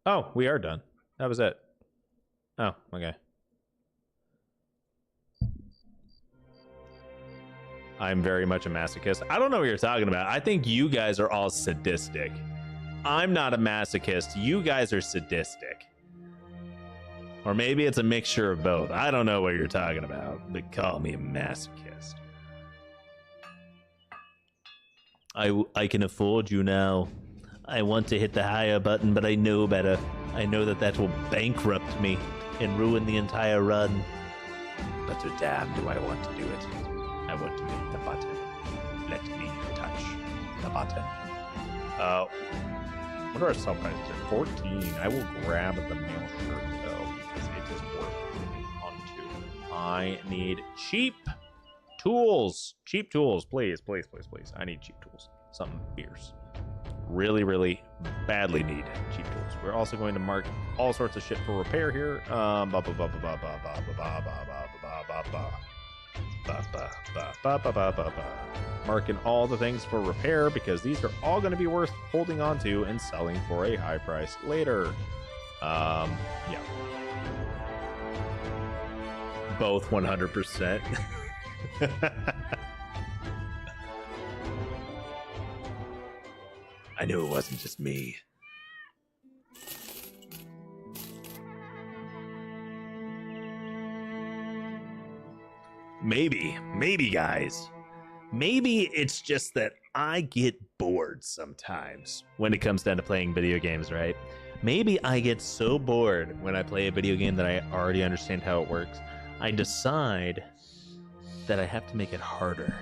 Oh, we are done. That was it. Oh, okay. I'm very much a masochist. I don't know what you're talking about. I think you guys are all sadistic. I'm not a masochist. You guys are sadistic. Or maybe it's a mixture of both. I don't know what you're talking about, but call me a masochist. I can afford you now. I want to hit the higher button, but I know better. I know that will bankrupt me and ruin the entire run. But damn, do I want to do it. I want to hit the button. Let me touch the button. What are our sell prices here? 14. I will grab the mail shirt though, because it is worth holding onto. I need cheap tools. Cheap tools, please, please, please, please. I need cheap tools. Something fierce. Really, really badly need cheap tools. We're also going to mark all sorts of shit for repair here. Marking all the things for repair because these are all going to be worth holding on to and selling for a high price later. Yeah. Both 100%. I knew it wasn't just me. Maybe guys. Maybe it's just that I get bored sometimes when it comes down to playing video games, right? Maybe I get so bored when I play a video game that I already understand how it works. I decide that I have to make it harder.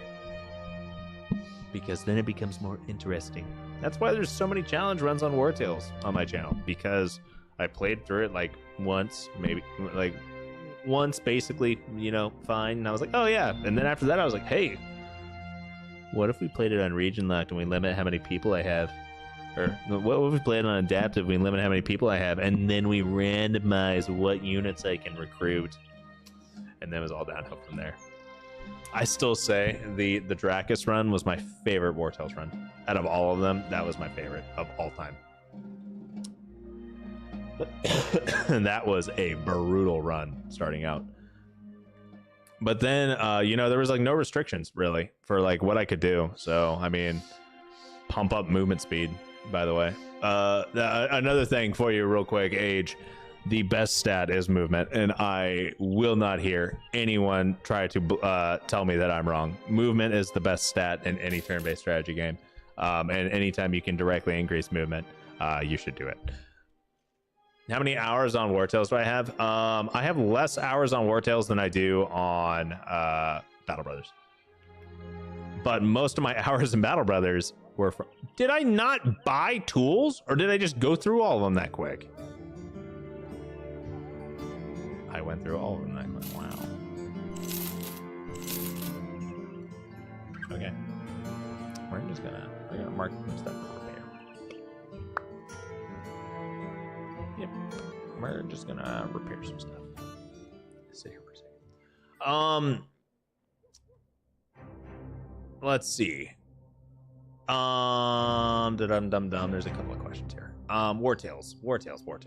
because then it becomes more interesting. That's why there's so many challenge runs on War Tales on my channel, because I played through it like once, maybe like once, basically, you know, fine. And I was like, oh yeah. And then after that, I was like, hey, what if we played it on region locked and we limit how many people I have? Or what if we play it on adaptive, we limit how many people I have, and then we randomize what units I can recruit. And then it was all downhill from there. I still say the Dracus run was my favorite War Tales run. Out of all of them, that was my favorite of all time. And that was a brutal run starting out. But then, you know, there was like no restrictions really for like what I could do. So, I mean, pump up movement speed, by the way. Another thing for you real quick, Age. The best stat is movement, and I will not hear anyone try to tell me that I'm wrong. Movement is the best stat in any turn-based strategy game, and anytime you can directly increase movement, you should do it. How many hours on War Tales do I have? I have less hours on War Tales than I do on Battle Brothers. But most of my hours in Battle Brothers were from... Did I not buy tools, or did I just go through all of them that quick? I went through all of them that quick. Wow. Okay. We're gonna mark some stuff over here. Yep. We're just gonna repair some stuff. Sit here for a second. Let's see. Dum. There's a couple of questions here. War Tales. Pause for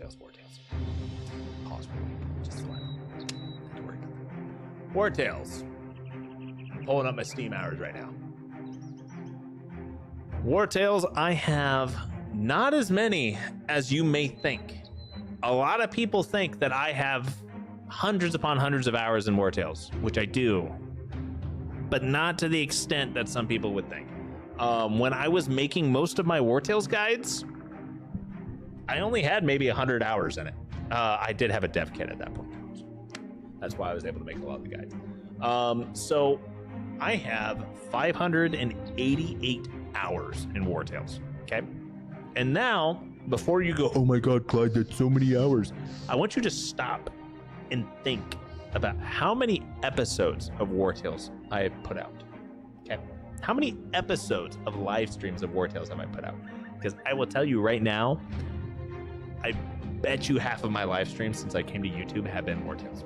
just a while. War Tales. I'm pulling up my Steam hours right now. War Tales, I have not as many as you may think. A lot of people think that I have hundreds upon hundreds of hours in War Tales, which I do, but not to the extent that some people would think. When I was making most of my War Tales guides, I only had maybe 100 hours in it. I did have a dev kit at that point. That's why I was able to make a lot of the guides. So I have 588 hours in War Tales. Okay. And now, before you go, oh my God, Clyde, that's so many hours, I want you to stop and think about how many episodes of War Tales I have put out. Okay. How many episodes of live streams of War Tales have I put out? Because I will tell you right now, I bet you half of my live streams since I came to YouTube have been War Tales.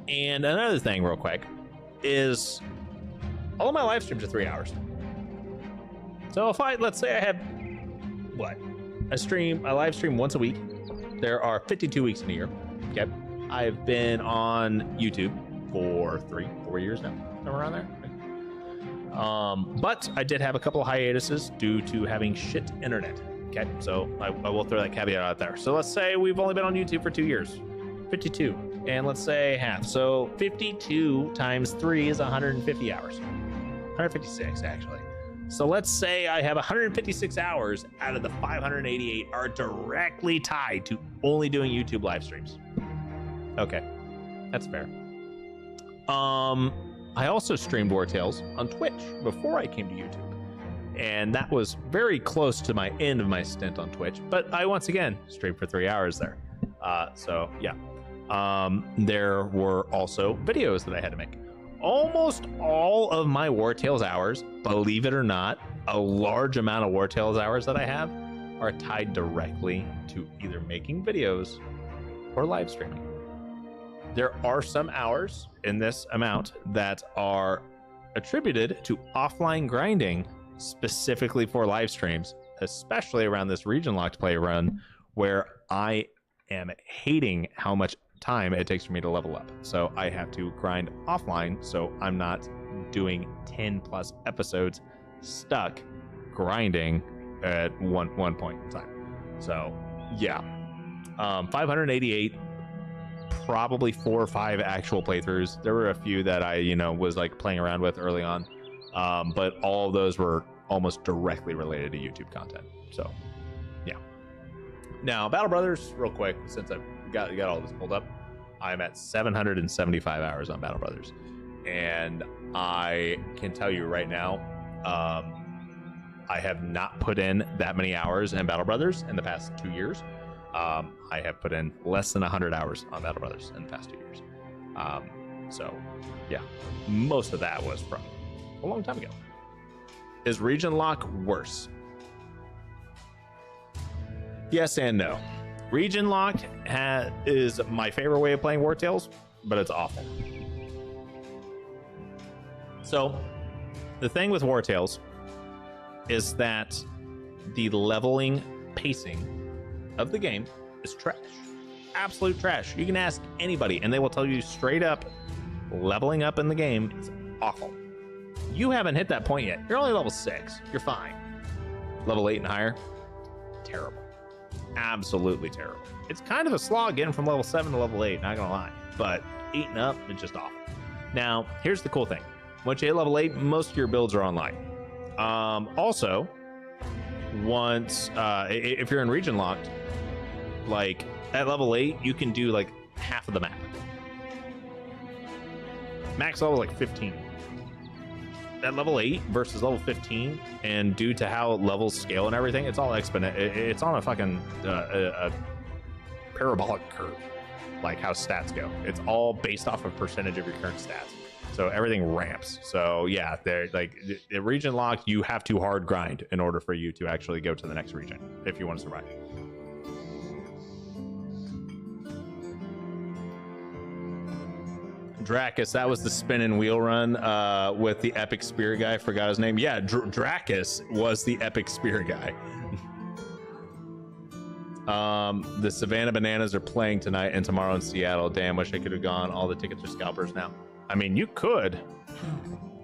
And another thing real quick is all of my live streams are 3 hours. So if let's say I have a live stream once a week. There are 52 weeks in a year. Okay. I've been on YouTube for 3-4 years now, somewhere around there. But I did have a couple of hiatuses due to having shit internet. Okay, so I will throw that caveat out there. So let's say we've only been on YouTube for 2 years, 52, and let's say half. So 52 times 3 is 150 hours, 156 actually. So let's say I have 156 hours out of the 588 are directly tied to only doing YouTube live streams. Okay, that's fair. I also streamed War Tales on Twitch before I came to YouTube. And that was very close to my end of my stint on Twitch, but I once again streamed for 3 hours there. So yeah, there were also videos that I had to make. Almost all of my War Tales hours, believe it or not, a large amount of War Tales hours that I have are tied directly to either making videos or live streaming. There are some hours in this amount that are attributed to offline grinding specifically for live streams, especially around this region locked play run where I am hating how much time it takes for me to level up. So I have to grind offline so I'm not doing 10 plus episodes stuck grinding at one point in time. So yeah, 588, probably 4 or 5 actual playthroughs. There were a few that I was like playing around with early on. But all of those were almost directly related to YouTube content. So, yeah. Now, Battle Brothers, real quick, since I've got all this pulled up, I'm at 775 hours on Battle Brothers. And I can tell you right now, I have not put in that many hours in Battle Brothers in the past 2 years. I have put in less than 100 hours on Battle Brothers in the past 2 years. So, yeah, most of that was from a long time ago. Is region lock worse? Yes and no. Region lock is my favorite way of playing War Tales, but it's awful. So, the thing with War Tales is that the leveling pacing of the game is trash. Absolute trash. You can ask anybody and they will tell you straight up, leveling up in the game is awful. You haven't hit that point yet. You're only level 6. You're fine. Level 8 and higher, terrible. Absolutely terrible. It's kind of a slog getting from level 7 to level 8, not gonna lie. But 8 and up, it's just awful. Now, here's the cool thing. Once you hit level 8, most of your builds are online. Also, once if you're in region locked, like at level 8, you can do like half of the map. Max level like 15. At level 8 versus level 15, and due to how levels scale and everything, it's all exponent. It's on a fucking a parabolic curve, like how stats go. It's all based off of percentage of your current stats. So everything ramps. So yeah, they're like the region lock, you have to hard grind in order for you to actually go to the next region if you want to survive. Dracus, that was the spin and wheel run with the epic spear guy. Forgot his name. Yeah, Dracus was the epic spear guy. The Savannah Bananas are playing tonight and tomorrow in Seattle. Damn, wish I could have gone. All the tickets are scalpers now. I mean, you could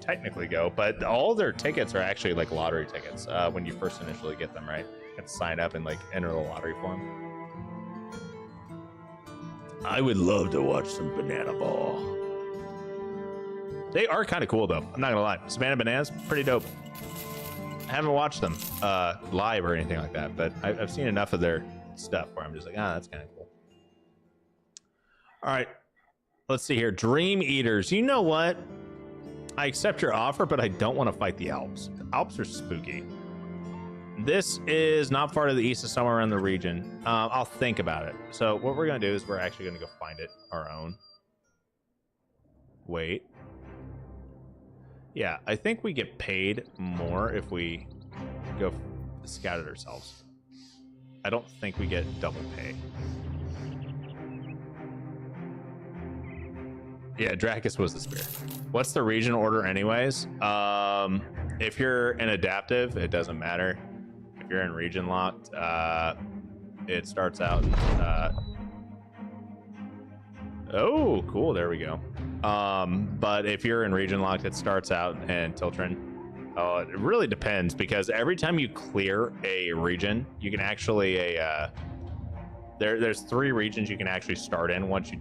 technically go, but all their tickets are actually like lottery tickets when you first initially get them, right? You have to sign up and like enter the lottery form. I would love to watch some Banana Ball. They are kind of cool though. I'm not gonna lie. Savannah Bananas, pretty dope. I haven't watched them live or anything like that, but I've seen enough of their stuff where I'm just like, that's kind of cool. All right. Let's see here. Dream Eaters. You know what? I accept your offer, but I don't want to fight the Alps. The Alps are spooky. This is not far to the east, of somewhere around the region. I'll think about it. So what we're going to do is we're actually going to go find it our own. Wait. Yeah, I think we get paid more if we go scout it ourselves. I don't think we get double pay. Yeah, Dracus was the spear. What's the region order anyways? If you're in adaptive, it doesn't matter. If you're in region locked, it starts out oh, cool, there we go. But if you're in region locked, it starts out in Tiltrin. It really depends, because every time you clear a region, you can actually there's 3 regions you can actually start in once you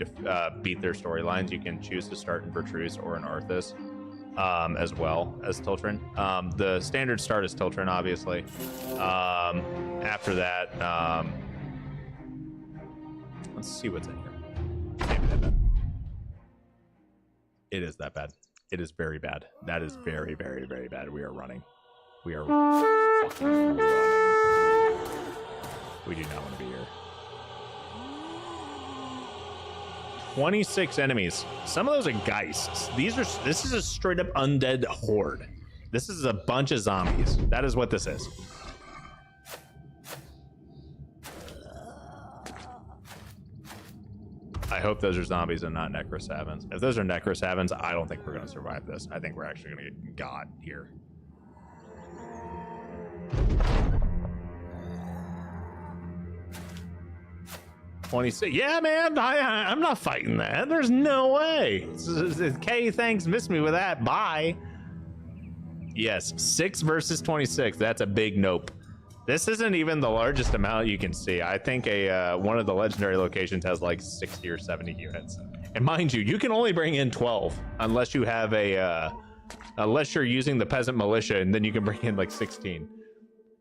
beat their storylines. You can choose to start in Vertruse or in Arthas, as well as Tiltrin. The standard start is Tiltrin, obviously. After that, let's see what's in here. Can't be that bad. It is that bad. It is very bad. That is very, very, very bad. We are running. We are fucking running. We do not want to be here. 26 enemies. Some of those are geists. This is a straight up undead horde. This is a bunch of zombies. That is what this is. I hope those are zombies and not Necrosavans. If those are Necrosavans, I don't think we're going to survive this. I think we're actually going to get got here. Yeah, man, I'm not fighting that. There's no way. K, thanks, missed me with that. Bye. Yes, 6 versus 26. That's a big nope. This isn't even the largest amount you can see. I think one of the legendary locations has like 60 or 70 units. And mind you, you can only bring in 12 unless you have unless you're using the peasant militia, and then you can bring in like 16.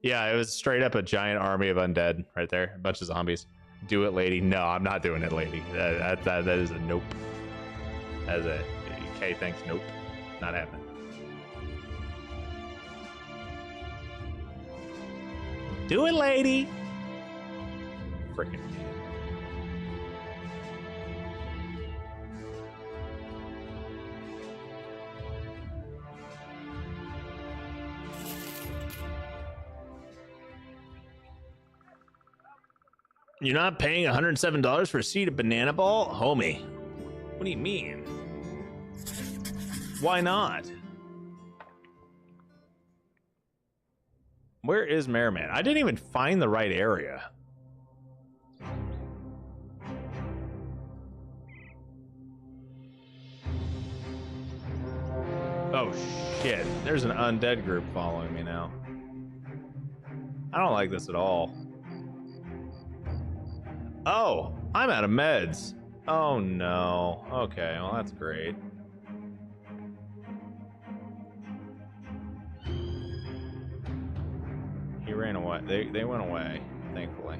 Yeah, it was straight up a giant army of undead right there. A bunch of zombies. Do it, lady. No, I'm not doing it, lady. That is a nope. That is a K, thanks, nope. Not happening. Do it, lady. Freaking. You're not paying $107 for a seed of banana ball? Homie, what do you mean? Why not? Where is Merriman? I didn't even find the right area. Oh shit, there's an undead group following me now. I don't like this at all. Oh, I'm out of meds. Oh no. Okay, well that's great. He ran away. They went away, thankfully.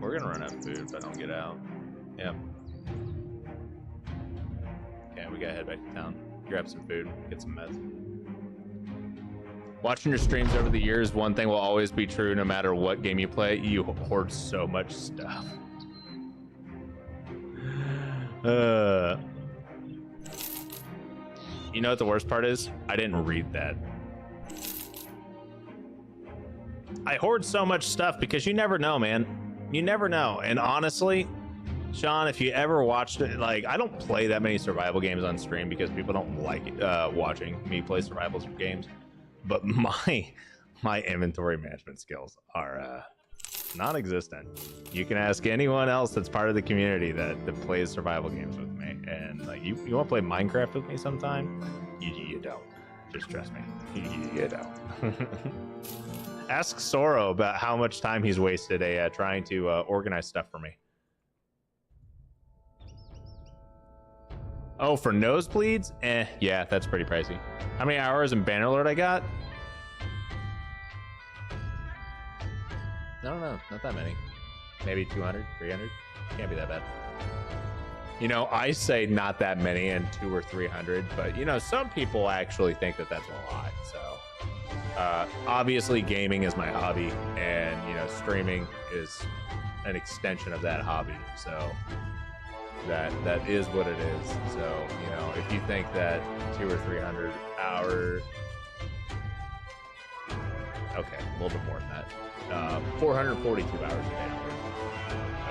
We're gonna run out of food if I don't get out. Yep. Okay, we gotta head back to town. Grab some food, get some meds. Watching your streams over the years, one thing will always be true no matter what game you play. You hoard so much stuff. You know what the worst part is? I didn't read that. I hoard so much stuff because you never know, man. You never know. And honestly, Sean, if you ever watched it, like, I don't play that many survival games on stream because people don't like watching me play survival games. But my inventory management skills are non-existent. You can ask anyone else that's part of the community that plays survival games with me, and like, you want to play Minecraft with me sometime? You don't. Just trust me. You don't. Ask Soro about how much time he's wasted trying to organize stuff for me. Oh, for nosebleeds? Yeah, that's pretty pricey. How many hours in Bannerlord I got? I don't know, not that many. Maybe 200, 300? Can't be that bad. You know, I say not that many and 200 or 300, but you know, some people actually think that that's a lot, so. Obviously gaming is my hobby, and you know, streaming is an extension of that hobby, so. That is what it is. So, you know, if you think that 200 or 300 hours, okay, a little bit more than that. 442 hours a day.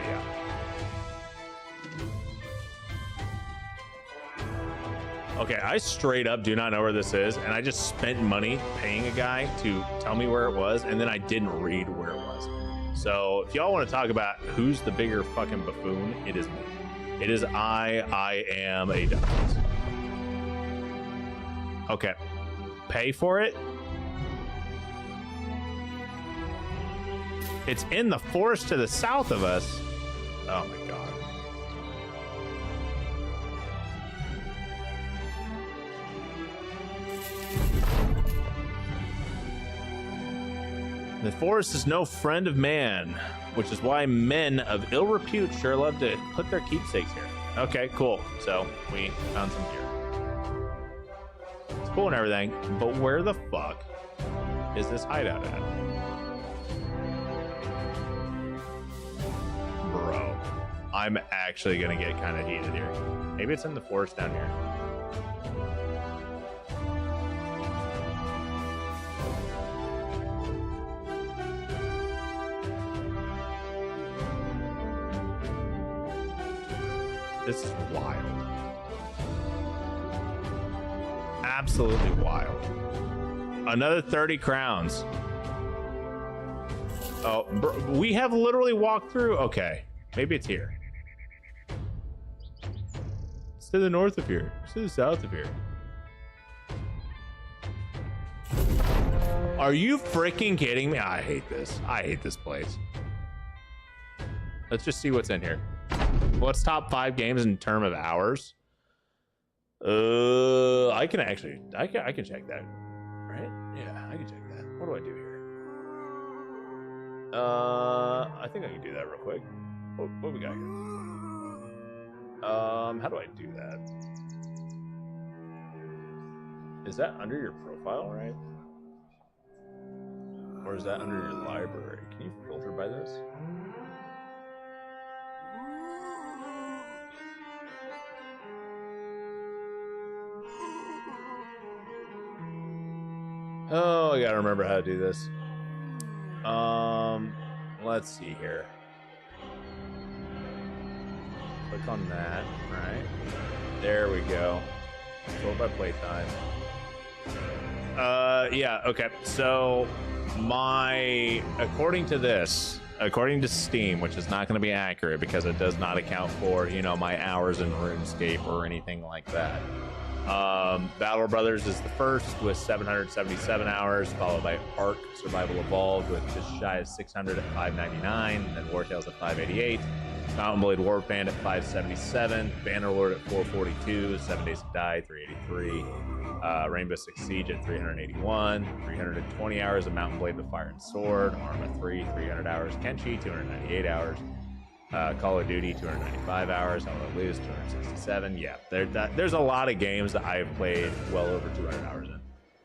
Yeah. Okay, I straight up do not know where this is, and I just spent money paying a guy to tell me where it was, and then I didn't read where it was. So, if y'all want to talk about who's the bigger fucking buffoon, it is me. It is I am a dumbass. Okay. Pay for it? It's in the forest to the south of us. Oh my god. The forest is no friend of man, which is why men of ill repute sure love to put their keepsakes here. Okay, cool. So we found some gear. It's cool and everything, but where the fuck is this hideout at? Bro, I'm actually gonna get kind of heated here. Maybe it's in the forest down here. This is wild. Absolutely wild. Another 30 crowns. Oh, bro, we have literally walked through. Okay, maybe it's here. It's to the north of here. It's to the south of here. Are you freaking kidding me? I hate this. I hate this place. Let's just see what's in here. What's top 5 games in term of hours? I can actually, I can check that, right? Yeah, I can check that. What do I do here? I think I can do that real quick. What we got here? How do I do that? Is that under your profile, right? Or is that under your library? Can you filter by this? Oh, I gotta remember how to do this. Let's see here. Click on that, right? There we go. Sort by playtime. Yeah, okay. So according to Steam, which is not going to be accurate because it does not account for, you know, my hours in RuneScape or anything like that. Battle Brothers is the first with 777 hours, followed by Ark Survival Evolved with just shy of 600 at 599, and then War Tales at 588, Mountain Blade Warband at 577, Bannerlord at 442, 7 Days to Die 383, Rainbow Six Siege at 381, 320 hours of Mountain Blade The Fire and Sword, Arma 3, 300 hours, Kenshi 298 hours, Call of Duty 295 hours, Hell Let Loose 267. Yeah, there's a lot of games that I've played well over 200 hours in,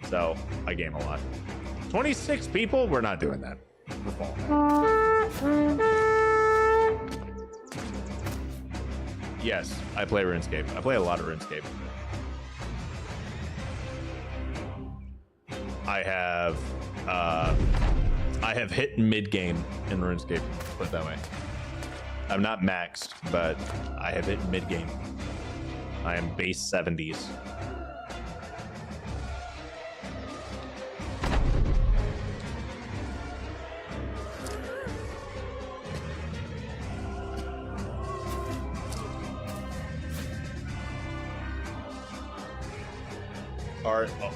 so I game a lot. 26 people, we're not doing that. We're falling. Yes, I play RuneScape. I play a lot of RuneScape. I have hit mid-game in RuneScape, put it that way. I'm not maxed, but I have hit mid-game. I am base 70s.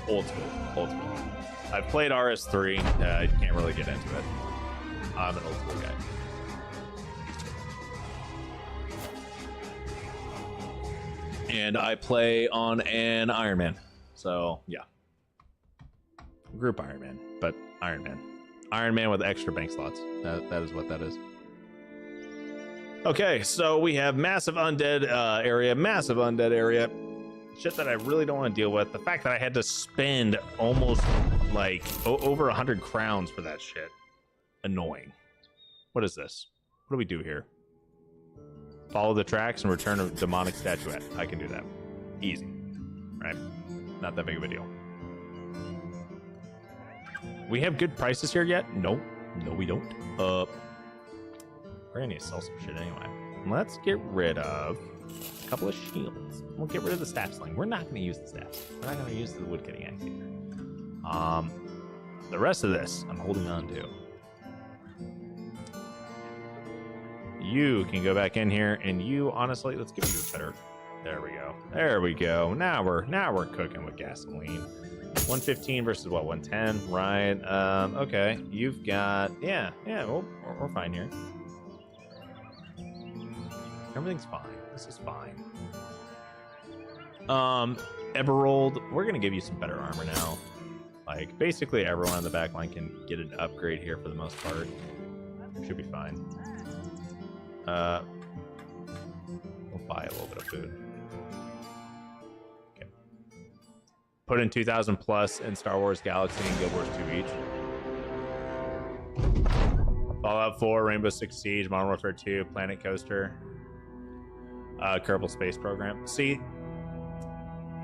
Old school. I've played RS3. I can't really get into it. I'm an old school guy. And I play on an Iron Man. So, yeah. Group Iron Man, but Iron Man. Iron Man with extra bank slots. That is what that is. Okay, so we have massive undead area. Shit that I really don't want to deal with. The fact that I had to spend almost like over 100 crowns for that shit. Annoying. What is this? What do we do here? Follow the tracks and return a demonic statuette. I can do that. Easy. Right? Not that big of a deal. We have good prices here yet? No. No, we don't. We're gonna need to sell some shit anyway. Let's get rid of a couple of shields. We'll get rid of the staff sling. We're not gonna use the staff. We're not gonna use the woodcutting axe either. The rest of this, I'm holding on to. You can go back in here, and you honestly, let's give you a better. There we go. There we go. Now we're cooking with gasoline. 115 versus what? 110, right? Okay. You've got we're fine here. Everything's fine. This is fine. Eberald, we're gonna give you some better armor now. Like basically everyone on the back line can get an upgrade here for the most part. Should be fine. We'll buy a little bit of food. Okay. Put in 2,000 plus in Star Wars Galaxy and Guild Wars 2 each. Fallout 4, Rainbow Six Siege, Modern Warfare 2, Planet Coaster, Kerbal Space Program. See,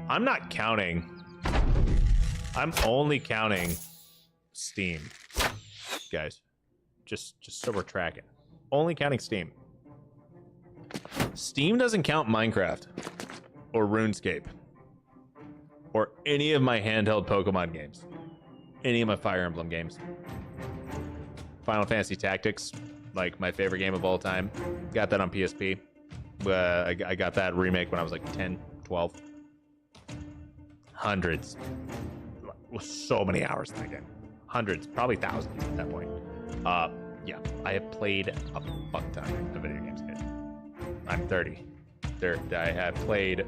I'm not counting. I'm only counting Steam, guys. Just so we're tracking. Only counting Steam. Steam doesn't count Minecraft or RuneScape or any of my handheld Pokemon games, any of my Fire Emblem games. Final Fantasy Tactics, like my favorite game of all time. Got that on PSP. I got that remake when I was like 10, 12. Hundreds. So many hours in that game. Hundreds, probably thousands at that point. Yeah, I have played a fuck ton of video games, guys. I'm 30. I have played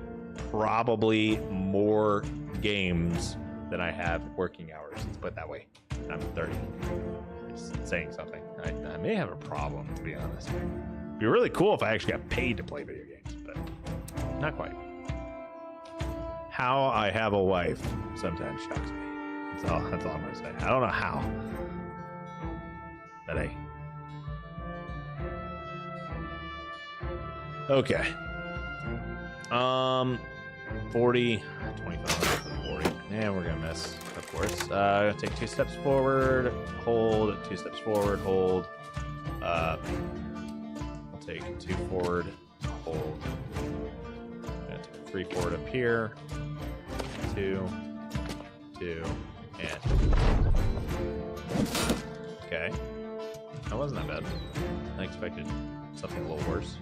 probably more games than I have working hours. Let's put it that way. I'm 30. Just saying something. I may have a problem, to be honest. It'd be really cool if I actually got paid to play video games, but not quite. How I have a wife sometimes shocks me. That's all I'm gonna say. I don't know how. today. Okay. 40, 25 for 40. And we're gonna miss, of course. Take 2 steps forward, hold, 2 steps forward, hold. I'll take 2 forward, hold. I'm gonna take 3 forward up here. 2, 2, and okay. That wasn't that bad. I expected something a little worse.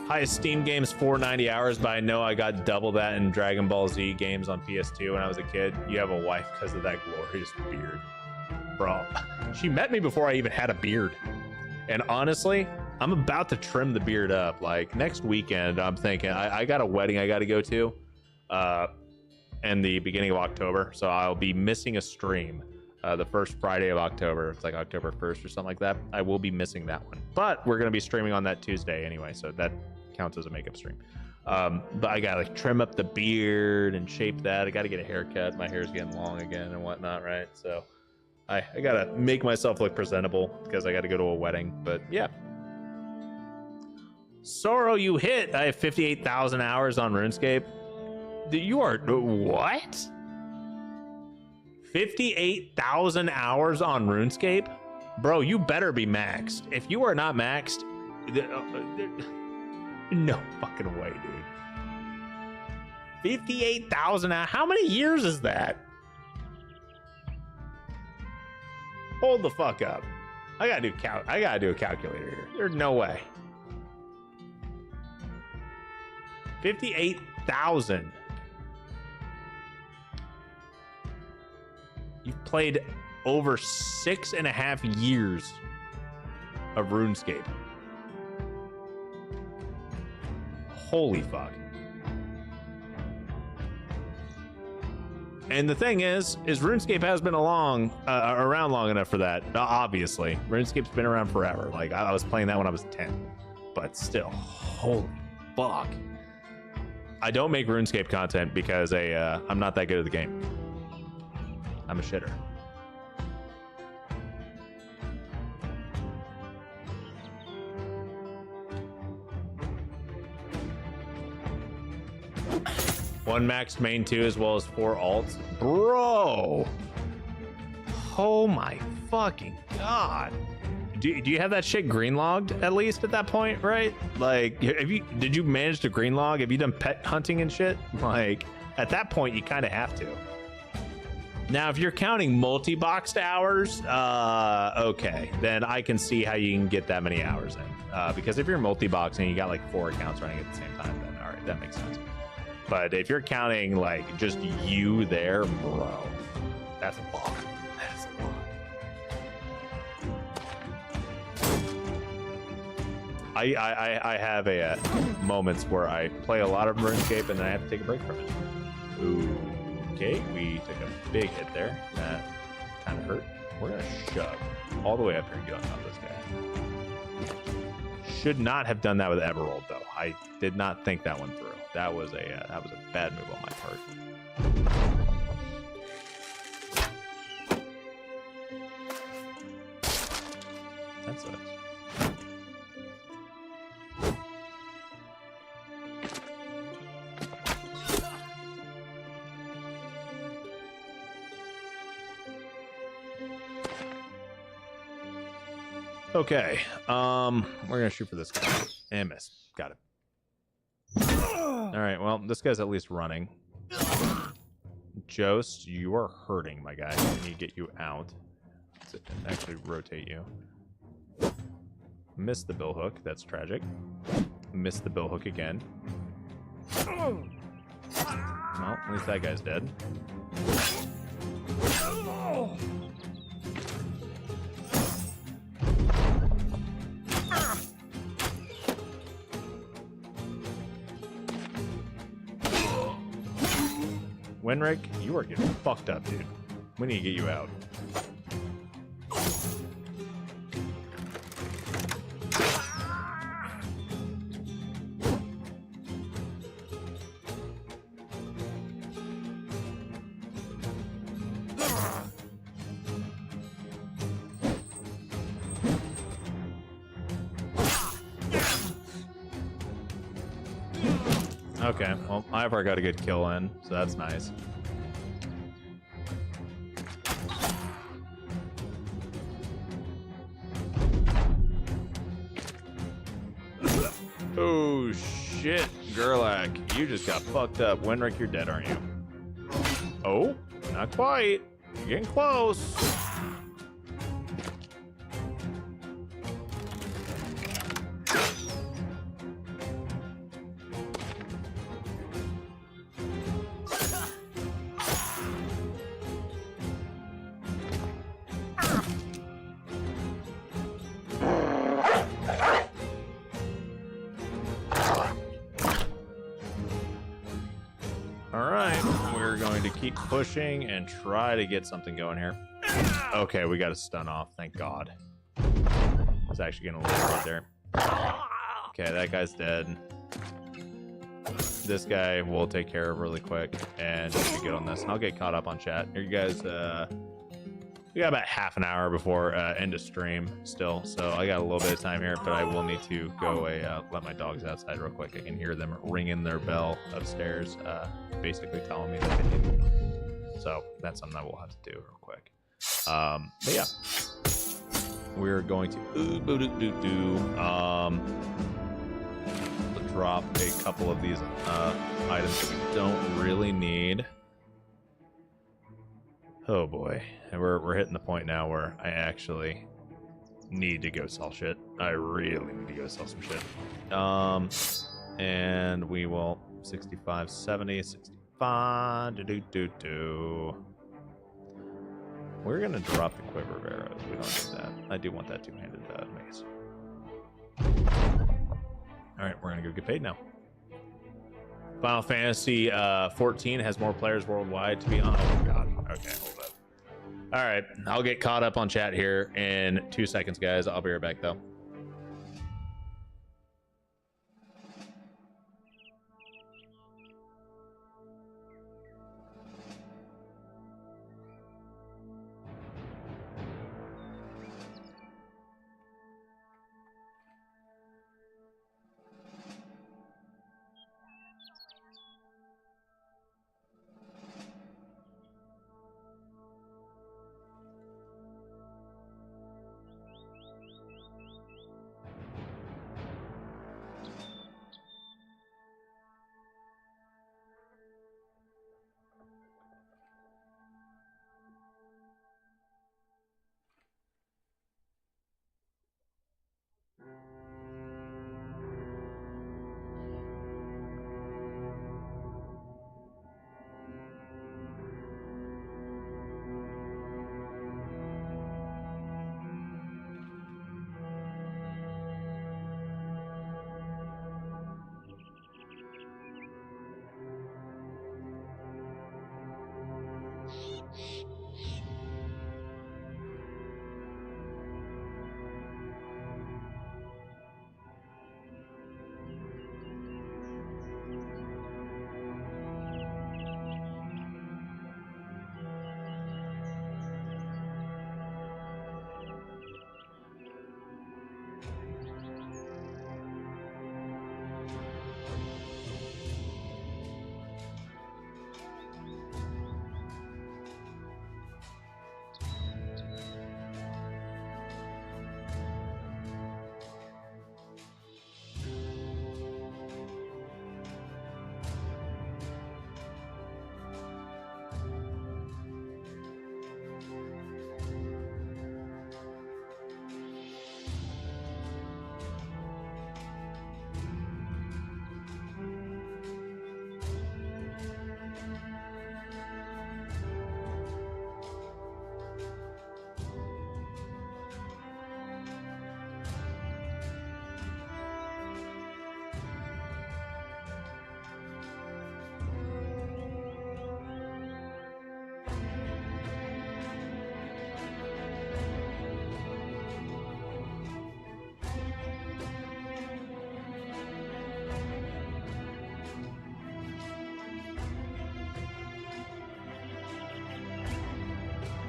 Highest Steam games 490 hours, but I know I got double that in Dragon Ball Z games on PS2 when I was a kid. You have a wife because of that glorious beard. Bro, she met me before I even had a beard. And honestly, I'm about to trim the beard up. Like next weekend, I'm thinking I got a wedding I got to go to in the beginning of October. So I'll be missing a stream the first Friday of October. It's like October 1st or something like that. I will be missing that one. But we're going to be streaming on that Tuesday anyway. So that counts as a makeup stream. But I got to like trim up the beard and shape that. I got to get a haircut. My hair's getting long again and whatnot, right? So I got to make myself look presentable because I got to go to a wedding. But yeah. Sorrow, you hit. I have 58,000 hours on RuneScape. You are what? 58,000 hours on RuneScape? Bro, you better be maxed. If you are not maxed, no fucking way, dude. 58,000 hours. How many years is that? Hold the fuck up. I gotta do a calculator here. There's no way. 58,000. You've played over 6.5 years of RuneScape. Holy fuck. And the thing is RuneScape has been around long enough for that. Obviously, RuneScape's been around forever. Like I was playing that when I was 10, but still, holy fuck. I don't make RuneScape content because I'm not that good at the game. I'm a shitter. One maxed main 2 as well as 4 alts. Bro! Oh my fucking god. Do you have that shit green logged at least at that point, right? Like, did you manage to green log? Have you done pet hunting and shit? Like, at that point, you kind of have to. Now, if you're counting multi-boxed hours, okay, then I can see how you can get that many hours in. Because if you're multi-boxing, you got like 4 accounts running at the same time, then all right, that makes sense. But if you're counting like just you there, bro, that's a lot. That's a lot. I have moments where I play a lot of RuneScape and then I have to take a break from it. Ooh. Okay, we took a big hit there. That kind of hurt. We're gonna shove all the way up here and get on top of this guy. Should not have done that with Everold though. I did not think that one through. That was a bad move on my part. That sucks. Okay, we're gonna shoot for this guy and miss. Got it. All right, well, this guy's at least running. Jost, you are hurting, my guy. I need to get you out. Let's actually rotate you. Missed the bill hook. That's tragic. Missed the bill hook again. Well, at least that guy's dead. Winrick, you are getting fucked up, dude. We need to get you out. Okay, well, Ivar got a good kill in, so that's nice. Oh shit, Gerlach, you just got fucked up. Wenrick, you're dead, aren't you? Oh, not quite. You're getting close. Keep pushing and try to get something going here. Okay, we got a stun off, thank God. It's actually gonna live right there. Okay, that guy's dead. This guy we'll take care of really quick and just get on this. And I'll get caught up on chat. Here, you guys, we got about half an hour before end of stream still, so I got a little bit of time here, but I will need to go let my dogs outside real quick. I can hear them ringing their bell upstairs, basically telling me that they need. So that's something that we'll have to do real quick. But yeah, we're going to drop a couple of these items that we don't really need. Oh boy, and we're hitting the point now where I actually need to go sell shit. I really need to go sell some shit. And we will 65, 70, 65. We're gonna drop the quiver of arrows. We don't need that. I do want that two-handed mace. All right, we're gonna go get paid now. Final Fantasy 14 has more players worldwide to be on. Oh my god. Okay, hold up. All right, I'll get caught up on chat here in 2 seconds, guys. I'll be right back though.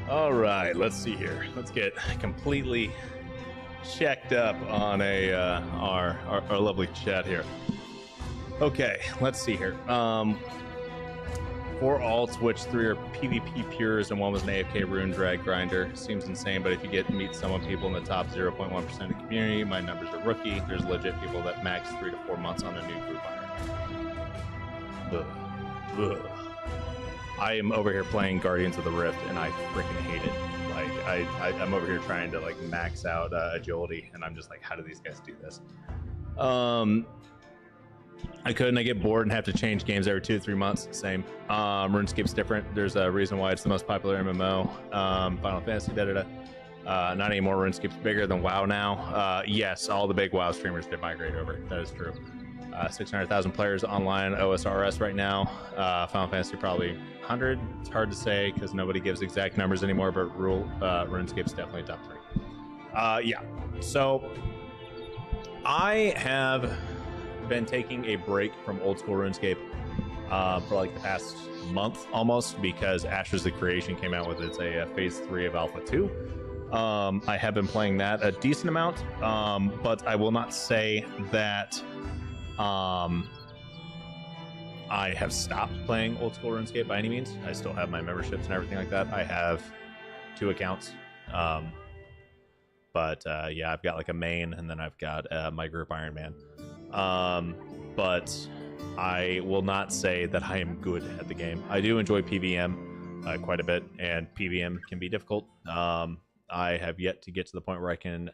All right, let's see here. Let's get completely checked up on our lovely chat here. Okay, let's see here. 4 alts, which 3 are PvP pures, and 1 was an AFK rune drag grinder. Seems insane, but if you get to meet some people in the top 0.1% of the community, my numbers are rookie. There's legit people that max 3 to 4 months on a new group iron. Ugh. I am over here playing Guardians of the Rift, and I freaking hate it. Like, I'm over here trying to like max out agility, and I'm just like, how do these guys do this? I get bored and have to change games every 2 to 3 months. Same. RuneScape's different. There's a reason why it's the most popular MMO. Final Fantasy, not anymore. RuneScape's bigger than WoW now. Yes, all the big WoW streamers did migrate over. That is true. 600,000 players online OSRS right now. Final Fantasy probably 100. It's hard to say because nobody gives exact numbers anymore, but RuneScape's definitely top 3. Yeah. So I have been taking a break from old school RuneScape for like the past month almost, because Ashes the Creation came out with its phase 3 of Alpha 2. I have been playing that a decent amount, but I will not say that I have stopped playing old school RuneScape by any means. I still have my memberships and everything like that. I have 2 accounts. But yeah, I've got like a main, and then I've got my group Iron Man. But I will not say that I am good at the game. I do enjoy PvM quite a bit, and PvM can be difficult. I have yet to get to the point where I can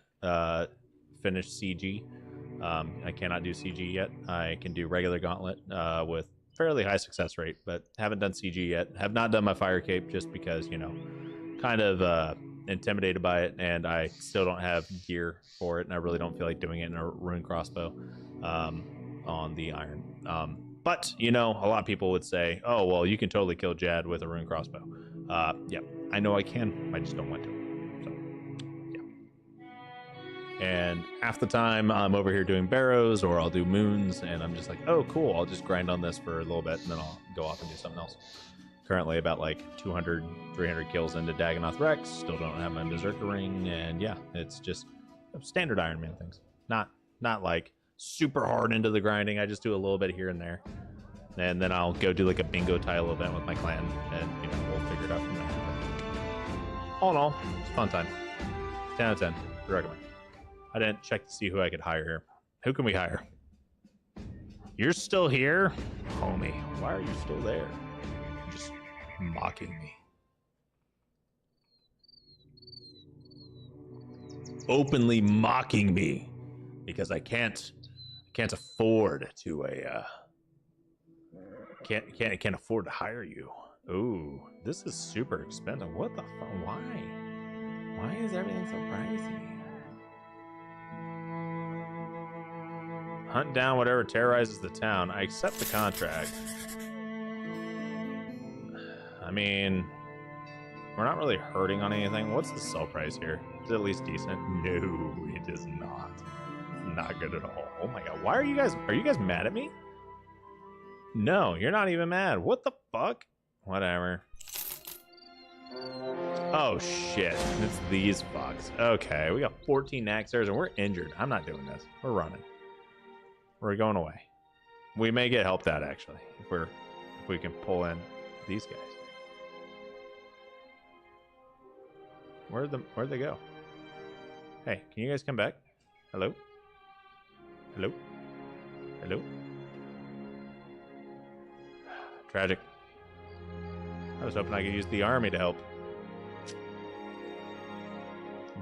finish CG. I cannot do CG yet. I can do regular gauntlet with fairly high success rate, but haven't done CG yet. Have not done my fire cape just because, you know, kind of intimidated by it, and I still don't have gear for it, and I really don't feel like doing it in a rune crossbow on the iron. But, you know, a lot of people would say, oh, well, you can totally kill Jad with a rune crossbow. Yeah, I know I can. I just don't want to. So, yeah. And half the time I'm over here doing barrows, or I'll do moons, and I'm just like, oh, cool, I'll just grind on this for a little bit, and then I'll go off and do something else. Currently about like 200, 300 kills into Dagonoth Rex. Still don't have my Berserker ring, and yeah, it's just standard Iron Man things. Not like super hard into the grinding. I just do a little bit here and there, and then I'll go do like a bingo tile event with my clan, and you know, we'll figure it out from there. All in all, it's a fun time. 10 out of 10. I recommend. I didn't check to see who I could hire here. Who can we hire? You're still here, homie. Why are you still there? Just mocking me. Openly mocking me because I can't afford to can't afford to hire you. Ooh, this is super expensive. What the fuck? Why is everything so pricey? Hunt down whatever terrorizes the town. I accept the contract. I mean, we're not really hurting on anything. What's the sell price here? Is it at least decent? No, it is not. It's not good at all. Oh my god, are you guys mad at me? No, you're not even mad. What the fuck? Whatever. Oh shit, it's these fucks. Okay, we got 14 Naxxers and we're injured. I'm not doing this. We're running. We're going away. We may get helped out actually if we can pull in these guys. Where'd they go? Hey, can you guys come back? Hello? Hello? Hello? Tragic. I was hoping I could use the army to help.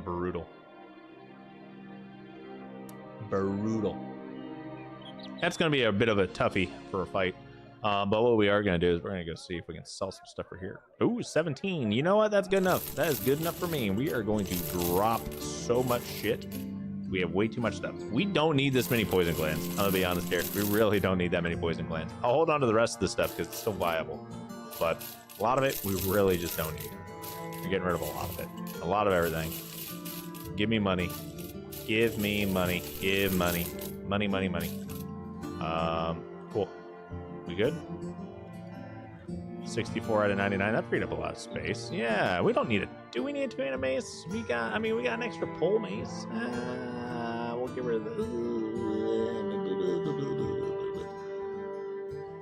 Brutal. Brutal. That's going to be a bit of a toughie for a fight. But what we are going to do is we're going to go see if we can sell some stuff for here. Ooh, 17. You know what? That's good enough. That is good enough for me. We are going to drop so much shit. We have way too much stuff. We don't need this many poison glands. I'm going to be honest here. We really don't need that many poison glands. I'll hold on to the rest of the stuff because it's still viable. But a lot of it, we really just don't need. We're getting rid of a lot of it. A lot of everything. Give me money. Give me money. Give money. Money, money, money. Cool. We good? 64 out of 99. That freed up a lot of space. Yeah, we don't need it. Do we need a 2 mace? We got an extra pole mace. We'll get rid of the.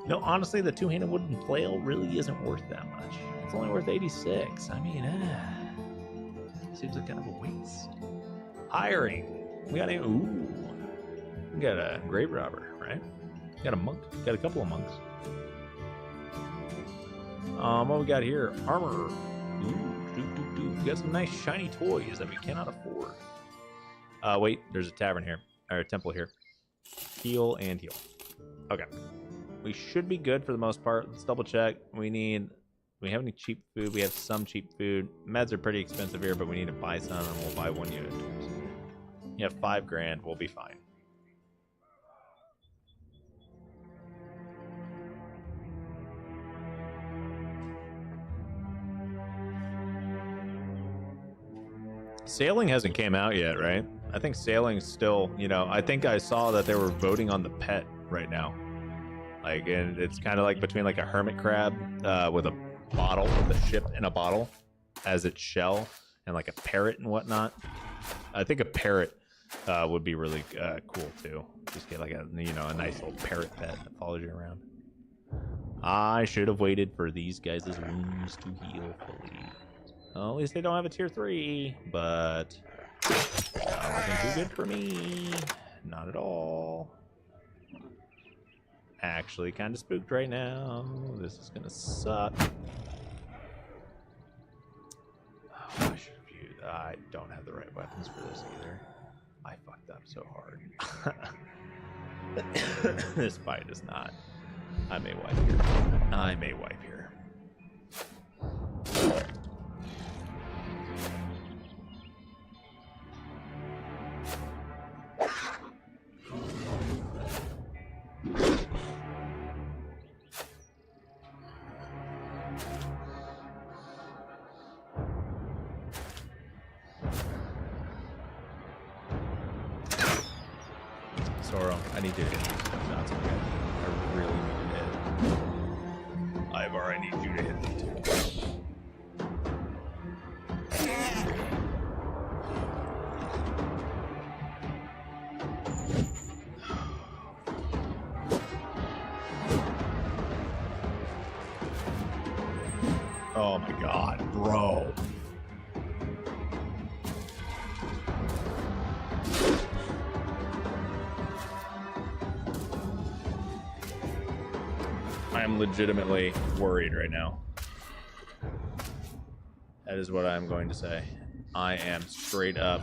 No, honestly, the two-handed wooden flail really isn't worth that much. It's only worth 86. I mean, seems like kind of a waste. Hiring. We got a we got a grave robber, right? Got a monk. Got a couple of monks. What we got here? Armor. We got some nice shiny toys that we cannot afford. Wait, there's a tavern here, or a temple here. Heal and heal. Okay. We should be good for the most part. Let's double check. Do we have any cheap food? We have some cheap food. Meds are pretty expensive here, but we need to buy some, and we'll buy 1 unit. You have 5 grand. We'll be fine. Sailing hasn't came out yet, right? I think sailing's still, you know, I think I saw that they were voting on the pet right now. Like, and it's kind of like between like a hermit crab with a bottle, with a ship in a bottle as its shell, and like a parrot and whatnot. I think a parrot would be really cool too. Just get like a, you know, a nice little parrot pet that follows you around. I should have waited for these guys' wounds to heal fully. Well, at least they don't have a tier 3, but not looking too good for me. Not at all. Actually, kind of spooked right now. This is gonna suck. Oh, I should have viewed. I don't have the right weapons for this either. I fucked up so hard. This fight is not. I may wipe here. I may wipe here. Sorrow, I need to hit these guys out. I really need to hit. Ivar, I need you to hit them too. Oh my god, bro. I am legitimately worried right now. That is what I'm going to say. I am straight up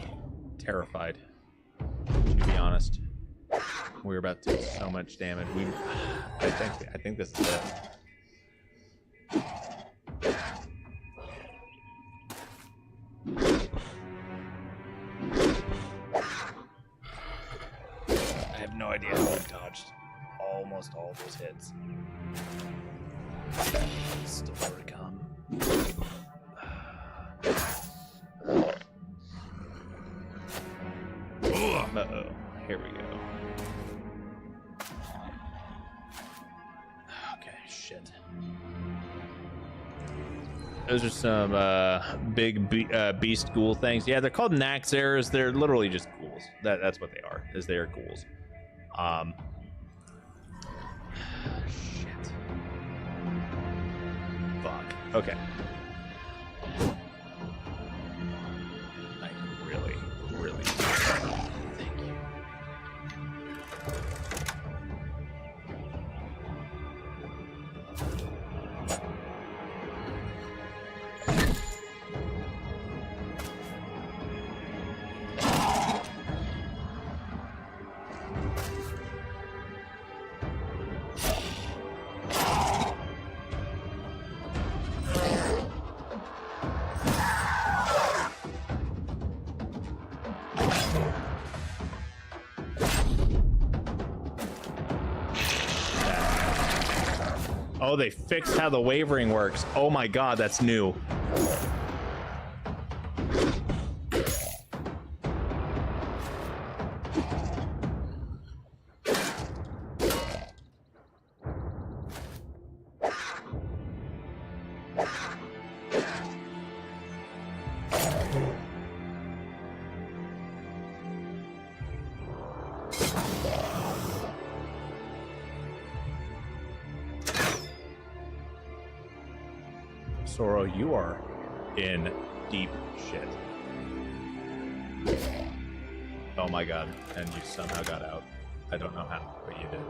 terrified, to be honest. We're about to do so much damage. I think this is it. I have no idea how I dodged almost all those hits. Still more to come. Uh-oh. Here we go. Okay, shit. Those are some big beast ghoul things. Yeah, they're called Naxxairs. They're literally just ghouls. That's what they are, is they are ghouls. Shit. Fuck. Okay. I really, really. Thank you. Oh, they fixed how the wavering works. Oh my god, that's new. Soro, you are in deep shit. Oh my god, and you somehow got out. I don't know how, but you did.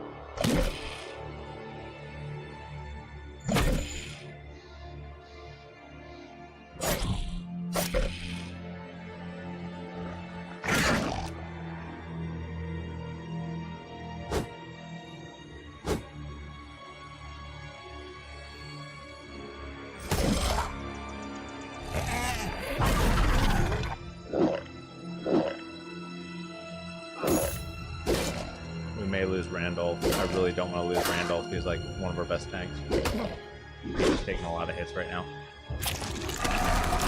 Lose Randolph. I really don't want to lose Randolph. He's like one of our best tanks. He's taking a lot of hits right now.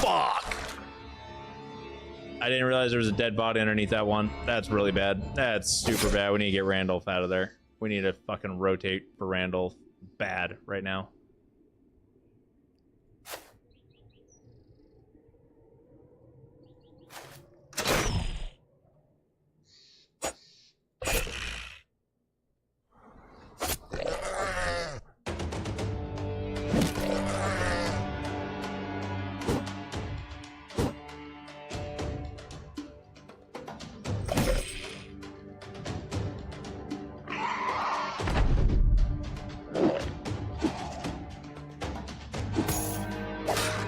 Fuck! I didn't realize there was a dead body underneath that one. That's really bad. That's super bad. We need to get Randolph out of there. We need to fucking rotate for Randolph bad right now.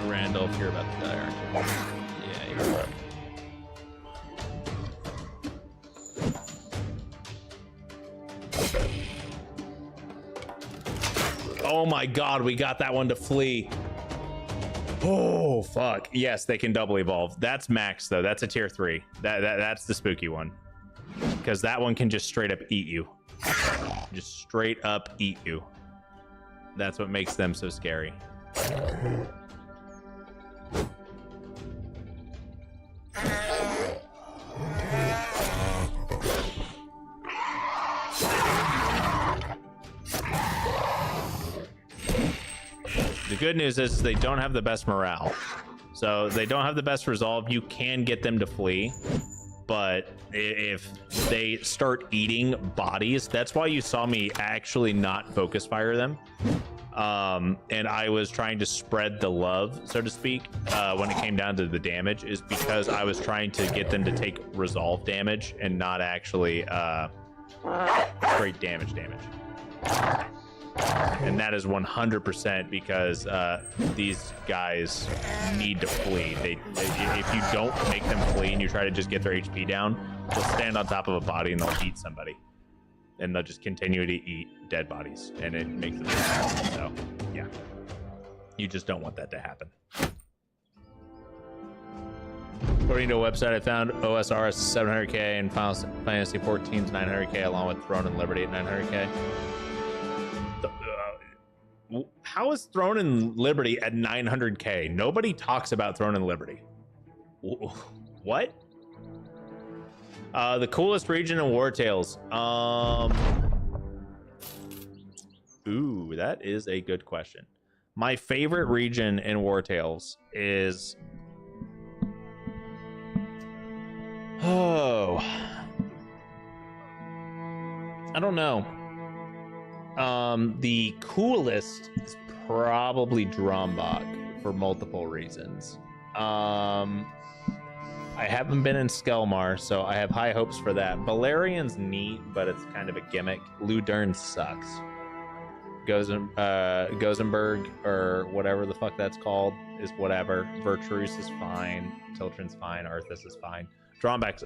Randolph, you're about to die, aren't you? Yeah, you're right. Oh my god, we got that one to flee. Oh fuck. Yes, they can double evolve. That's max though. That's a tier 3. That's the spooky one. Because that one can just straight up eat you. Just straight up eat you. That's what makes them so scary. The good news is they don't have the best morale. So they don't have the best resolve. You can get them to flee. But if they start eating bodies, that's why you saw me actually not focus fire them. And I was trying to spread the love, so to speak, when it came down to the damage, is because I was trying to get them to take resolve damage and not actually straight damage. And that is 100% because these guys need to flee. If you don't make them flee and you try to just get their HP down, they'll stand on top of a body and they'll eat somebody. And they'll just continue to eat dead bodies. And it makes them sad. So, yeah. You just don't want that to happen. According to a website I found, OSR is 700k and Final Fantasy 14 is 900k, along with Throne and Liberty at 900k. How is Throne and Liberty at 900k? Nobody talks about Throne and Liberty. What? The coolest region in War Tales. Ooh, that is a good question. My favorite region in War Tales is... Oh. I don't know. The coolest is probably Drombach for multiple reasons. I haven't been in Skelmar, so I have high hopes for that. Balerian's neat, but it's kind of a gimmick. Ludern sucks. Gozenberg, or whatever the fuck that's called, is whatever. Virtues is fine. Tiltrin's fine. Arthas is fine. Drombach's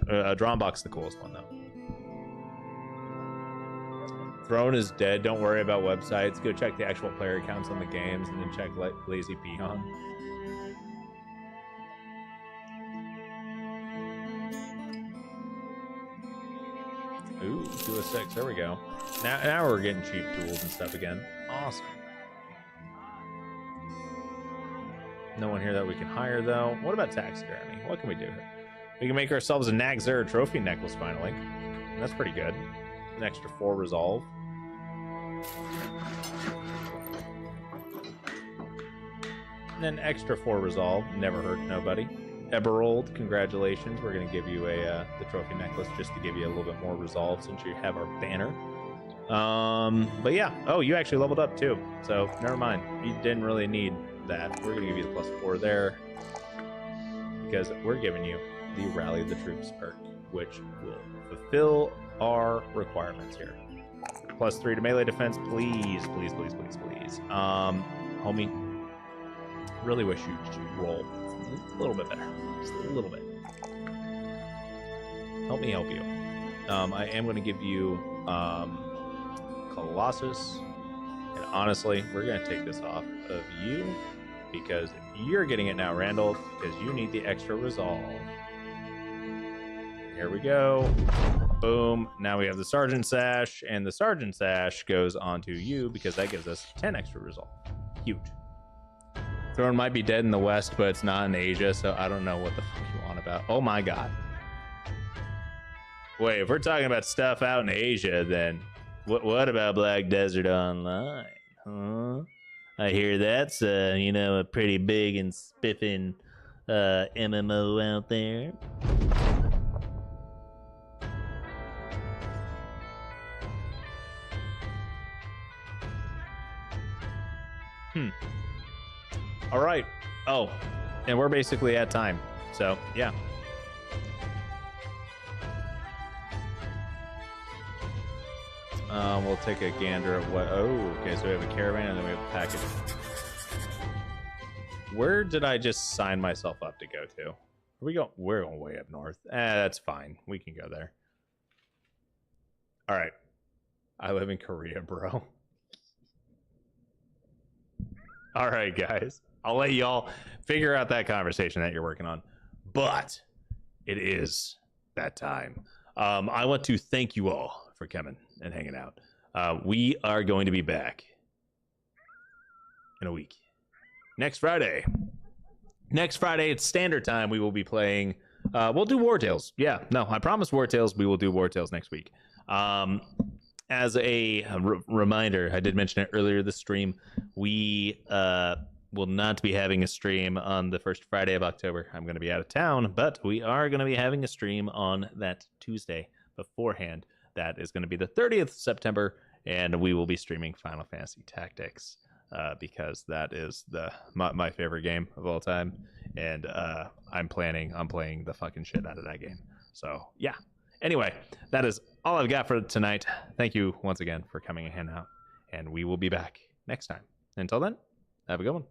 the coolest one, though. Throne is dead. Don't worry about websites. Go check the actual player accounts on the games, and then check Lazy Peon. Ooh, 206. There we go. Now we're getting cheap tools and stuff again. Awesome. No one here that we can hire, though. What about taxidermy? What can we do here? We can make ourselves a Nagzera trophy necklace, finally. That's pretty good. An extra 4 resolve. And then extra 4 resolve. Never hurt nobody. Eberald, congratulations. We're going to give you the trophy necklace just to give you a little bit more resolve since you have our banner. But yeah. Oh, you actually leveled up too. So never mind. You didn't really need that. We're going to give you the +4 there because we're giving you the Rally the Troops perk, which will fulfill our requirements here. +3 to melee defense, please, please, please, please, please. Homie, really wish you could roll a little bit better, just a little bit. Help me help you. I am going to give you Colossus, and honestly, we're going to take this off of you because you're getting it now, Randall, because you need the extra resolve. Here we go. Boom. Now we have the Sergeant Sash, and the Sergeant Sash goes onto you because that gives us 10 extra resolve. Huge. Throne might be dead in the West, but it's not in Asia, so I don't know what the fuck you want about. Oh my god. Wait, if we're talking about stuff out in Asia, then what about Black Desert Online? Huh? I hear that's, you know, a pretty big and spiffing MMO out there. All right. Oh, and we're basically at time. So, yeah. We'll take a gander of what... Oh, okay, so we have a caravan and then we have a package. Where did I just sign myself up to go to? We're going way up north. That's fine. We can go there. All right. I live in Korea, bro. All right, guys. I'll let y'all figure out that conversation that you're working on. But it is that time. I want to thank you all for coming and hanging out. We are going to be back in a week. Next Friday. Next Friday, it's standard time. We will be playing. We'll do War Tales. Yeah, no, I promise War Tales. We will do War Tales next week. As a reminder, I did mention it earlier this stream. We will not be having a stream on the first Friday of October. I'm going to be out of town, but we are going to be having a stream on that Tuesday beforehand. That is going to be the 30th of September, and we will be streaming Final Fantasy Tactics because that is my favorite game of all time, and I'm planning on playing the fucking shit out of that game. So, yeah. Anyway, that is all I've got for tonight. Thank you once again for coming and hanging out, and we will be back next time. Until then, have a good one.